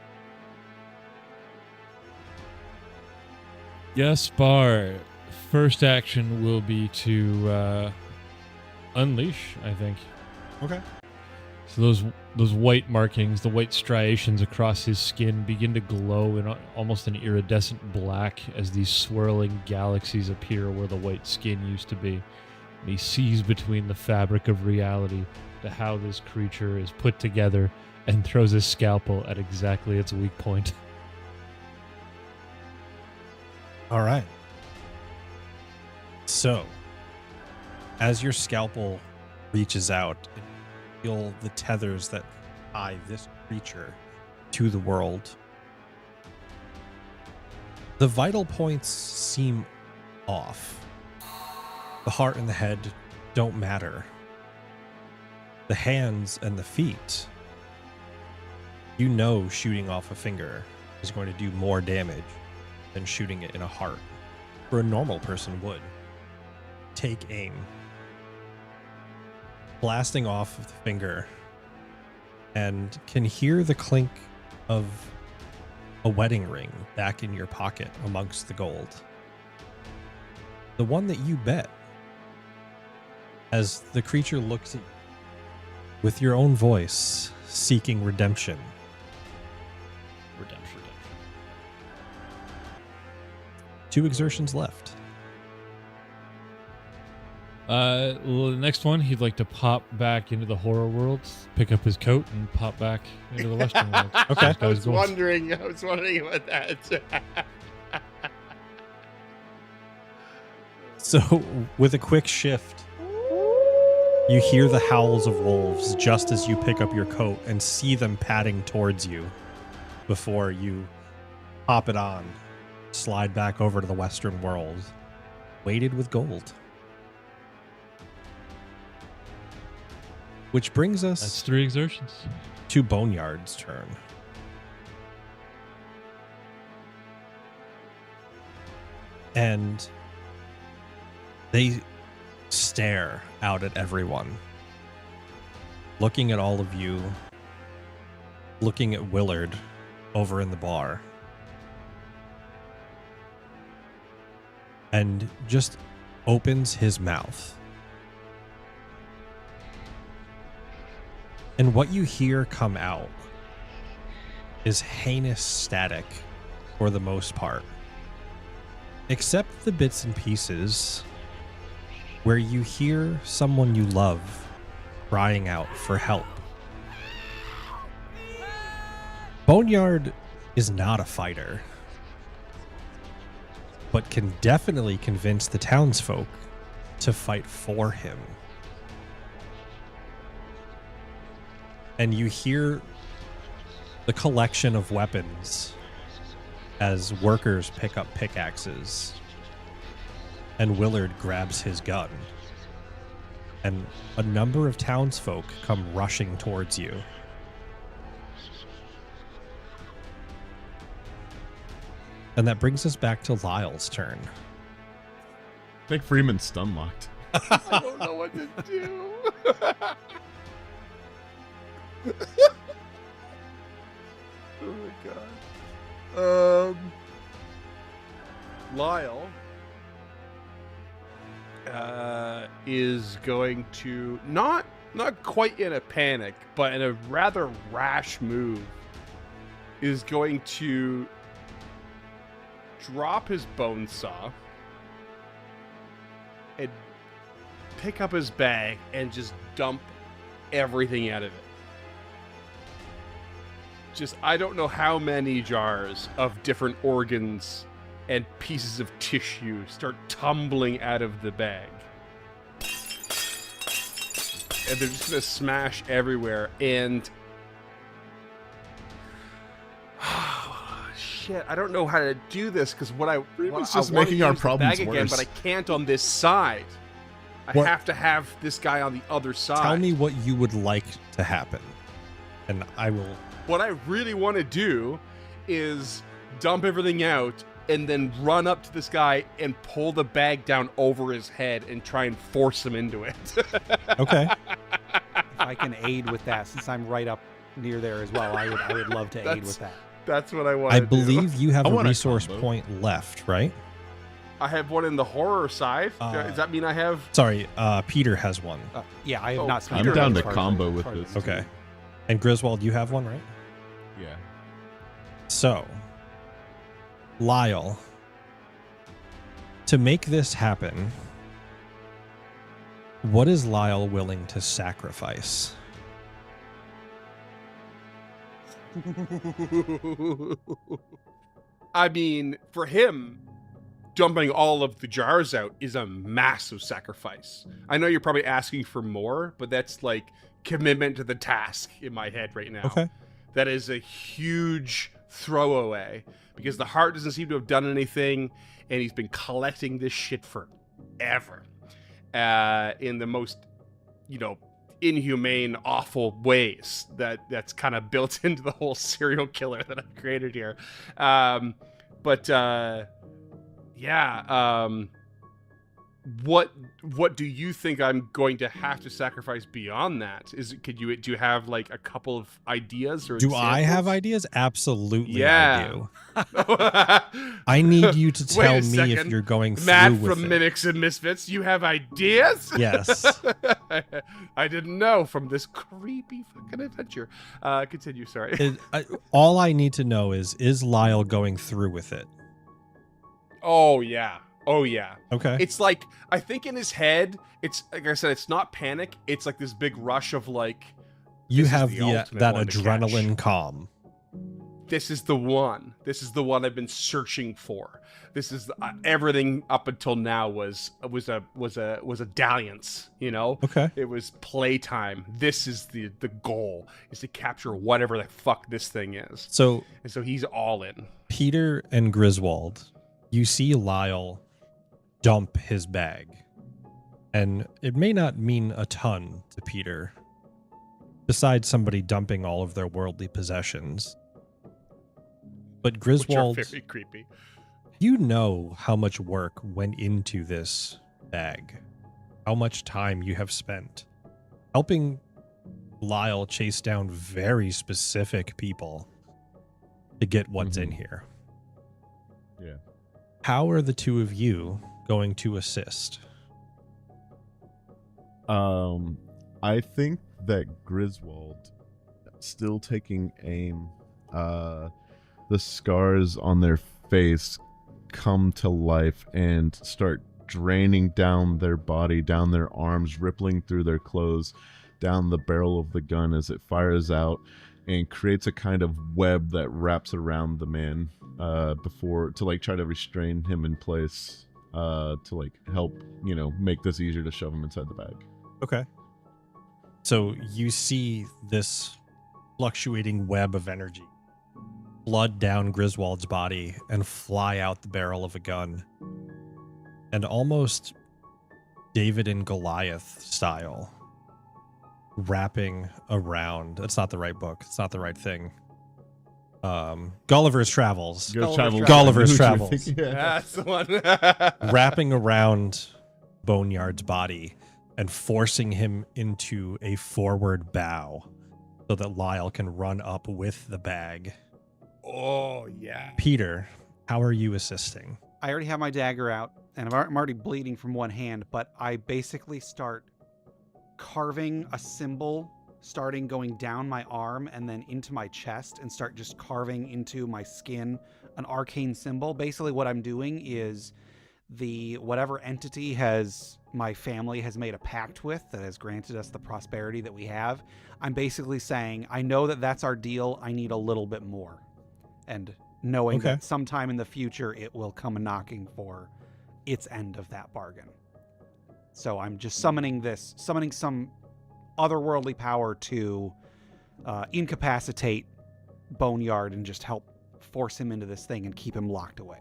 Gaspar, first action will be to unleash, I think. Okay. So those white markings, the white striations across his skin begin to glow in almost an iridescent black as these swirling galaxies appear where the white skin used to be. And he sees between the fabric of reality to how this creature is put together and throws his scalpel at exactly its weak point. All right. So, as your scalpel reaches out, you feel the tethers that tie this creature to the world. The vital points seem off. The heart and the head don't matter. The hands and the feet, you know, shooting off a finger is going to do more damage than shooting it in a heart, where a normal person would. Take aim. Blasting off of the finger, and can hear the clink of a wedding ring back in your pocket amongst the gold. The one that you bet. As the creature looks at you with your own voice, seeking redemption. Redemption. 2 exertions left. Well, the next one, he'd like to pop back into the horror world, pick up his coat, and pop back into the western world. Okay. I was wondering about that. So, with a quick shift, you hear the howls of wolves just as you pick up your coat and see them padding towards you before you pop it on, slide back over to the western world, weighted with gold. Which brings That's us 3 exertions. to Boneyard's turn. And they stare out at everyone, looking at all of you, looking at Willard over in the bar, and just opens his mouth. And what you hear come out is heinous static for the most part, except the bits and pieces where you hear someone you love crying out for help. Boneyard is not a fighter, but can definitely convince the townsfolk to fight for him. And you hear the collection of weapons as workers pick up pickaxes and Willard grabs his gun. And a number of townsfolk come rushing towards you. And that brings us back to Lyle's turn. I think Freeman's stun locked. I don't know what to do. Oh my god. Lyle is going to not quite in a panic, but in a rather rash move, is going to drop his bone saw and pick up his bag and just dump everything out of it. Just, I don't know how many jars of different organs and pieces of tissue start tumbling out of the bag. And they're just gonna smash everywhere, and shit, I don't know how to do this, because what I Freeman's I just wanna making our use the problems bag again, worse. but I can't on this side. I What- have to have this guy on the other side. Tell me what you would like to happen, and I will. What I really want to do is dump everything out and then run up to this guy and pull the bag down over his head and try and force him into it. Okay. If I can aid with that, since I'm right up near there as well, I would love to aid That's- with that. That's what I want I to do. believe you have I a want a resource combo. point left, right? I have one in the horror side. Does that mean I have... Sorry, Peter has one. Yeah, I have Oh, not spent. I'm it down as to far as combo as with far as this. the Okay. two. And Griswold, you have one, right? Yeah. So, Lyle, to make this happen, what is Lyle willing to sacrifice? I mean, for him, dumping all of the jars out is a massive sacrifice. I know you're probably asking for more, but that's like commitment to the task in my head right now. Okay. That is a huge throwaway, because the heart doesn't seem to have done anything, and he's been collecting this shit forever in the most, inhumane, awful ways that's kind of built into the whole serial killer that I've created here. What do you think I'm going to have to sacrifice beyond that? Do you have like a couple of ideas, or Do I have examples? ideas? Absolutely, Yeah. I do. I need you to Wait tell a me if second. you're going through Matt with from it. Mimics and Misfits, you have ideas? Yes. I didn't know from this creepy fucking adventure. Continue, sorry. All I need to know is Lyle going through with it? Oh, yeah. Oh, yeah. Okay. It's like, I think in his head, it's, like I said, it's not panic. It's like this big rush of like, You this is have the that ultimate one to adrenaline catch. calm. This is the one. This is the one I've been searching for. This is everything up until now was a dalliance, Okay. It was playtime. This is the goal, is to capture whatever the fuck this thing is. So And so he's all in. Peter and Griswold, you see Lyle dump his bag. And it may not mean a ton to Peter, besides somebody dumping all of their worldly possessions. But Which are Griswold, very creepy. you know how much work went into this bag, how much time you have spent helping Lyle chase down very specific people to get what's in here. Yeah. How are the two of you going to assist? I think that Griswold, still taking aim, the scars on their face come to life and start draining down their body, down their arms, rippling through their clothes, down the barrel of the gun as it fires out and creates a kind of web that wraps around the man before to like try to restrain him in place, to like help, make this easier to shove him inside the bag. Okay. So you see this fluctuating web of energy blood down Griswold's body and fly out the barrel of a gun. And almost David and Goliath style, wrapping around. That's not the right book. It's not the right thing. Gulliver's Travels. Gulliver's Travels. Yeah. That's the one. Wrapping around Boneyard's body and forcing him into a forward bow so that Lyle can run up with the bag. Oh, yeah. Peter, how are you assisting? I already have my dagger out, and I'm already bleeding from one hand, but I basically start carving a symbol, starting going down my arm and then into my chest, and start just carving into my skin an arcane symbol. Basically what I'm doing is whatever entity my family has made a pact with that has granted us the prosperity that we have, I'm basically saying, I know that that's our deal. I need a little bit more. And knowing that sometime in the future it will come knocking for its end of that bargain. So I'm just summoning some otherworldly power to incapacitate Boneyard and just help force him into this thing and keep him locked away.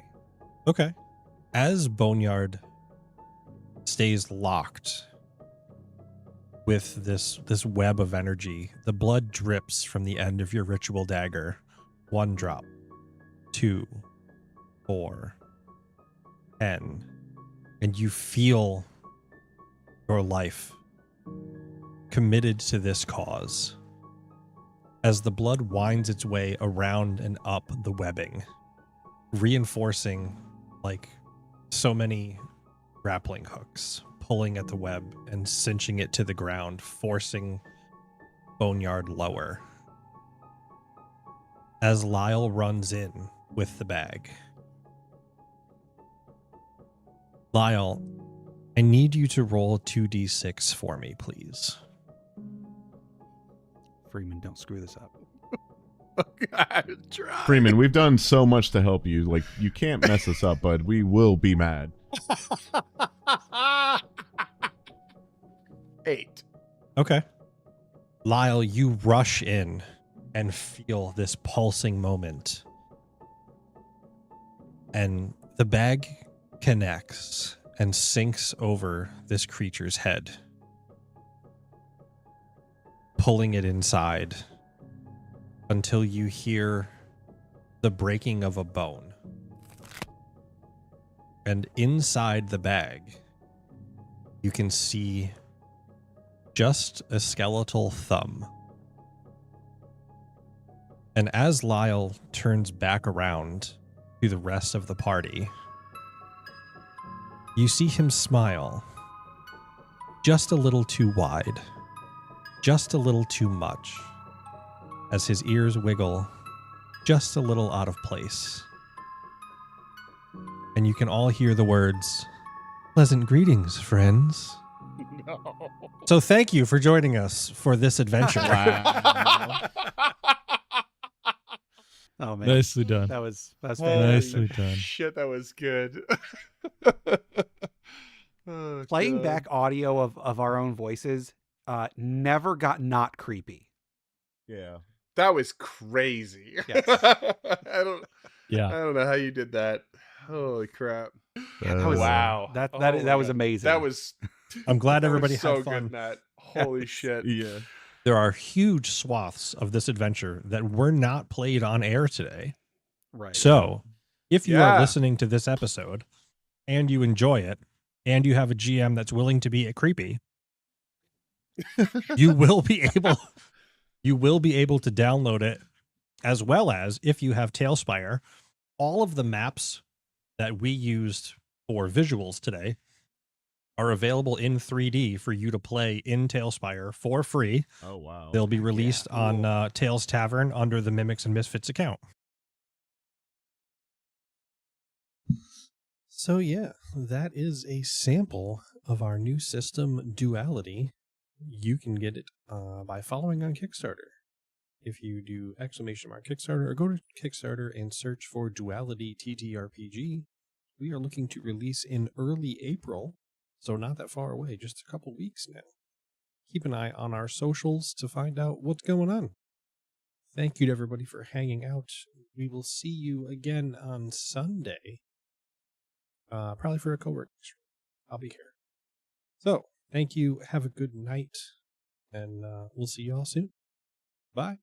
Okay. As Boneyard stays locked with this web of energy, the blood drips from the end of your ritual dagger. 1 drop, 2, 4, 10, and you feel your life committed to this cause. As the blood winds its way around and up the webbing, reinforcing like so many grappling hooks, pulling at the web and cinching it to the ground, forcing Boneyard lower. As Lyle runs in with the bag. Lyle, I need you to roll 2d6 for me, please. Freeman, don't screw this up. Try. Freeman, we've done so much to help you. Like, you can't mess us up, bud. We will be mad. 8. Okay. Lyle, you rush in and feel this pulsing moment. And the bag connects and sinks over this creature's head, pulling it inside until you hear the breaking of a bone. And inside the bag, you can see just a skeletal thumb. And as Lyle turns back around to the rest of the party, you see him smile just a little too wide, just a little too much, as his ears wiggle just a little out of place. And you can all hear the words, "Pleasant greetings, friends." No. So thank you for joining us for this adventure. Oh man, Nicely done. that was Holy fantastic. Nicely done. Shit, that was good. Oh, Playing God. back audio of our own voices never got not creepy. Yeah. That was crazy. Yes. I don't Yeah. know how you did that. Holy crap. That was, Wow. That Oh my was God. amazing. That was I'm glad that everybody was so had fun. good, Matt. Holy shit. Yeah. There are huge swaths of this adventure that were not played on air today. right. So, if you Yeah. are listening to this episode and you enjoy it, and you have a GM that's willing to be a creepy, you will be able to download it, as well as if you have Tailspire, all of the maps that we used for visuals today are available in 3D for you to play in Tailspire for free. Oh, wow. They'll be released on cool. Tales Tavern under the Mimics and Misfits account. So yeah, that is a sample of our new system, Duality. You can get it by following on Kickstarter. If you do !Kickstarter or go to Kickstarter and search for Duality TTRPG, we are looking to release in early April, so not that far away, just a couple weeks now. Keep an eye on our socials to find out what's going on. Thank you to everybody for hanging out, we will see you again on Sunday. Probably for a co-working stream. I'll be here. So, thank you. Have a good night. And we'll see you all soon. Bye.